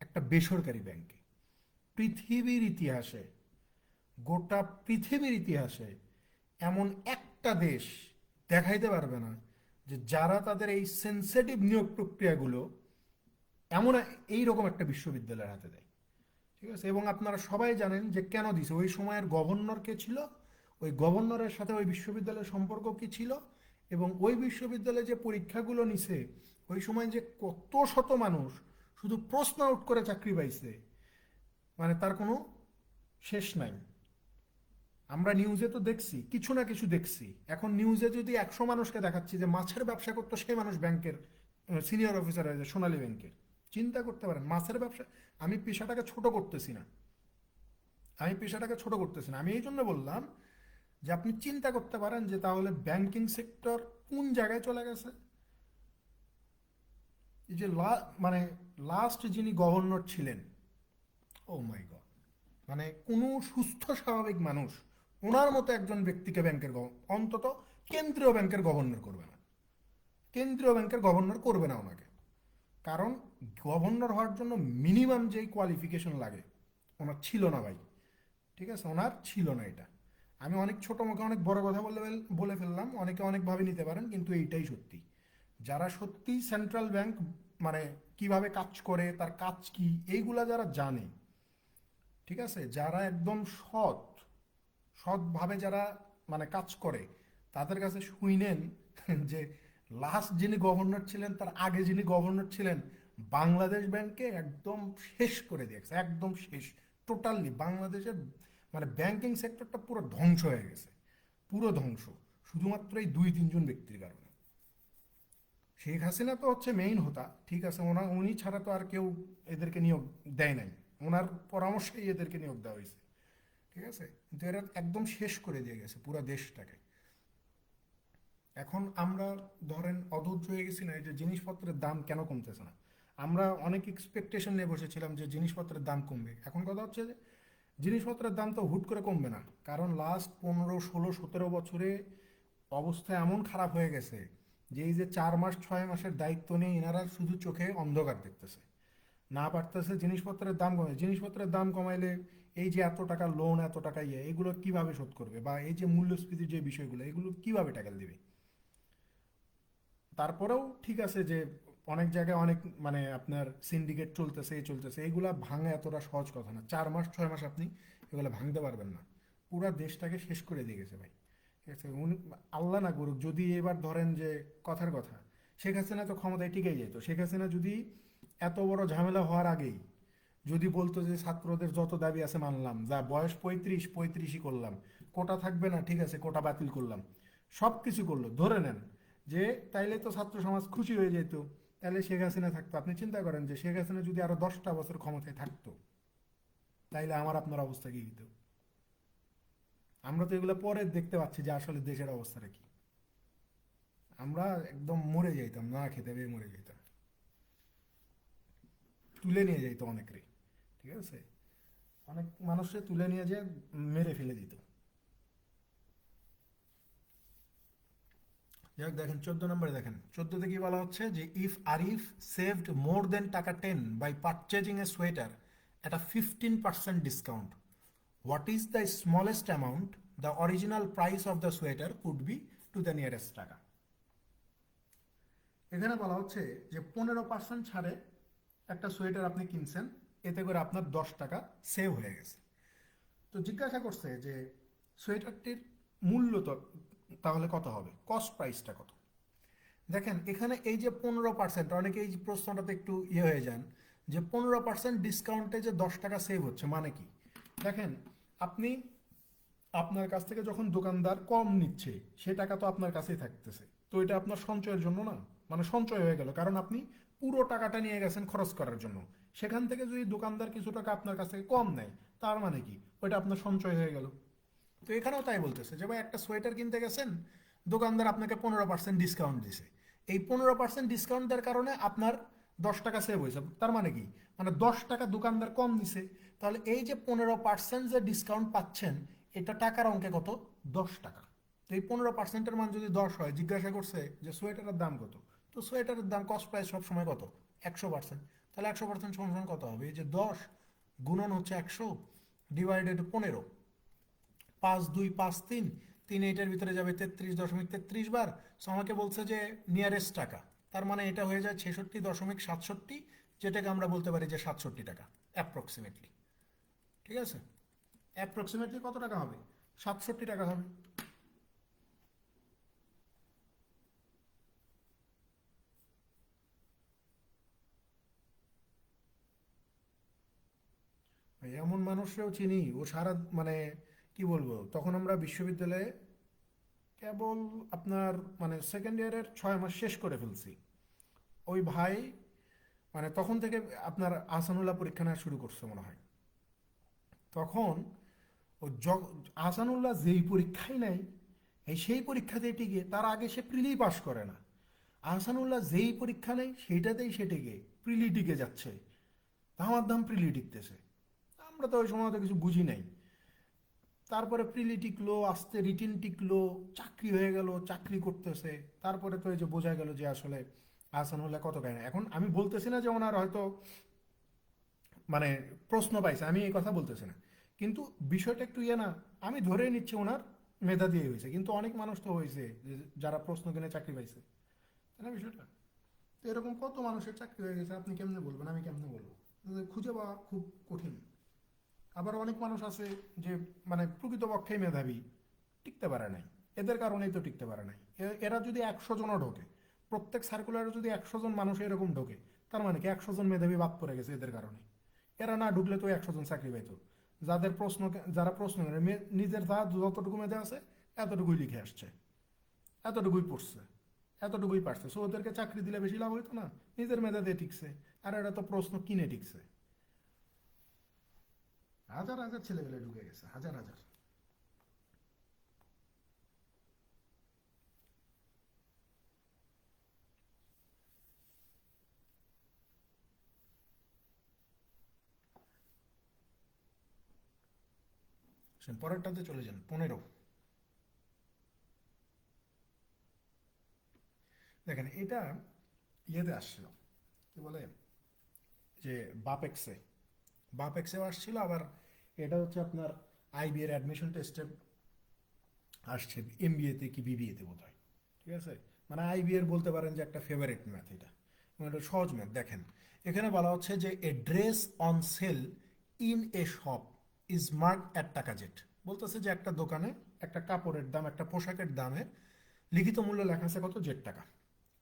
একটা বেসরকারি ব্যাংকে। পৃথিবীর ইতিহাসে, গোটা পৃথিবীর ইতিহাসে এমন একটা দেশ দেখাইতে পারবে না যে যারা তাদের এই সেন্সিটিভ নিয়োগ প্রক্রিয়াগুলো এমন এইরকম একটা বিশ্ববিদ্যালয়ের হাতে দেয়। ঠিক আছে, এবং আপনারা সবাই জানেন যে কেন দিছে। ওই সময়ের গভর্নর কে ছিল, ওই গভর্নরের সাথে ওই বিশ্ববিদ্যালয়ের সম্পর্ক কি ছিল, এবং ওই বিশ্ববিদ্যালয়ে যে পরীক্ষাগুলো নিছে ওই সময় যে কত শত মানুষ শুধু প্রশ্ন আউট করে চাকরি পাইছে, মানে তার কোনো শেষ নাই। আমরা নিউজে তো দেখছি, কিছু না কিছু দেখছি। এখন নিউজে যদি 100 মানুষকে দেখাচ্ছি যে মাছের ব্যবসা করতো সেই মানুষ ব্যাংকের সিনিয়র অফিসার হয়েছে সোনালী ব্যাংকের। চিন্তা করতে পারেন মাছের ব্যবসা। আমি পেশাটাকে ছোট করতেছি না, আমি এই জন্য বললাম যে আপনি চিন্তা করতে পারেন যে তাহলে ব্যাংকিং সেক্টর কোন জায়গায় চলে গেছে। এই যে মানে লাস্ট যিনি গভর্নর ছিলেন, ও মাই গড, মানে কোনো সুস্থ স্বাভাবিক মানুষ ওনার মতো একজন ব্যক্তিকে ব্যাংকের অন্তত কেন্দ্রীয় ব্যাংকের গভর্নর করবে না। কেন্দ্রীয় ব্যাংকের গভর্নর করবে না ওনাকে। কারণ গভর্নর হওয়ার জন্য মিনিমাম যেই কোয়ালিফিকেশন লাগে ওনার ছিল না ভাই। ঠিক আছে, ওনার ছিল না এটা। আমি অনেক ছোট মুখে অনেক বড় কথা বলে ফেললাম, অনেকে অনেকভাবে নিতে পারেন, কিন্তু এইটাই সত্যি। যারা সত্যি সেন্ট্রাল ব্যাংক মানে কিভাবে কাজ করে, তার কাজ কি, এইগুলা যারা জানে, ঠিক আছে, যারা একদম সৎভাবে যারা মানে কাজ করে, তাদের কাছে শুনেন যে লাস্ট যিনি গভর্নর ছিলেন, তার আগে যিনি গভর্নর ছিলেন, বাংলাদেশ ব্যাংকে একদম শেষ করে দিয়েছে, একদম শেষ, টোটালি বাংলাদেশের মানে ব্যাংকিং সেক্টরটা পুরো ধ্বংস হয়ে গেছে, পুরো ধ্বংস, শুধুমাত্র এই 2-3 জন ব্যক্তির কারণে। শেখ হাসিনা তো হচ্ছে মেইন হোতা, ঠিক আছে, উনি ছাড়া তো আর কেউ এদেরকে নিয়োগ দেয় নাই, ওনার পরামর্শেই এদেরকে নিয়োগ দেওয়া হয়েছে, ঠিক আছে, কিন্তু এরা একদম শেষ করে দিয়ে গেছে পুরো দেশটাকে। এখন আমরা ধরেন অধৈর্য হয়ে গেছি না, এই যে জিনিসপত্রের দাম কেন কমতেছে না। আমরা অনেক এক্সপেকটেশন নিয়ে বসেছিলাম যে জিনিসপত্রের দাম কমবে, এখন কথা হচ্ছে যে জিনিসপত্রের দাম তো হুট করে কমবে না, কারণ লাস্ট 15, 16, 17 বছরে অবস্থা এমন খারাপ হয়ে গেছে যে এই যে 4 মাস 6 মাসের দায়িত্ব নিয়ে এনারা শুধু চোখে অন্ধকার দেখতেছে, না পারতেছে জিনিসপত্রের দাম কমে। জিনিসপত্রের দাম কমাইলে এই যে এত টাকা লোন, এত টাকা এগুলো কিভাবে শোধ করবে, বা এই যে মূল্যস্ফীতির যে বিষয়গুলো, এগুলো কিভাবে ট্যাকেল দিবে। তারপরেও ঠিক আছে যে অনেক জায়গায় অনেক মানে আপনার সিন্ডিকেট চলতেছে, চলতেছে, এগুলা ভাঙা এতটা সহজ কথা না, 4 মাস 6 মাস আপনি এগুলো ভাঙতে পারবেন না, পুরা দেশটাকে শেষ করে দিয়ে গেছে ভাই, ঠিক আছে। উনি আল্লাহ না করুক যদি এবার ধরেন যে কথার কথা, শেখ হাসিনা তো ক্ষমতায় টিকেই যেত, শেখ হাসিনা যদি এত বড় ঝামেলা হওয়ার আগেই যদি বলতো যে ছাত্রদের যত দাবি আছে মানলাম, যা বয়স 35-35ই করলাম, কোটা থাকবে না, ঠিক আছে, কোটা বাতিল করলাম, সব কিছু করলো, ধরে নেন যে, তাইলে তো ছাত্র সমাজ খুশি হয়ে যেত, তাহলে শেখ হাসিনা থাকতো। আপনি চিন্তা করেন যে শেখ হাসিনা যদি আরো 10টা বছর ক্ষমতায় থাকতো, তাইলে আমার আপনার অবস্থা কি হতো। আমরা তো এগুলো পরে দেখতে পাচ্ছি যে আসলে দেশের অবস্থাটা কি, আমরা একদম মরে যাইতাম, না খেতে পেয়ে মরে যেতাম, তুলে নিয়ে যাইতো অনেকেরই, ঠিক আছে, অনেক মানুষকে তুলে নিয়ে যেয়ে মেরে ফেলে দিত। যাই হোক, দেখেন 14 নম্বরে, দেখেন 14তে কি বলা হচ্ছে যে if Arif saved more than taka 10 by purchasing a sweater at a 15% discount, what is the smallest amount the original price of the sweater could be to the nearest টাকা। এখানে বলা হচ্ছে যে 15% ছাড়ে একটা সোয়েটার আপনি কিনছেন, এতে করে আপনার 10 টাকা সেভ হয়ে গেছে। তো জিজ্ঞাসা করছে যে সোয়েটারটির মূল্য তো তাহলে কত হবে, কস্ট প্রাইসটা কত। দেখেন এখানে এই যে 15%, অনেকে এই প্রশ্নটাতে একটু হয়ে যান যে 15% ডিসকাউন্টে যে 10 টাকা সেভ হচ্ছে মানে কি। দেখেন আপনি আপনার কাছ থেকে যখন দোকানদার কম নিচ্ছে, সে টাকা তো আপনার কাছেই থাকতেছে, তো এটা আপনার সঞ্চয়ের জন্য না, মানে সঞ্চয় হয়ে গেল, কারণ আপনি পুরো টাকাটা নিয়ে গেছেন খরচ করার জন্য, সেখান থেকে যদি দোকানদার কিছু টাকা আপনার কাছ থেকে কম নেয়, তার মানে কি ওইটা আপনার সঞ্চয় হয়ে গেল। তো এখানেও তাই বলতেছে যে ভাই একটা সোয়েটার কিনতে গেছেন, দোকানদার আপনাকে 15% ডিসকাউন্ট দিছে, এই 15% ডিসকাউন্ট দেওয়ার কারণে আপনার 10 টাকা সেভ হয়েছে, তার মানে কি, মানে 10 টাকা দোকানদার কম দিছে, তাহলে এই যে 15% যে ডিসকাউন্ট পাচ্ছেন, এটা টাকার অঙ্কে কত, 10 টাকা। তো এই 15%-এর মান যদি 10 হয়, জিজ্ঞাসা করছে যে সোয়েটারের দাম কত, তো সোয়েটারের দাম কস্ট প্রাইস সবসময় কত, 100%, তাহলে 100% সমান কত হবে, এই যে 10 গুণন হচ্ছে 100 ডিভাইডেড 15, 5 2 5 3, 3 এইটার ভিতরে যাবে 33.33 বার। সো আমাকে বলছে যে নিয়ারেস্ট টাকা, তার মানে এটা হয়ে যায় 66.67, যেটাকে আমরা বলতে পারি যে 67 টাকা অ্যাপ্রক্সিমেটলি, ঠিক আছে, অ্যাপ্রক্সিমেটলি কত টাকা হবে, 67 টাকা হবে। এমন মানুষরাও চিনি, ও সারা মানে কি বলবো, তখন আমরা বিশ্ববিদ্যালয়ে কেবল আপনার মানে সেকেন্ড ইয়ারের 6 মাস শেষ করে ফেলছি, ওই ভাই মানে তখন থেকে আপনার আহসানুল্লাহ পরীক্ষা নেওয়া শুরু করছে মনে হয়, তখন ও আহসানুল্লাহ যেই পরীক্ষাই নেয়, এই সেই পরীক্ষাতেই টিকে, তার আগে সে প্রিলি পাস করে না। আহসানুল্লাহ যেই পরীক্ষা নেয় সেইটাতেই সে টিকে, প্রিলি টিকে যাচ্ছে, দাম প্রিলি টিকতেছে। আমরা তো ওই সময় তো কিছু বুঝি নাই, তারপরে প্রিলি টিকলো, আস্তে রিটিন টিকলো, চাকরি হয়ে গেল, চাকরি করতেছে, তারপরে তো এই যে বোঝা গেল যে আসলে আহসানুল্লাহ কত গায় না। এখন আমি বলতেছি না যে ওনার হয়তো মানে প্রশ্ন পাইছে, আমি এই কথা বলতেছি না, কিন্তু বিষয়টা একটু ইয়ে না, আমি ধরে নিচ্ছি ওনার মেধা দিয়ে হয়েছে, কিন্তু অনেক মানুষ তো হয়েছে যারা প্রশ্ন কিনে চাকরি পাইছে, তাই না বিষয়টা? তো এরকম কত মানুষের চাকরি হয়ে গেছে, আপনি কেমনে বলবেন, আমি কেমনে বলবো? খুঁজে পাওয়া খুব কঠিন। আবার অনেক মানুষ আছে যে মানে প্রকৃতপক্ষেই মেধাবী, টিকতে পারে নাই, এদের কারণেই তো টিকতে পারে নাই। এরা যদি 100 জনও ঢোকে, প্রত্যেক সার্কুলারে যদি 100 জন মানুষ এরকম ঢোকে, তার মানে কি 100 জন মেধাবী বাদ পড়ে গেছে এদের কারণে? এরা না ঢুকলে তো 100 জন চাকরি পাইতো। যাদের প্রশ্ন, যারা প্রশ্ন করে নিজের যা যতটুকু মেধা আছে এতটুকুই লিখে আসছে, এতটুকুই পড়ছে, এতটুকুই পারছে, সো ওদেরকে চাকরি দিলে বেশি লাভ হইতো না? নিজের মেধা দিয়ে টিকছে, আর এরা তো প্রশ্ন কিনে টিকছে। হাজার হাজার ছেলেপেলে ঢুকে গেছে, হাজার হাজার। পরেরটাতে চলে যান, 15। দেখেন এটা ইয়েতে আসছিল, কি বলে, যে বাপেক্সে, বাপেক্সেও আসছিল, আবার এটা হচ্ছে আপনার আইবি এর অ্যাডমিশন টেস্টে আসছে, এমবিএতে কি বিবিএতে বোধ হয়। ঠিক আছে, মানে আইবি এর বলতে পারেন যে একটা ফেভারিট ম্যাথ এটা, এবং এটা সহজ ম্যাথ। দেখেন এখানে বলা হচ্ছে যে A dress on sale in a shop is mark at taka Z. বলতেছে যে একটা দোকানে একটা কাপড়ের দাম, একটা পোশাকের দামে লিখিত মূল্য লেখা আছে কত, জেড টাকা।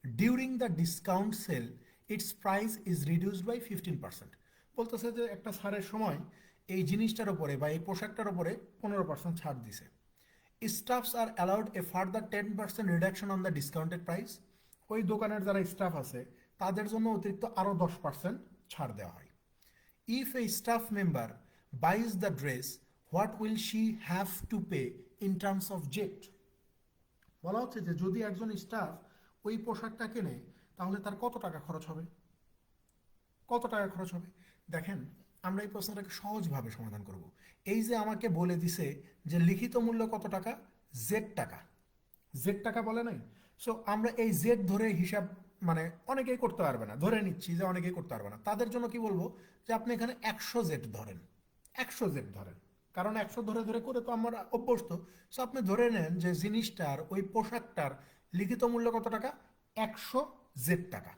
During the discount sale its price is reduced by 15%। বলতেছে যে একটা ছাড়ের সময় এই জিনিসটার উপরে বা এই পোশাকটার উপরে 15% ছাড় দিছে। Stuffs R allowed A further 10% reduction on the discounted price. ওই দোকানের যারা স্টাফ আছে তাদের জন্য অতিরিক্ত আরও 10% ছাড় দেওয়া হয়। If a staff member বাইজ the dress, what will she have to pay in terms of jet. বলা হচ্ছে যে যদি একজন স্টাফ ওই পোশাকটা কেনে, তাহলে তার কত টাকা খরচ হবে, কত টাকা খরচ হবে। দেখেন আমরা এই প্রশ্নটাকে সহজভাবে সমাধান করব। এই যে আমাকে বলে দিছে যে লিখিত মূল্য কত টাকা, জেড টাকা, জেড টাকা বলে নাই। সো আমরা এই জেড ধরে হিসাব, মানে অনেকেই করতে পারবে না, ধরে নিচ্ছি যে অনেকেই করতে পারবে না, তাদের জন্য কি বলবো, যে আপনি এখানে 100 জেড ধরেন, 100 জেড ধরেন, কারণ 100 ধরে ধরে করে তো আমরা অভ্যস্ত। সো আপনি ধরে নেন যে জিনিসটার, ওই পোশাকটার লিখিত মূল্য কত টাকা, 100 জেড টাকা।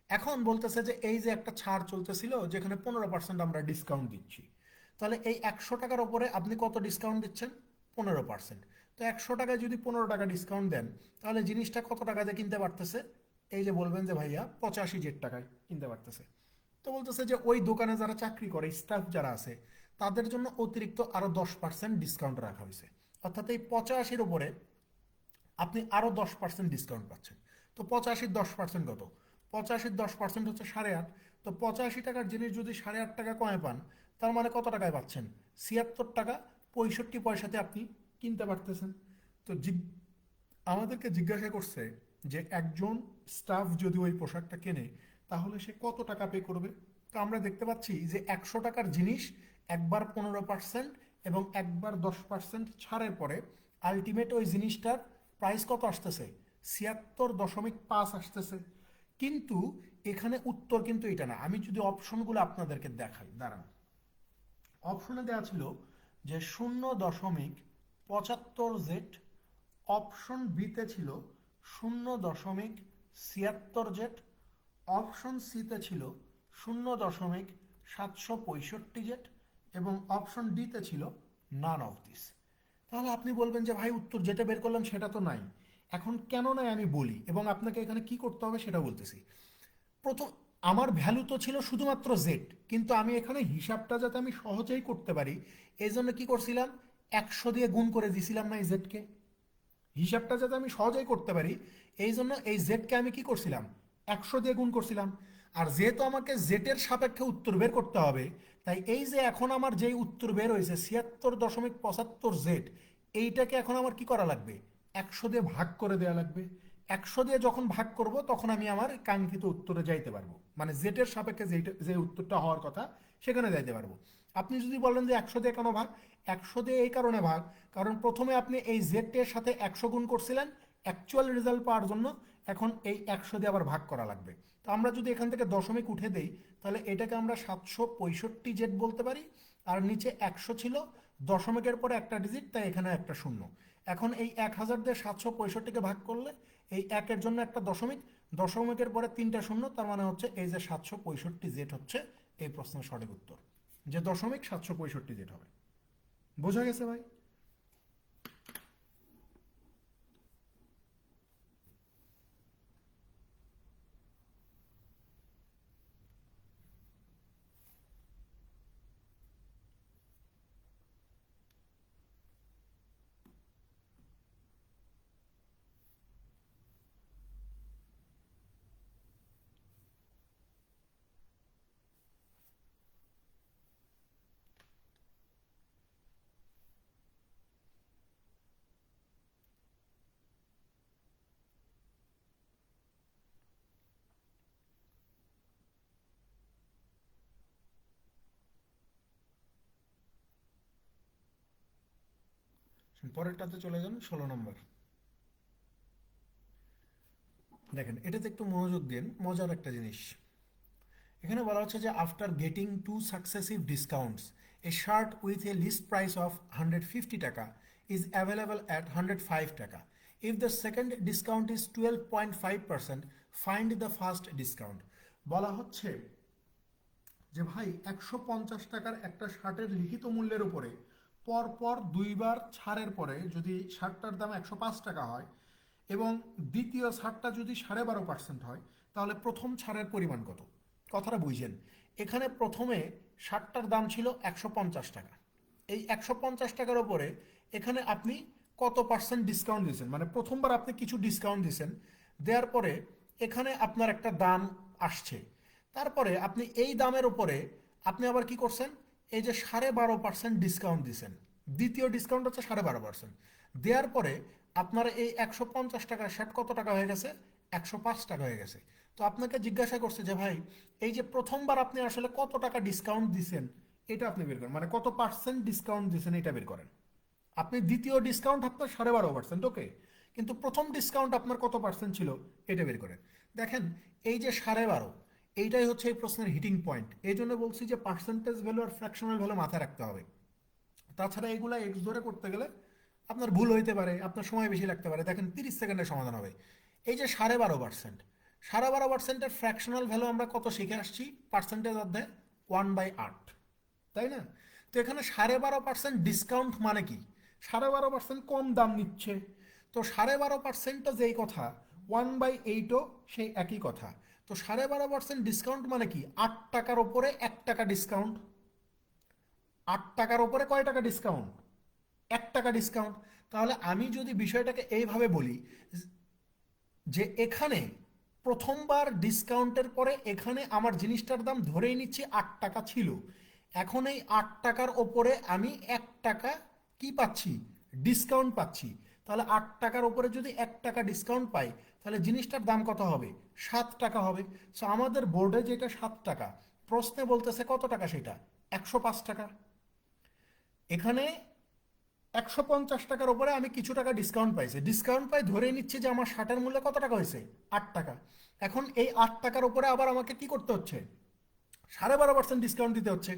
এখন বলতেছে যে এই যে একটা ছাড় চলতেছিল যেখানে 15% আমরা ডিসকাউন্ট দিচ্ছি, তাহলে এই 100 টাকার ওপরে আপনি কত ডিসকাউন্ট দিচ্ছেন, 15%। তো 100 টাকায় যদি 15 টাকা ডিসকাউন্ট দেন, তাহলে জিনিসটা কত টাকাতে কিনতে পারতেছে, এই যে বলবেন যে ভাইয়া 85 জেড টাকায় কিনতে পারতেছে। তো বলতেছে যে ওই দোকানে যারা চাকরি করে, স্টাফ যারা আছে, তাদের জন্য অতিরিক্ত আরও 10% ডিসকাউন্ট রাখা হয়েছে। অর্থাৎ এই 85-র উপরে আপনি আরও 10% ডিসকাউন্ট পাচ্ছেন। তো 85-10% কত, 85-10% হচ্ছে 8.5। তো 85 টাকার জিনিস যদি 8.5 টাকা কমে পান, তার মানে কত টাকায় পাচ্ছেন, 76 টাকা 65 পয়সাতে আপনি কিনতে পারতেছেন। তো আমাদেরকে জিজ্ঞাসা করছে যে একজন স্টাফ যদি ওই পোশাকটা কেনে, তাহলে সে কত টাকা পে করবে। তো আমরা দেখতে পাচ্ছি যে 100 টাকার জিনিস একবার 15% এবং একবার 10% ছাড়ের পরে আলটিমেট ওই জিনিসটার প্রাইস কত আসতেছে, 76.5 আসতেছে। কিন্তু এখানে উত্তর কিন্তু এটা না। আমি যদি অপশনগুলো আপনাদেরকে দেখাই, দাঁড়ান, অপশনে দেওয়া ছিল যে 0.75 জেড, অপশন বিতে ছিল 0.76 জেড, অপশন সিতে ছিল 0.765 জেড, এবং অপশন ডিতে ছিল নান অফ দিস। তাহলে আপনি বলবেন যে ভাই উত্তর যেটা বের করলাম সেটা তো নাই। এখন কেন নাই আমি বলি, এবং আপনাকে এখানে কি করতে হবে সেটা বলতেছি। প্রথম, আমার ভ্যালু তো ছিল শুধুমাত্র জেড, কিন্তু আমি এখানে হিসাবটা যাতে আমি সহজেই করতে পারি, এই জন্য কি করছিলাম, 100 দিয়ে গুণ করে দিছিলাম না এই জেডকে। হিসাবটা যাতে আমি সহজেই করতে পারি, এই জন্য এই জেডকে আমি কি করছিলাম, 100 দিয়ে গুণ করছিলাম। আর যেহেতু আমাকে জেটের সাপেক্ষে উত্তর বের করতে হবে, তাই এই যে এখন আমার যেই উত্তর বের হয়েছে 76.75 জেড, এইটাকে এখন আমার কি করা লাগবে, 100 দিয়ে ভাগ করে দেওয়া লাগবে। 100 দিয়ে যখন ভাগ করব তখন আমি আমার কাঙ্ক্ষিত উত্তরে যাইতে পারবো, মানে জেটের সাপেক্ষে যে উত্তরটা হওয়ার কথা সেখানে যাইতে পারবো। আপনি যদি বলেন যে 100 দিয়ে কেন ভাগ, 100 দিয়ে এই কারণে ভাগ, কারণ প্রথমে আপনি এই জেডের সাথে 100 গুণ করছিলেন অ্যাকচুয়াল রেজাল্ট পাওয়ার জন্য, এখন এই 100 দিয়ে আবার ভাগ করা লাগবে। তো আমরা যদি এখান থেকে দশমিক উঠে দেই, তাহলে এটাকে আমরা 765 জেড বলতে পারি, আর নিচে 100 ছিল, দশমিকের পরে একটা ডিজিট, তাই এখানে একটা শূন্য। এখন এই 1000 দিয়ে 765কে ভাগ করলে এই একের জন্য একটা দশমিক, দশমিকের পরে তিনটা শূন্য, তার মানে হচ্ছে এই যে 765 জেড হচ্ছে এই প্রশ্নের সঠিক উত্তর, যে দশমিক 765 জেড হবে। বোঝা গেছে ভাই? পরেরটাতে চলে যান, 16 নম্বর। দেখেন এটাতে একটু মনোযোগ দিন, মজার একটা জিনিস। এখানে বলা হচ্ছে যে after getting two successive discounts a shirt with a list price of 150 taka is available at 105 taka. If the second discount is 12.5%, find the first discount. বলা হচ্ছে যে ভাই 150 টাকার একটা শার্টের লিখিত মূল্যের উপরে পরপর দুইবার ছাড়ের পরে যদি শার্টটার দাম 105 টাকা হয় এবং দ্বিতীয় ছাড়টা যদি 12.5% হয়, তাহলে প্রথম ছাড়ের পরিমাণ কত? কথাটা বুঝছেন? এখানে প্রথমে শার্টটার দাম ছিল 150 টাকা। এই 150 টাকার ওপরে এখানে আপনি কত পার্সেন্ট ডিসকাউন্ট দিয়েছেন, মানে প্রথমবার আপনি কিছু ডিসকাউন্ট দিয়েছেন, দেওয়ার পরে এখানে আপনার একটা দাম আসছে, তারপরে আপনি এই দামের উপরে আপনি আবার কি করছেন, এই যে 12.5% ডিসকাউন্ট দিয়েছেন, দ্বিতীয় ডিসকাউন্ট হচ্ছে 12.5%, দেওয়ার পরে আপনার এই 150 টাকার শার্ট কত টাকা হয়ে গেছে? 105 টাকা হয়ে গেছে। তো আপনাকে জিজ্ঞাসা করছে যে ভাই এই যে প্রথমবার আপনি আসলে কত টাকা ডিসকাউন্ট দিছেন এটা আপনি বের করেন, মানে কত পার্সেন্ট ডিসকাউন্ট দিছেন এটা বের করেন। আপনি দ্বিতীয় ডিসকাউন্ট আপনার 12.5%, ওকে, কিন্তু প্রথম ডিসকাউন্ট আপনার কত পার্সেন্ট ছিল এটা বের করেন। দেখেন এই যে 12.5, এইটাই হচ্ছে এই প্রশ্নের হিটিং পয়েন্ট। এই জন্য বলছি যে পার্সেন্টেজ ভ্যালু আর ফ্র্যাকশনাল ভ্যালু মাথায় রাখতে হবে। তাছাড়া এগুলা এক্স ধরে করতে গেলে আপনার ভুল হইতে পারে, আপনার সময় বেশি লাগতে পারে। দেখেন 30 সেকেন্ডে সমাধান হবে। এই যে 12.5%, 12.5%-এর ফ্র্যাকশনাল ভ্যালু আমরা কত শিখে আসছি পার্সেন্টেজ অধ্যায়? 1/8, তাই না? তো এখানে 12.5% ডিসকাউন্ট মানে কি? 12.5% কম দাম নিচ্ছে। তো 12.5%ও যেই কথা, 1/8ও সেই একই কথা। তো 12.5% ডিসকাউন্ট মানে কি? 8 টাকার ওপরে 1 টাকা ডিসকাউন্ট। 8 টাকার ওপরে কয় টাকা ডিসকাউন্ট? 1 টাকা ডিসকাউন্ট। তাহলে আমি যদি বিষয়টাকে এইভাবে বলি যে এখানে প্রথমবার ডিসকাউন্টের পরে এখানে আমার জিনিসটার দাম ধরেই নিচ্ছি 8 টাকা ছিল, এখন এই 8 টাকার ওপরে আমি 1 টাকা কি পাচ্ছি? ডিসকাউন্ট পাচ্ছি। তাহলে 8 টাকার ওপরে যদি 1 টাকা ডিসকাউন্ট পাই, তাহলে জিনিসটার দাম কত হবে? 7 টাকা হবে। সো আমাদের বোর্ডে যেটা 7 টাকা, প্রশ্নে বলতেছে কত টাকা সেটা? 105 টাকা। এখানে 150 টাকার উপরে আমি কিছু টাকা ডিসকাউন্ট পাইছি, ডিসকাউন্ট পাই ধরে নিচ্ছি যে আমার শার্টের মূল্য কত টাকা হয়েছে? 8 টাকা। এখন এই 8 টাকার উপরে আবার আমাকে কি করতে হচ্ছে? 12.5% ডিসকাউন্ট দিতে হচ্ছে।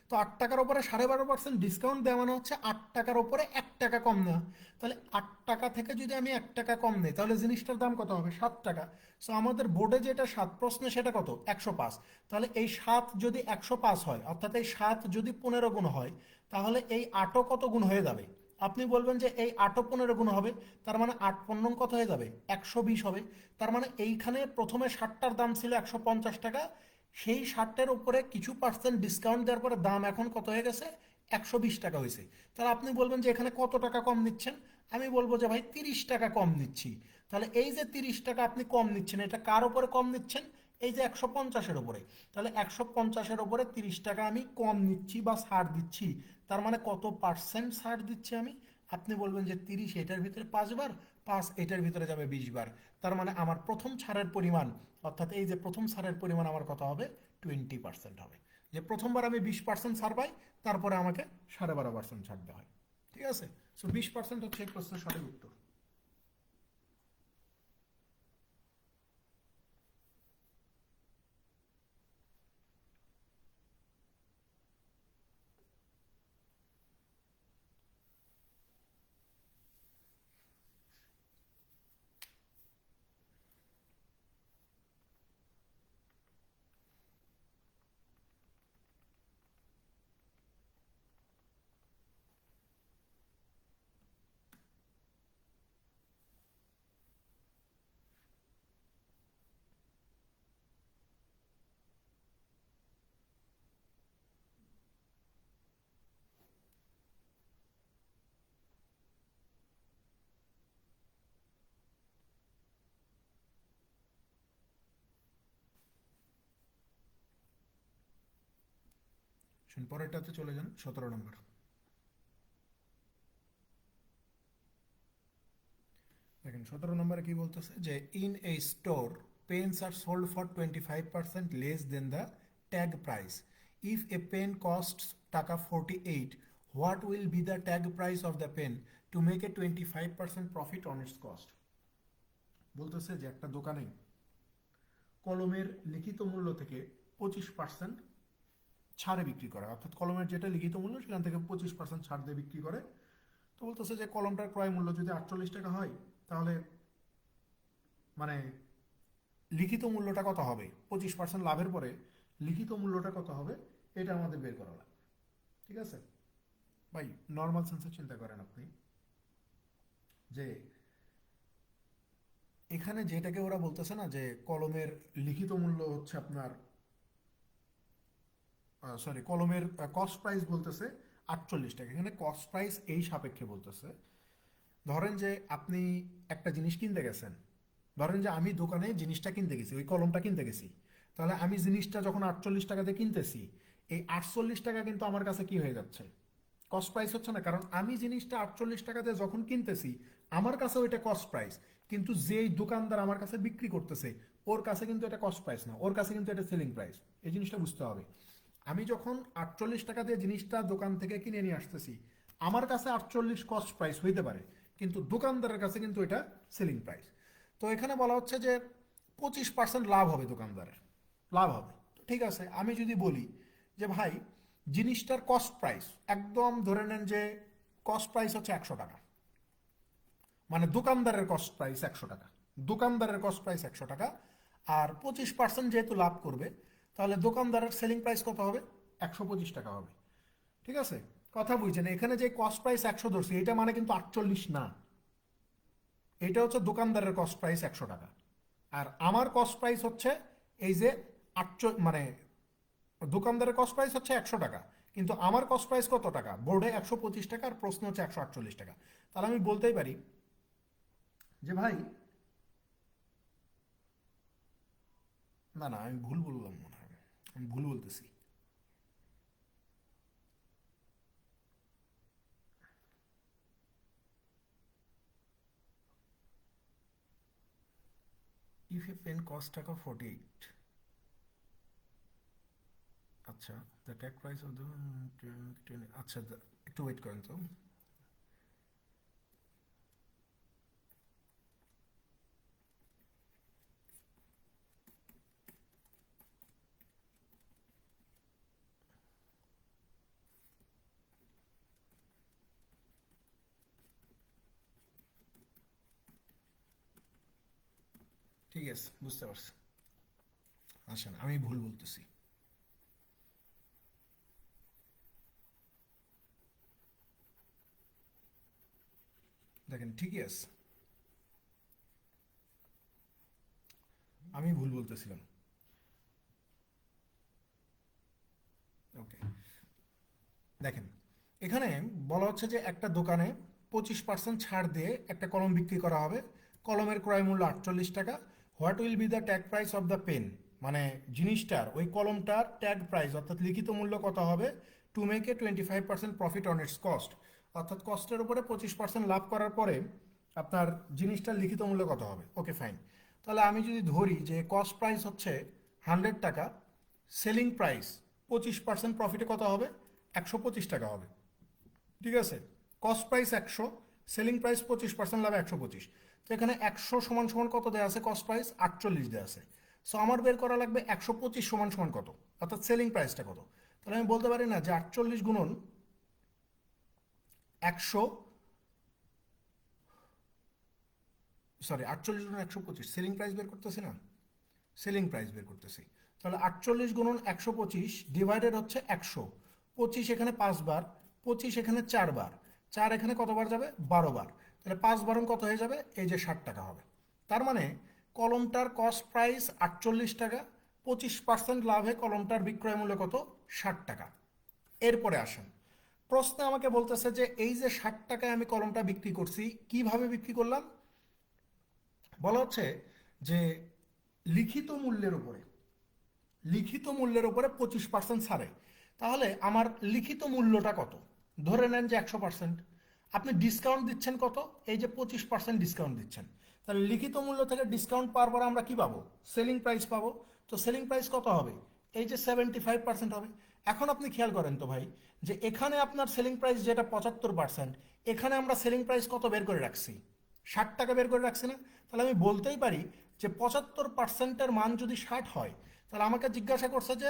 তো 8 টাকার উপরে 12.5% ডিসকাউন্ট দেওয়া মানে হচ্ছে 8 টাকার উপরে 1 টাকা কম নেওয়া। তাহলে 8 টাকা থেকে যদি আমি 1 টাকা কম নিই, তাহলে জিনিসটার দাম কত হবে? 7 টাকা। সো আমাদের বোর্ডে যেটা 7 প্রশ্নে সেটা কত? 105। তাহলে এই 7 যদি 105 হয়, অর্থাৎ এই 7 যদি 15 গুণ হয়, তাহলে এই 8ও কত গুণ হয়ে যাবে? আপনি বলবেন যে এই 8ও 15 গুণ হবে, তার মানে 8 কত হয়ে যাবে? 120 হবে। তার মানে এইখানে প্রথমে শার্টটার দাম ছিল 150 টাকা, সেই শার্টের উপরে কিছু পার্সেন্ট ডিসকাউন্ট দেওয়ার পরে দাম এখন কত হয়ে গেছে? 120 টাকা হয়েছে। তাহলে আপনি বলবেন যে এখানে কত টাকা কম নিচ্ছেন? আমি বলবো যে ভাই 30 টাকা কম নিচ্ছি। তাহলে এই যে 30 টাকা আপনি কম নিচ্ছেন, এটা কার উপরে কম নিচ্ছেন? এই যে 150-এর উপরে। তাহলে 150-এর উপরে 30 টাকা আমি কম নিচ্ছি বা ছাড় দিচ্ছি, তার মানে কত পার্সেন্ট ছাড় দিচ্ছি আমি? আপনি বলবেন যে 30 এটার ভিতরে 5 বার, 5 এটার ভিতরে যাবে 20 বার। তার মানে আমার প্রথম ছাড়ের পরিমাণ, অর্থাৎ এই যে প্রথম ছাড়ের পরিমাণ আমার কত হবে? 20% হবে। যে প্রথমবার আমি 20% ছাড় পাই, তারপরে আমাকে 12.5% ছাড় দেওয়া হয়। ঠিক আছে? সো 20% হচ্ছে এই প্রশ্নের সঠিক উত্তর। পরেরটাতে চলে যান, 17 নম্বর। দেখেন 17 নম্বরে কি বলতেছে যে in a store pens are sold for 25% less than the tag price. If a pen cost taka 48, what will be the tag price of the pen to make a 25% profit on its cost. বলতেছে যে একটা দোকানে কলমের লিখিত মূল্য থেকে 25% ছাড়ে বিক্রি করে, অর্থাৎ কলমের যেটা লিখিত মূল্য সেখান থেকে 25% ছাড় দিয়ে বিক্রি করে। তো বলতেছে যে কলমটার ক্রয় মূল্য যদি 48 টাকা হয়, তাহলে মানে লিখিত মূল্যটা কত হবে, 25% লাভের পরে লিখিত মূল্যটা কত হবে, এটা আমাদের বের করা লাগবে। ঠিক আছে ভাই, নর্মাল সেন্সে চিন্তা করেন আপনি, যে এখানে যেটাকে ওরা বলতেছে না যে কলমের লিখিত মূল্য হচ্ছে আপনার, সরি, কলমের কস্ট প্রাইস বলতেছে 48 টাকা, এখানে কস্ট প্রাইস এই সাপেক্ষে বলতেছে। ধরেন যে আপনি একটা জিনিস কিনতে গেছেন, ধরেন যে আমি দোকানে জিনিসটা কিনতে গেছি, ওই কলমটা কিনতে গেছি, তাহলে আমি জিনিসটা যখন 48 টাকাতে কিনতেছি, এই 48 টাকা কিন্তু আমার কাছে কি হয়ে যাচ্ছে, কস্ট প্রাইস হচ্ছে না, কারণ আমি জিনিসটা 48 টাকাতে যখন কিনতেছি আমার কাছে ওইটা কস্ট প্রাইস, কিন্তু যেই দোকানদার আমার কাছে বিক্রি করতেছে ওর কাছে কিন্তু এটা কস্ট প্রাইস না, ওর কাছে কিন্তু এটা সেলিং প্রাইস। এই জিনিসটা বুঝতে হবে। আমি যখন 48 টাকা দিয়ে জিনিসটা দোকান থেকে কিনে নিয়ে আসতেছি, আমার কাছে 48 কস্ট প্রাইস হইতে পারে, কিন্তু দোকানদারের কাছে কিন্তু এটা সেলিং প্রাইস। তো এখানে বলা হচ্ছে যে 25% লাভ হবে দোকানদারের, লাভ হবে। ঠিক আছে, আমি যদি বলি যে ভাই জিনিসটার কস্ট প্রাইস একদম ধরে নেন যে কস্ট প্রাইস হচ্ছে 100 টাকা, মানে দোকানদারের কস্ট প্রাইস 100 টাকা, দোকানদারের কস্ট প্রাইস 100 টাকা, আর 25% যেহেতু লাভ করবে, তাহলে দোকানদারের সেলিং প্রাইস কত হবে, 125 টাকা হবে। ঠিক আছে, কথা বুঝছেন, এখানে যে কস্ট প্রাইস 100 ধরছি এটা মানে কিন্তু 48 না, এটা হচ্ছে দোকানদারের কস্ট প্রাইস 100 টাকা, আর আমার কস্ট প্রাইস হচ্ছে এই যে 8, মানে দোকানদারের কস্ট প্রাইস হচ্ছে 100 টাকা, কিন্তু আমার কস্ট প্রাইস কত টাকা, বোর্ডে 125 টাকা, আর প্রশ্ন হচ্ছে 148 টাকা। তাহলে আমি বলতেই পারি যে ভাই, না না আমি ভুল বললাম মনে হয়, আমি ভুল বলতেছি। If a pen cost taka 48, আচ্ছা, the tag price of the, আচ্ছা একটু ওয়েট করেন তো। ঠিক আছে, বুঝতে পারছি, আসেন আমি ভুল বলতেছি। দেখেন ঠিকই আছে, আমি ভুল বলতেছিলাম। ওকে, দেখেন এখানে বলা হচ্ছে যে একটা দোকানে 25% ছাড় দিয়ে একটা কলম বিক্রি করা হবে, কলমের ক্রয় মূল্য 48 টাকা। What will be the tag price of the pen, মানে জিনিসটার ওই কলমটার ট্যাগ প্রাইস অর্থাৎ লিখিত মূল্য কত হবে, two make a 25% profit on its cost, অর্থাৎ কস্টের উপরে 25% লাভ করার পরে আপনার জিনিসটার লিখিত মূল্য কত হবে। ওকে ফাইন, তাহলে আমি যদি ধরি যে কস্ট প্রাইস হচ্ছে 100 টাকা, সেলিং প্রাইস 25% প্রফিটে কত হবে, 125 টাকা হবে। ঠিক আছে, কস্ট প্রাইস 100, সেলিং প্রাইস 25% লাভ 125, তো এখানে 100 সমান সমান কত দেওয়া আছে, কস্ট প্রাইস 48 দেওয়া আছে। সো আমার বের করা লাগবে 125 সমান সমান কত, অর্থাৎ সেলিং প্রাইসটা কত। তাহলে আমি বলতে পারি না যে 48 গুণন 100, সরি 48 গুণন 125, সেলিং প্রাইস বের করতেছি না, সেলিং প্রাইস বের করতেছি। তাহলে 48 গুণন 125 ডিভাইডেড হচ্ছে 100, 25 এখানে 5 বার, 25 এখানে 4 বার, 4 এখানে কতবার যাবে, 12 বার, তাহলে 5 বারণ কত হয়ে যাবে, এই যে 60 টাকা হবে। তার মানে কলমটার কস্ট প্রাইস 48 টাকা, 25% লাভে কলমটার বিক্রয় মূল্য কত, 60 টাকা। এরপরে আসেন, প্রশ্নে আমাকে বলতেছে যে এই যে 60 টাকায় আমি কলমটা বিক্রি করছি, কিভাবে বিক্রি করলাম, বলা হচ্ছে যে লিখিত মূল্যের উপরে, লিখিত মূল্যের উপরে 25% ছাড়ে। তাহলে আমার লিখিত মূল্যটা কত? ধরে নেন যে 100%। আপনি ডিসকাউন্ট দিচ্ছেন কত? এই যে 25% ডিসকাউন্ট দিচ্ছেন। তাহলে লিখিত মূল্য থেকে ডিসকাউন্ট পাওয়ার পর আমরা কি পাবো? সেলিং প্রাইস পাবো। তো সেলিং প্রাইস কত হবে? এই যে 75% হবে। এখন আপনি খেয়াল করেন তো ভাই, যে এখানে আপনার সেলিং প্রাইস যেটা 75%, এখানে আমরা সেলিং প্রাইস কত বের করে রাখছি? 60 টাকা বের করে রাখছি না? তাহলে আমি বলতেই পারি যে 75%-এর মান যদি 60 হয়, তাহলে আমাকে জিজ্ঞাসা করছে যে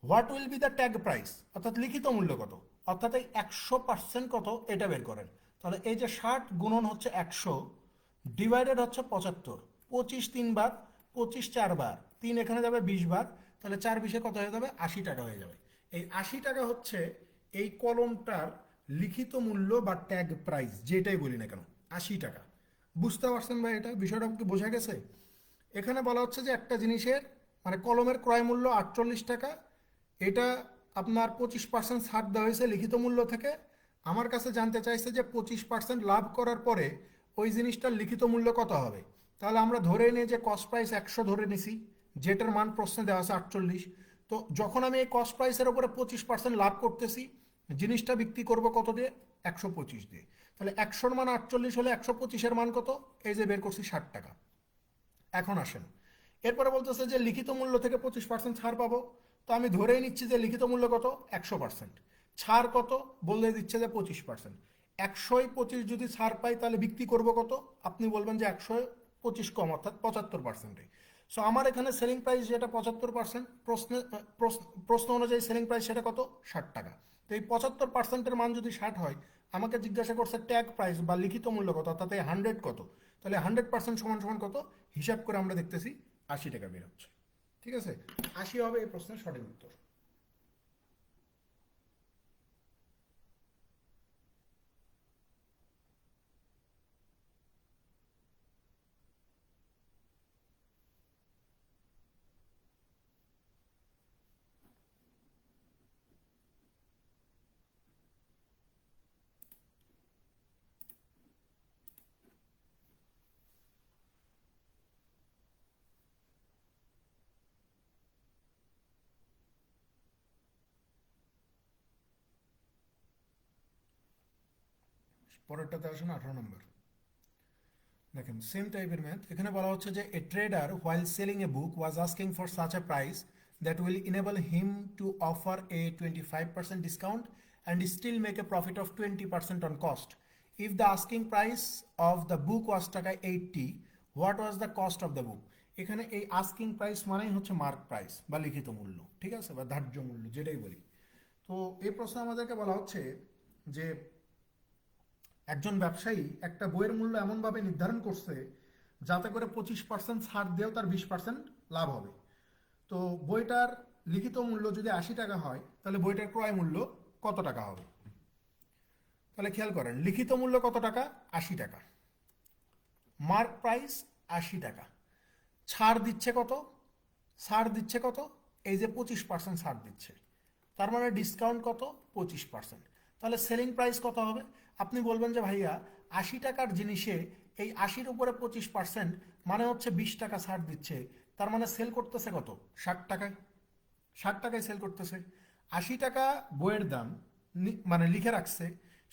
what will be the tag price, অর্থাৎ লিখিত মূল্য কত, অর্থাৎ এই 100% কত এটা বের করেন। তাহলে এই যে 60 গুণন হচ্ছে 100 ডিভাইডেড হচ্ছে 75, 25 3 বার, 25 4 বার, 3 এখানে যাবে 20 বার, তাহলে 4 20-এ কত হয়ে যাবে? 80 টাকা হয়ে যাবে। এই 80 টাকা হচ্ছে এই কলমটার লিখিত মূল্য বা ট্যাগ প্রাইস, যেটাই বলি না কেন, 80 টাকা। বুঝতে পারছেন ভাই? এটা বিষয়টা কি বোঝা গেছে? এখানে বলা হচ্ছে যে একটা জিনিসের মানে কলমের ক্রয় মূল্য 48 টাকা, এটা আপনার 25% ছাড় দেওয়া হয়েছে লিখিত মূল্য থেকে। আমার কাছে জানতে চাইছে যে 25% লাভ করার পরে ওই জিনিসটার লিখিত মূল্য কত হবে। তাহলে আমরা ধরে নিই যে কস্ট প্রাইস 100 ধরে নিছি, যেটার মান প্রশ্নে দেওয়া আছে 48। তো যখন আমি এই কস্ট প্রাইসের উপরে 25% লাভ করতেছি, জিনিসটা বিক্রি করব কত দিয়ে? 125 দিয়ে। তাহলে 100-র মান 48 হলে 125-এর মান কত? এই যে বের করছি 60 টাকা। এখন আসেন, এরপরে বলতেছে যে লিখিত মূল্য থেকে 25% ছাড় পাবো। তো আমি ধরেই নিচ্ছি যে লিখিত মূল্য কত? 100%। ছাড় কত? বলে দিচ্ছে যে 25%। 100-25 যদি ছাড় পাই তাহলে বিক্রি করব কত? আপনি বলবেন যে 125 কম, অর্থাৎ 75%। সো আমার এখানে সেলিং প্রাইস যেটা 75%, প্রশ্ন অনুযায়ী সেলিং প্রাইস সেটা কত? 60 টাকা। তো এই 75%-এর মান যদি 60 হয়, আমাকে জিজ্ঞাসা করছে ট্যাগ প্রাইস বা লিখিত মূল্য কত, অর্থাৎ এই 100 কত। তাহলে 100% সমান সমান কত? হিসাব করে আমরা দেখতেছি 80 টাকা বের হচ্ছে। ঠিক আছে, 80 হবে এই প্রশ্নের সঠিক উত্তর। পরেরটাতে আসুন, 18 নম্বর। দেখেন সেম টাইপের ম্যাথ। এখানে বলা হচ্ছে যে a trader while selling a book was asking for such a price that will enable him to offer a 25% discount and still make a profit of 20% on cost. If the asking price of the book was taka 80, what was the cost of the book? এখানে এই আস্কিং প্রাইস মানেই হচ্ছে মার্ক প্রাইস বা লিখিত মূল্য, ঠিক আছে, বা ধার্য মূল্য যেটাই বলি। তো এই প্রশ্নে আমাদেরকে বলা হচ্ছে যে একজন ব্যবসায়ী একটা বইয়ের মূল্য এমনভাবে নির্ধারণ করছে যাতে করে 25% ছাড় দিয়েও তার 20% লাভ হবে। তো বইটার লিখিত মূল্য যদি 80 টাকা হয়, তাহলে বইটার ক্রয় মূল্য কত টাকা হবে? তাহলে খেয়াল করেন, লিখিত মূল্য কত টাকা? 80 টাকা। মার্ক প্রাইস 80 টাকা। ছাড় দিচ্ছে কত? ছাড় দিচ্ছে কত? এই যে 25% ছাড় দিচ্ছে, তার মানে ডিসকাউন্ট কত? 25%। তাহলে সেলিং প্রাইস কত হবে? আপনি বলবেন যে ভাইয়া 80 টাকার জিনিসে এই 80-র উপরে 25% মানে হচ্ছে 20 টাকা ছাড় দিচ্ছে, তার মানে সেল করতেছে কত? 60 টাকায়। 60 টাকায় সেল করতেছে। 80 টাকা বইয়ের দাম, মানে লিখে রাখছে,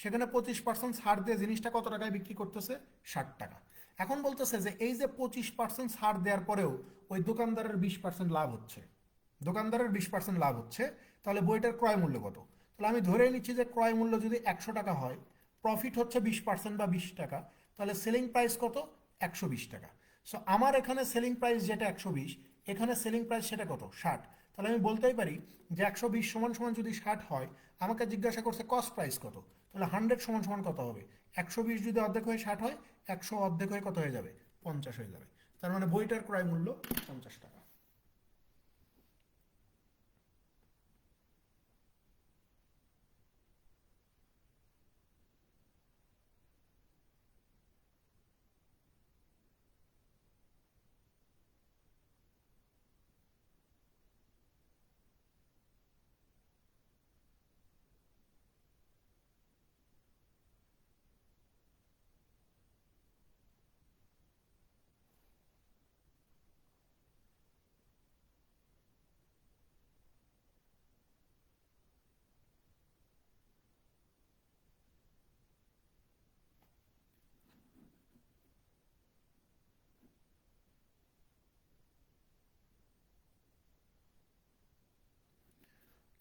সেখানে 25% ছাড় দিয়ে জিনিসটা কত টাকায় বিক্রি করতেছে? 60 টাকা। এখন বলতেছে যে এই যে 25% ছাড় দেওয়ার পরেও ওই দোকানদারের 20% লাভ হচ্ছে, দোকানদারের 20% লাভ হচ্ছে, তাহলে বইটার ক্রয় মূল্য কত? তাহলে আমি ধরে নিচ্ছি যে ক্রয় মূল্য যদি 100 টাকা হয়, প্রফিট হচ্ছে 20% বা 20 টাকা, তাহলে সেলিং প্রাইস কত? 120 টাকা। সো আমার এখানে সেলিং প্রাইস যেটা 120, এখানে সেলিং প্রাইস সেটা কত? 60। তাহলে আমি বলতেই পারি যে 120 সমান সমান যদি 60 হয়, আমাকে জিজ্ঞাসা করছে কস্ট প্রাইস কত। তাহলে 100 সমান সমান কত হবে? 120 যদি অর্ধেক হয়ে 60 হয়, 100 অর্ধেক হয়ে কত হয়ে যাবে? 50 হয়ে যাবে। তার মানে বইটার ক্রয় মূল্য 50 টাকা।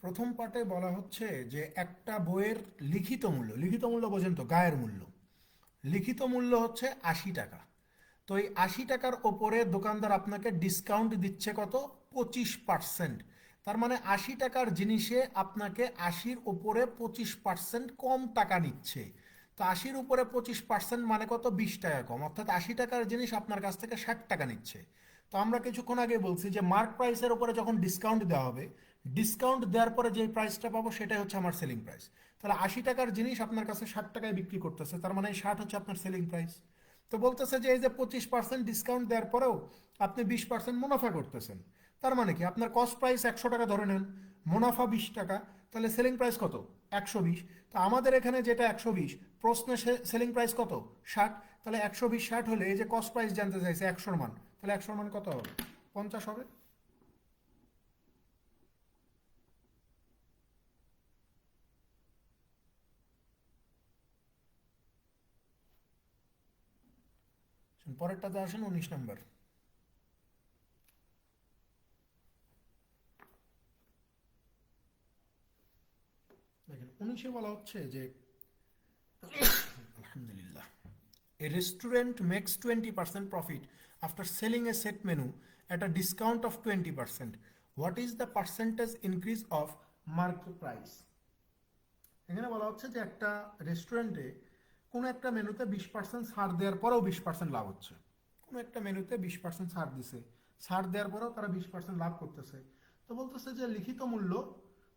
প্রথম পার্টে বলা হচ্ছে যে একটা বইয়ের লিখিত মূল্য বোঝেন তো, গায়ের মূল্য। লিখিত মূল্য হচ্ছে 80 টাকা। তো এই 80 টাকার ওপরে দোকানদার আপনাকে ডিসকাউন্ট দিচ্ছে কত? 25%। তার মানে 80 টাকার জিনিসে আপনাকে 80-র উপরে 25% কম টাকা নিচ্ছে। তো 80-র উপরে 25% মানে কত? 20 টাকা কম, অর্থাৎ 80 টাকার জিনিস আপনার কাছ থেকে 60 টাকা নিচ্ছে। তো আমরা কিছুক্ষণ আগে বলছি যে মার্ক প্রাইসের উপরে যখন ডিসকাউন্ট দেওয়া হবে, ডিসকাউন্ট দেওয়ার পরে যে প্রাইসটা পাবো সেটাই হচ্ছে আমার সেলিং প্রাইস। তাহলে 80 টাকার জিনিস আপনার কাছে 60 টাকায় বিক্রি করতেছে, তার মানে এই 60 হচ্ছে আপনার সেলিং প্রাইস। তো বলতেছে যে এই যে 25% ডিসকাউন্ট দেওয়ার পরেও আপনি 20% মুনাফা করতেছেন। তার মানে কি? আপনার কস্ট প্রাইস 100 টাকা ধরে নেন, মুনাফা 20 টাকা, তাহলে সেলিং প্রাইস কত? 120। তো আমাদের এখানে যেটা 120, প্রশ্নে সেলিং প্রাইস কত? 60। তাহলে 120 60 হলে এই যে কস্ট প্রাইস জানতে চাইছে 100-র মান, তাহলে 100-র মান কত হবে? 50 হবে। পরেরটাতে আসেন, 19 নম্বর। দেখেন 19-এ বলা হচ্ছে যে আলহামদুলিল্লাহ, a restaurant makes 20% profit after selling a set menu at a discount of 20%. What is the percentage increase of market price? এখানে বলা হচ্ছে যে একটা রেস্টুরেন্টে কোনো একটা মেনুতে 20% ছাড় দেওয়ার পরেও 20% লাভ হচ্ছে। কোনো একটা মেনুতে 20% ছাড় দিছে, ছাড় দেওয়ার পরেও তারা 20% লাভ করতেছে। তো বলতেছে যে লিখিত মূল্য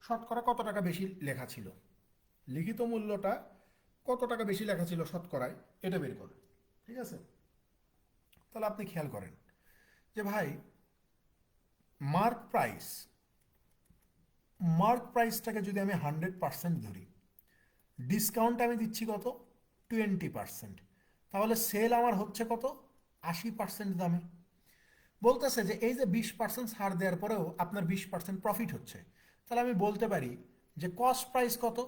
শতকরা কত টাকা বেশি লেখা ছিল, লিখিত মূল্যটা কত টাকা বেশি লেখা ছিল শতকরায়, এটা বের করে। ঠিক আছে? তাহলে আপনি খেয়াল করেন যে ভাই, মার্ক প্রাইস মার্ক প্রাইসটাকে যদি আমি 100% ধরি, ডিসকাউন্ট আমি দিচ্ছি কত? 20%। তাহলে সেল আমার হচ্ছে কত? 80% দামে। বলতেছে যে এই যে 20% ছাড় দেওয়ার পরেও আপনার 20% প্রফিট হচ্ছে। তাহলে আমি বলতে পারি যে কস্ট প্রাইস কত?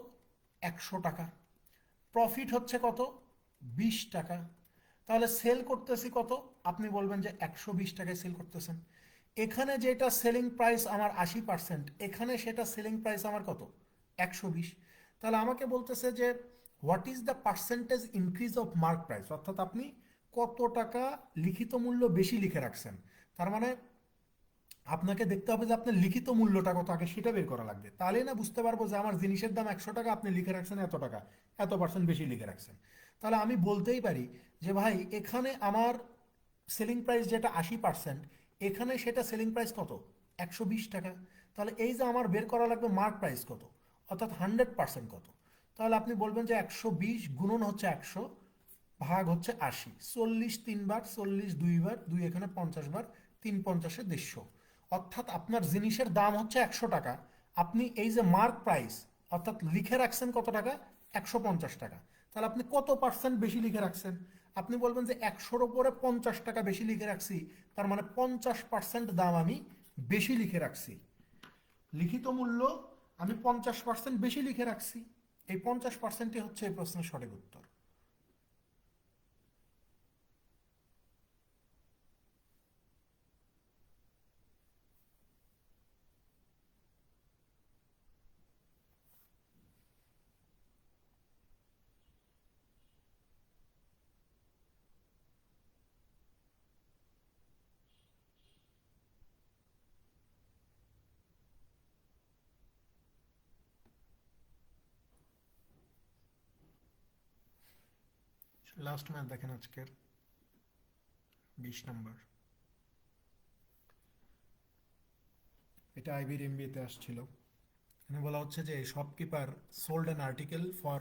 100 টাকা। প্রফিট হচ্ছে কত? 20 টাকা। তাহলে সেল করতেছি কত? আপনি বলবেন যে 120 টাকায় সেল করতেছেন। এখানে যেটা সেলিং প্রাইস আমার 80%, এখানে সেটা সেলিং প্রাইস আমার কত? 120। তাহলে আমাকে বলতেছে যে what is the percentage increase of mark price, অর্থাৎ আপনি কত টাকা লিখিত মূল্য বেশি লিখে রাখছেন। তার মানে আপনাকে দেখতে হবে যে আপনার লিখিত মূল্যটা কত, আগে সেটা বের করা লাগবে। তাহলেই না বুঝতে পারবো যে আমার জিনিসের দাম 100 টাকা, আপনি লিখে রাখছেন এত টাকা, এত পার্সেন্ট বেশি লিখে রাখছেন। তাহলে আমি বলতেই পারি যে ভাই এখানে আমার সেলিং প্রাইস যেটা 80%, এখানে সেটা সেলিং প্রাইস কত? 120 টাকা। তাহলে এই যে আমার বের করা লাগবে মার্ক প্রাইস কত, অর্থাৎ 100% কত। তাহলে আপনি বলবেন যে 120 গুণন হচ্ছে 100, ভাগ হচ্ছে 80। 40 3 বার, 40 2 বার, 2 এখানে 50 বার, 3 50-এ 150। অর্থাৎ আপনার জিনিসের দাম হচ্ছে 100 টাকা, আপনি এই যে মার্ক প্রাইস অর্থাৎ লিখে রাখছেন কত টাকা? 150 টাকা। তাহলে আপনি কত পার্সেন্ট বেশি লিখে রাখছেন? আপনি বলবেন যে 100-র উপরে 50 টাকা বেশি লিখে রাখছি, তার মানে 50% দাম আমি বেশি লিখে রাখছি। লিখিত মূল্য আমি 50% বেশি লিখে রাখছি। এই 50%ই হচ্ছে এই প্রশ্নের সঠিক উত্তর। লাস্ট ম্যাচ দেখেন আজকের, 20 নম্বর। এটা আইবির এমবিএতে আসছিল। এখানে বলা হচ্ছে যে shopkeeper sold an article for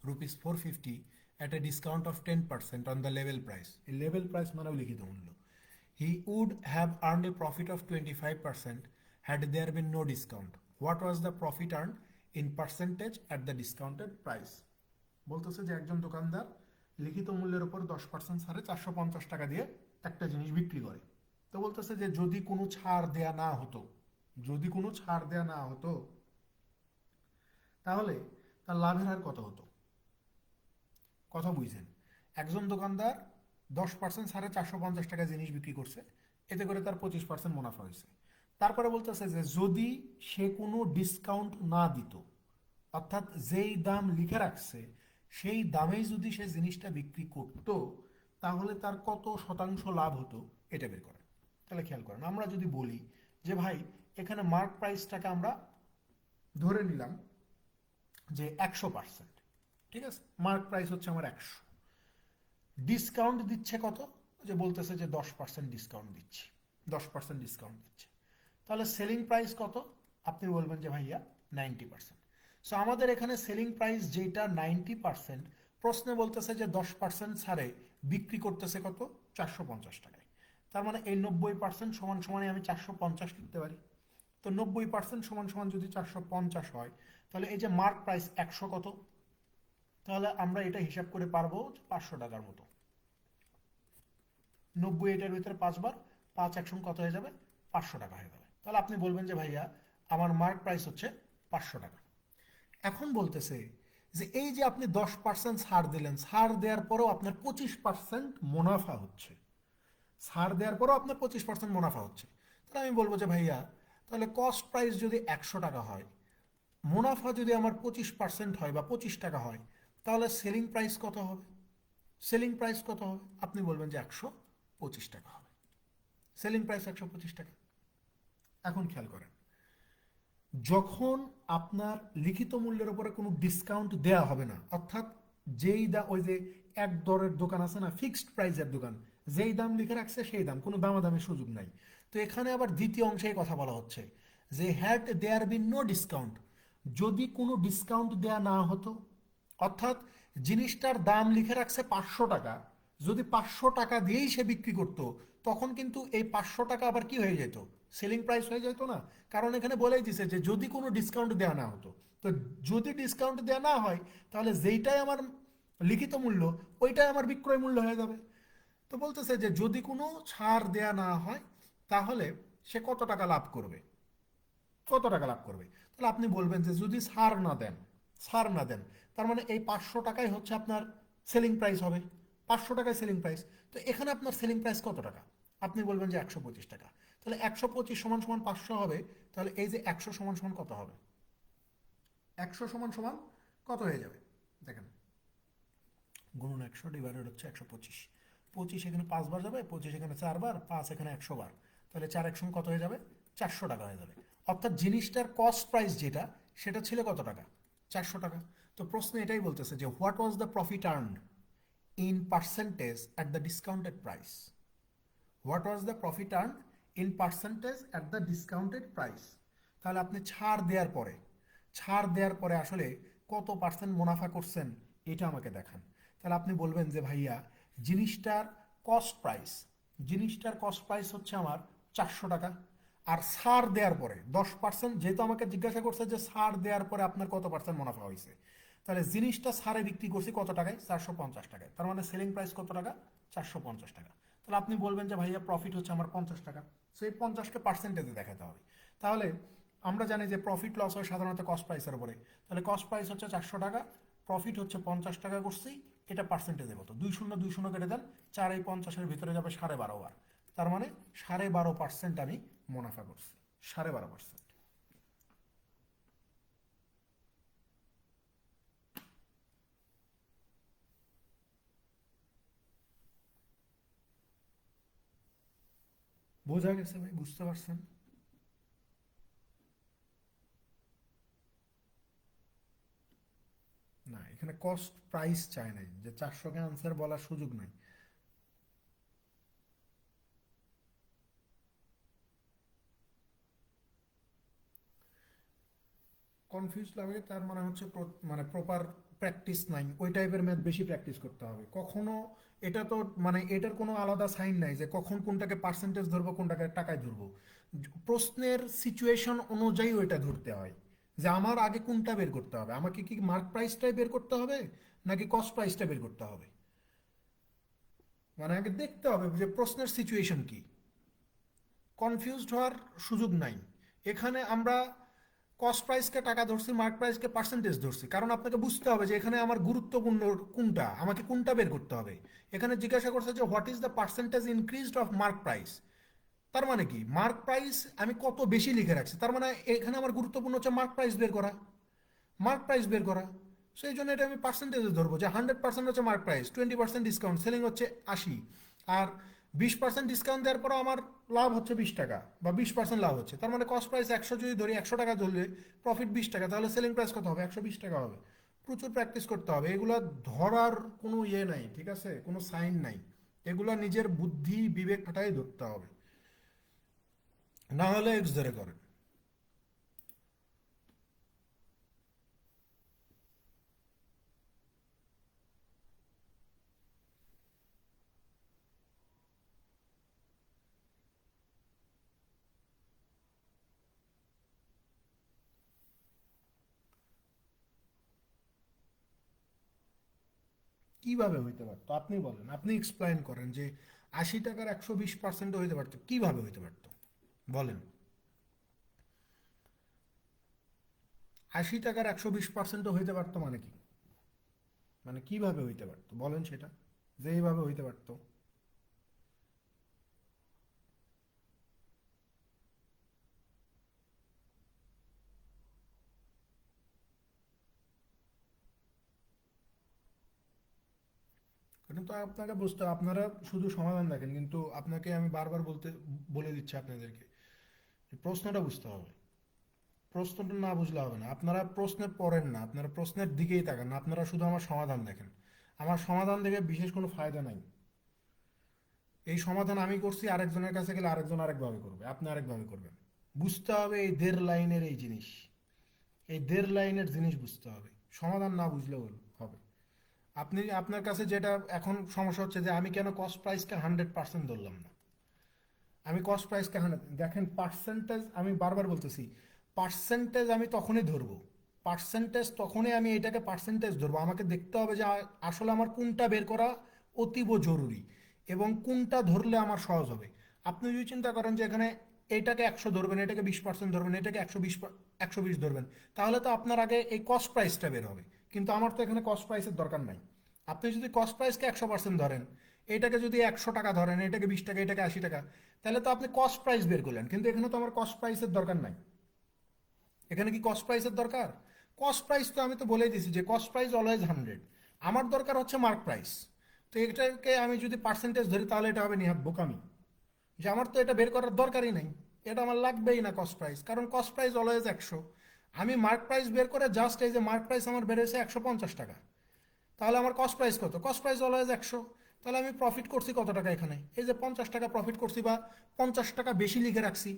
₹450 at a discount of 10% on the level price. এই লেভেল প্রাইস মানেও লিখিত মূল্য। He would have earned a profit of 25% had there been no discount. What was the profit earn in percentage at the discounted price? বলতেছে যে একজন দোকানদার লিখিত মূল্যের উপর 10% ছাড়ে 450 টাকা দিয়ে একটা জিনিস বিক্রি করে। তো বলতেছে যে যদি কোনো ছাড় দেয়া না হতো, যদি কোনো ছাড় দেয়া না হতো, তাহলে তার লাভের হার কত হতো? কথা বুঝছেন? একজন দোকানদার 10% ছাড়ে 450 টাকা জিনিস বিক্রি করছে, এতে করে তার 25% মুনাফা হয়েছে। তারপরে বলতেছে যে যদি সে কোনো ডিসকাউন্ট না দিত, অর্থাৎ যেই দাম লিখে রাখছে সেই দামেই যদি সে জিনিসটা বিক্রি করত, তাহলে তার কত শতাংশ লাভ হতো এটা বের করেন। তাহলে খেয়াল করেন, আমরা যদি বলি যে ভাই এখানে মার্ক প্রাইসটাকে আমরা ধরে নিলাম যে 100%, ঠিক আছে, মার্ক প্রাইস হচ্ছে আমার 100, ডিসকাউন্ট দিচ্ছে কত, যে বলতেছে যে 10% ডিসকাউন্ট দিচ্ছি, 10% ডিসকাউন্ট দিচ্ছে, তাহলে সেলিং প্রাইস কত, আপনি বলবেন যে ভাইয়া 90%। সো আমাদের এখানে সেলিং প্রাইস যেটা 90%, প্রশ্নে বলতেছে যে 10% ছাড়ে বিক্রি করতেছে কত, 450 টাকায়। তার মানে এই 90% সমান সমানে আমি 450 লিখতে পারি। তো 90% সমান সমান যদি 450 হয়, তাহলে এই যে মার্ক প্রাইস 100 কত, তাহলে আমরা এটা হিসাব করে পারবো 500 টাকার মতো। 90 এটার ভিতরে 5 বার, 5 একশো কত হয়ে যাবে, 500 টাকা হয়ে যাবে। তাহলে আপনি বলবেন যে ভাইয়া আমার মার্ক প্রাইস হচ্ছে 500 টাকা। এখন বলতেছে যে এই যে আপনি 10% ছাড় দিলেন, ছাড় দেওয়ার পরেও আপনার 25% মুনাফা হচ্ছে, ছাড় দেওয়ার পরেও আপনার 25% মুনাফা হচ্ছে। তাহলে আমি বলবো যে ভাইয়া তাহলে কস্ট প্রাইস যদি 100 টাকা হয়, মুনাফা যদি আমার 25% হয় বা 25 টাকা হয়, তাহলে সেলিং প্রাইস কত হবে, সেলিং প্রাইস কত হবে, আপনি বলবেন যে 125 টাকা হবে, সেলিং প্রাইস 125 টাকা। এখন খেয়াল করেন, যখন আপনার লিখিত মূল্যের উপরে কোনো ডিসকাউন্ট দেয়া হবে না, অর্থাৎ ওই যে এক দরের দোকান আছে না, ফিক্সড প্রাইসের দোকান, যেই দাম লিখে রাখছে সেই দাম, কোনো দামাদামির সুযোগ নাই। তো এখানে আবার দ্বিতীয় অংশেই কথা বলা হচ্ছে যে had there be no discount, যদি কোনো ডিসকাউন্ট দেয়া না হতো, অর্থাৎ জিনিসটার দাম লিখে রাখছে 500 টাকা, যদি 500 টাকা দিয়েই সে বিক্রি করত, তখন কিন্তু এই 500 টাকা আবার কি হয়ে যেত, সেলিং প্রাইস হয়ে যেত না। কারণ এখানে বলেই দিছে যে যদি কোনো ডিসকাউন্ট দেওয়া না হতো, তো যদি ডিসকাউন্ট দেওয়া না হয়, তাহলে যেইটাই আমার লিখিত মূল্য ওইটাই আমার বিক্রয় মূল্য হয়ে যাবে। তো বলতেছে যে যদি কোনো ছাড় দেয়া না হয়, তাহলে সে কত টাকা লাভ করবে, কত টাকা লাভ করবে। তাহলে আপনি বলবেন যে যদি ছাড় না দেন, ছাড় না দেন, তার মানে এই 500 টাকাই হচ্ছে আপনার সেলিং প্রাইস হবে, 500 টাকায় সেলিং প্রাইস। তো এখানে আপনার সেলিং প্রাইস কত টাকা, আপনি বলবেন যে 125 টাকা। তাহলে 125 সমান সমান 500 হবে, তাহলে এই যে 100 সমান সমান কত হবে, 100 সমান সমান কত হয়ে যাবে, দেখেন, গুণন 100 ডিভাইডেড হচ্ছে 125, 25 এখানে 5 বার যাবে, 25 এখানে 4 বার, 5 এখানে 100 বার, তাহলে 4 100 কত হয়ে যাবে, 400 টাকা হয়ে যাবে। অর্থাৎ জিনিসটার কস্ট প্রাইস যেটা, সেটা ছিল কত টাকা, 400 টাকা। তো প্রশ্ন এটাই বলতেছে যে what was the profit earned in percentage at the discounted price, what was the profit earned in percentage at the discounted price. তাহলে আপনি ছাড় দেওয়ার পরে, ছাড় দেওয়ার পরে আসলে কত পার্সেন্ট মুনাফা করছেন এটা আমাকে দেখান। তাহলে আপনি বলবেন যে ভাইয়া জিনিসটার কস্ট প্রাইস, জিনিসটার কস্ট প্রাইস হচ্ছে আমার 400 টাকা, আর ছাড় দেওয়ার পরে 10%, যেহেতু আমাকে জিজ্ঞাসা করছে যে ছাড় দেওয়ার পরে আপনার কত পার্সেন্ট মুনাফা হয়েছে, তাহলে জিনিসটা ছাড়ে বিক্রি করছি কত টাকায়, 450 টাকায়, তার মানে সেলিং প্রাইস কত টাকা, 450 টাকা। তাহলে আপনি বলবেন যে ভাইয়া প্রফিট হচ্ছে আমার 50 টাকা, সেই 50কে পার্সেন্টেজে দেখাতে হবে। তাহলে আমরা জানি যে প্রফিট লস হয় সাধারণত কস্ট প্রাইসের উপরে, তাহলে কস্ট প্রাইস হচ্ছে 400 টাকা, প্রফিট হচ্ছে 50 টাকা করছি, এটা পার্সেন্টেজে কত, 2 শূন্য কেটে দেন, 4 এই 50-এর ভিতরে যাবে 12.5 বার, তার মানে 12.5% আমি মুনাফা করছি, 12.5%। বোঝা গেছে ভাই, বুঝতে পারছেন? না, এখানে কস্ট প্রাইস চায় নাই, যে 400কে আনসার বলার সুযোগ নাই। কনফিউজ লাগে, তার মানে হচ্ছে মানে প্রপার প্র্যাকটিস নাই, ওই টাইপের ম্যাথ বেশি প্র্যাকটিস করতে হবে। কখনো এটা তো মানে এটার কোনো আলাদা সাইন নাই যে কখন কোনটাকে পার্সেন্টেজ ধরবো কোনটাকে টাকায় ধরবো, প্রশ্নের সিচুয়েশন অনুযায়ী ওইটা ধরতে হয়, যে আমার আগে কোনটা বের করতে হবে, আমাকে কি মার্ক প্রাইসটাই বের করতে হবে নাকি কস্ট প্রাইসটা বের করতে হবে, মানে আগে দেখতে হবে যে প্রশ্নের সিচুয়েশন কি। কনফিউজড হওয়ার সুযোগ নাই। এখানে আমরা কস্ট প্রাইসকে টাকা ধরছি, মার্ক প্রাইসকে পার্সেন্টেজ ধরছি, কারণ আপনাকে বুঝতে হবে যে এখানে আমার গুরুত্বপূর্ণ কোনটা, আমাকে কোনটা বের করতে হবে। এখানে জিজ্ঞাসা করছে যে what is the percentage increased of mark price, তার মানে কি মার্ক প্রাইস আমি কত বেশি লিখে রাখছি, তার মানে এখানে আমার গুরুত্বপূর্ণ হচ্ছে মার্ক প্রাইস বের করা, মার্ক প্রাইস বের করা। সেই জন্য এটা আমি পার্সেন্টেজে ধরবো যে 100% হচ্ছে মার্ক প্রাইস, 20% ডিসকাউন্ট, সেলিং হচ্ছে 80, আর 20% ডিসকাউন্ট দেওয়ার পর আমার লাভ হচ্ছে 20 টাকা বা 20% লাভ হচ্ছে, তার মানে কস্ট প্রাইস 100 যদি ধরি, 100 টাকা ধরলে প্রফিট 20 টাকা, তাহলে সেলিং প্রাইস কত হবে? 120 টাকা হবে। প্রচুর প্র্যাকটিস করতে হবে, এগুলো ধরার কোনো ইয়ে নাই, ঠিক আছে, কোনো সাইন নাই, এগুলো নিজের বুদ্ধি বিবেক খাটাই ধরতে হবে, না হলে এক্স ধরে করেন। কিভাবে হইতে পারতো আপনি বলেন, আপনি এক্সপ্লেইন করেন যে 80 টাকার 120% হইতে পারতো, কিভাবে হইতে পারতো বলেন। 80 টাকার 120% হইতে পারতো মানে কি, মানে কিভাবে হইতে পারতো বলেন সেটা, যে এইভাবে হইতে পারতো। কিন্তু আপনাকে বুঝতে হবে, আপনারা শুধু সমাধান দেখেন, কিন্তু আপনাকে আমি বারবার বলে দিচ্ছি আপনাদেরকে, প্রশ্নটা বুঝতে হবে। প্রশ্নটা না বুঝলে হবে না, আপনারা প্রশ্নে পড়েন না, আপনারা প্রশ্নের দিকেই তাকান না, আপনারা শুধু আমার সমাধান দেখেন। আমার সমাধান দেখে বিশেষ কোনো ফায়দা নাই। এই সমাধান আমি করছি, আরেকজনের কাছে গেলে আরেকজন আরেকভাবে করবে, আপনি আরেকভাবে করবেন। বুঝতে হবে এই দেড় লাইনের এই জিনিস, এই দেড় লাইনের জিনিস বুঝতে হবে, সমাধান না বুঝলেও হবে। আপনি আপনার কাছে যেটা এখন সমস্যা হচ্ছে যে আমি কেন কস্ট প্রাইসকে 100% ধরলাম না, আমি কস্ট প্রাইসকে 100, দেখেন পার্সেন্টেজ আমি বারবার বলতেছি, পার্সেন্টেজ আমি তখনই ধরবো, পার্সেন্টেজ তখনই আমি এটাকে পার্সেন্টেজ ধরবো, আমাকে দেখতে হবে যে আসলে আমার কোনটা বের করা অতীব জরুরি এবং কোনটা ধরলে আমার সহজ হবে। আপনি যদি চিন্তা করেন যে এখানে এইটাকে 100 ধরবেন, এটাকে 20% ধরবেন, এটাকে 120 ধরবেন, তাহলে তো আপনার আগে এই কস্ট প্রাইসটা বের হবে, কিন্তু আমার তো এখানে কস্ট প্রাইসের দরকার নাই। আপনি যদি কস্ট প্রাইসকে 100% ধরেন, এটাকে যদি 100 টাকা ধরেন, এটাকে 20 টাকা, এটাকে 80 টাকা, তাহলে তো আপনি কস্ট প্রাইস বের করলেন, কিন্তু এখানে তো আমার কস্ট প্রাইসের দরকার নাই। এখানে কি কস্ট প্রাইসের দরকার? কস্ট প্রাইস তো আমি তো বলেই দিছি যে কস্ট প্রাইস অলওয়েজ 100, আমার দরকার হচ্ছে মার্ক প্রাইস। তো এটাকে আমি যদি পার্সেন্টেজ ধরি তাহলে এটা হবে নিহাত বোকামি, যে আমার তো এটা বের করার দরকারই নেই, এটা আমার লাগবেই না কস্ট প্রাইস, কারণ কস্ট প্রাইস অলওয়েজ 100। আমি মার্ক প্রাইস বের করে জাস্ট এই যে মার্ক প্রাইস আমার বেড়েছে 150 টাকা, তাহলে আমার কস্ট প্রাইস কত? Cost price always 100। তাহলে আমি প্রফিট করছি কত টাকা এখানে? এই যে 50 টাকা প্রফিট করছি, বা 50 টাকা বেশি লিখে রাখছি,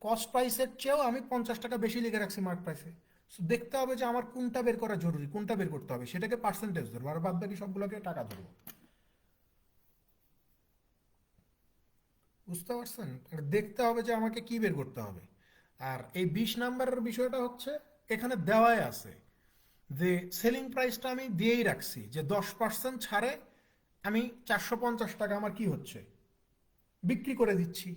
কস্ট প্রাইসের চেয়েও আমি 50 টাকা বেশি লিখে রাখছি মার্ক প্রাইসে। সো দেখতে হবে যে আমার কোনটা বের করা জরুরি, কোনটা বের করতে হবে, সেটাকে পার্সেন্টেজ ধরবো, আর বাদ বাকি সবগুলোকে টাকা ধরবো। বুঝতে পারছেন? আর দেখতে হবে যে আমাকে কি বের করতে হবে। আর এই 20 নাম্বারের বিষয়টা হচ্ছে এখানে দেওয়াই আছে যে সেলিং প্রাইসটা আমি দিয়েই রাখছি যে 10% ছাড়ে আমি 450 টাকা আমার কি হচ্ছে, বিক্রি করে দিচ্ছি।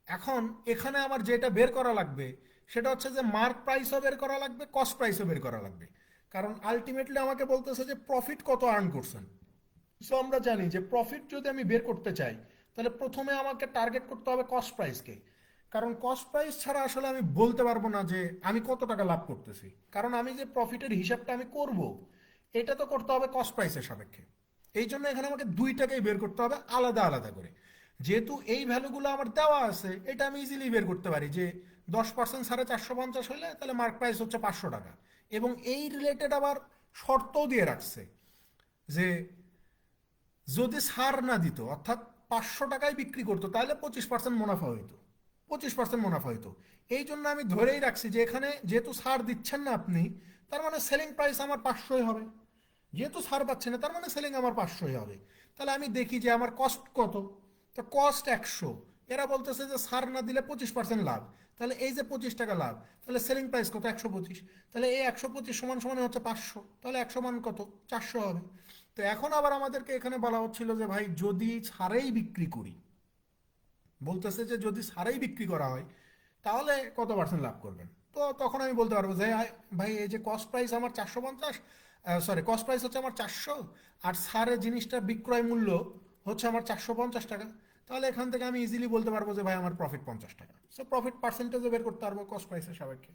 এখন এখানে আমার যেটা বের করা লাগবে সেটা হচ্ছে যে মার্ক প্রাইসও বের করা লাগবে, কস্ট প্রাইসও বের করা লাগবে, কারণ আলটিমেটলি আমাকে বলতেছে যে প্রফিট কত আর্ন করছেন। সো আমরা জানি যে প্রফিট যদি আমি বের করতে চাই, তাহলে প্রথমে আমাকে টার্গেট করতে হবে কস্ট প্রাইসকে, কারণ কস্ট প্রাইস ছাড়া আসলে আমি বলতে পারবো না যে আমি কত টাকা লাভ করতেছি, কারণ আমি যে প্রফিটের হিসাবটা আমি করব, এটা তো করতে হবে কস্ট প্রাইসের সাপেক্ষে। এই জন্য এখানে আমাকে দুইটাকেই বের করতে হবে আলাদা আলাদা করে। যেহেতু এই ভ্যালুগুলো আমার দেওয়া আছে, এটা আমি ইজিলি বের করতে পারি যে 10% সাড়ে 450 হলে তাহলে মার্ক প্রাইস হচ্ছে 500 টাকা, এবং এই রিলেটেড আবার শর্তও দিয়ে রাখছে যে যদি ছাড় না দিত, অর্থাৎ 500 টাকায় বিক্রি করতো, তাহলে 25% মুনাফা হইতো, 25% মুনাফা হইতো। এই জন্য আমি ধরেই রাখছি যে এখানে যেহেতু ছাড় দিচ্ছেন না আপনি, তার মানে সেলিং প্রাইস আমার 500ই হবে। যেহেতু ছাড় পাচ্ছে না, তার মানে সেলিং আমার 500ই হবে। তাহলে আমি দেখি যে আমার কস্ট কত, তো কস্ট 100, এরা বলতেছে যে ছাড় না দিলে 25% লাভ, তাহলে এই যে 25 টাকা লাভ, তাহলে সেলিং প্রাইস কত? 125। তাহলে এই 125 সমান সমান হচ্ছে 500, তাহলে 100 মান কত? 400 হবে। তো এখন আবার আমাদেরকে এখানে বলা হচ্ছিল যে ভাই যদি ছাড়েই বিক্রি করি, বলতেছে যে যদি ছাড়েই বিক্রি করা হয় তাহলে কত পার্সেন্ট লাভ করবেন? তো তখন আমি বলতে পারবো যে ভাই এই যে কস্ট প্রাইস আমার 450, সরি কস্ট প্রাইস হচ্ছে আমার 400, আর ছাড়ের জিনিসটার বিক্রয় মূল্য হচ্ছে আমার 450 টাকা, তাহলে এখান থেকে আমি ইজিলি বলতে পারবো যে ভাই আমার প্রফিট 50 টাকা। সো প্রফিট পার্সেন্টেজও বের করতে পারবো কস্ট প্রাইসের সাপেক্ষে।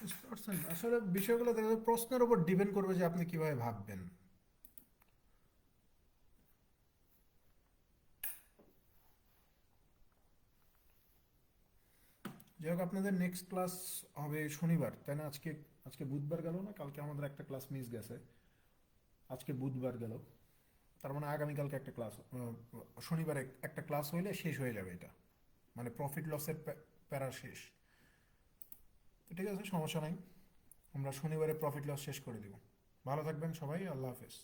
বুঝতে পারছেন? আসলে বিষয়গুলো দেখবে প্রশ্নের উপর ডিপেন্ড করবে যে আপনি কিভাবে ভাববেন। যাই হোক, আপনাদের নেক্সট ক্লাস হবে শনিবার, তাই না? আজকে আজকে বুধবার গেল না, কালকে আমাদের একটা ক্লাস মিস গেছে। আজকে বুধবার গেল, তার মানে আগামীকালকে একটা ক্লাস, শনিবারে একটা ক্লাস হইলে শেষ হয়ে যাবে এটা, মানে প্রফিট লসের প্যারা শেষ। তো ঠিক আছে, সমস্যা নাই, আমরা শনিবারে প্রফিট লস শেষ করে দিব। ভালো থাকবেন সবাই, আল্লাহ হাফেজ।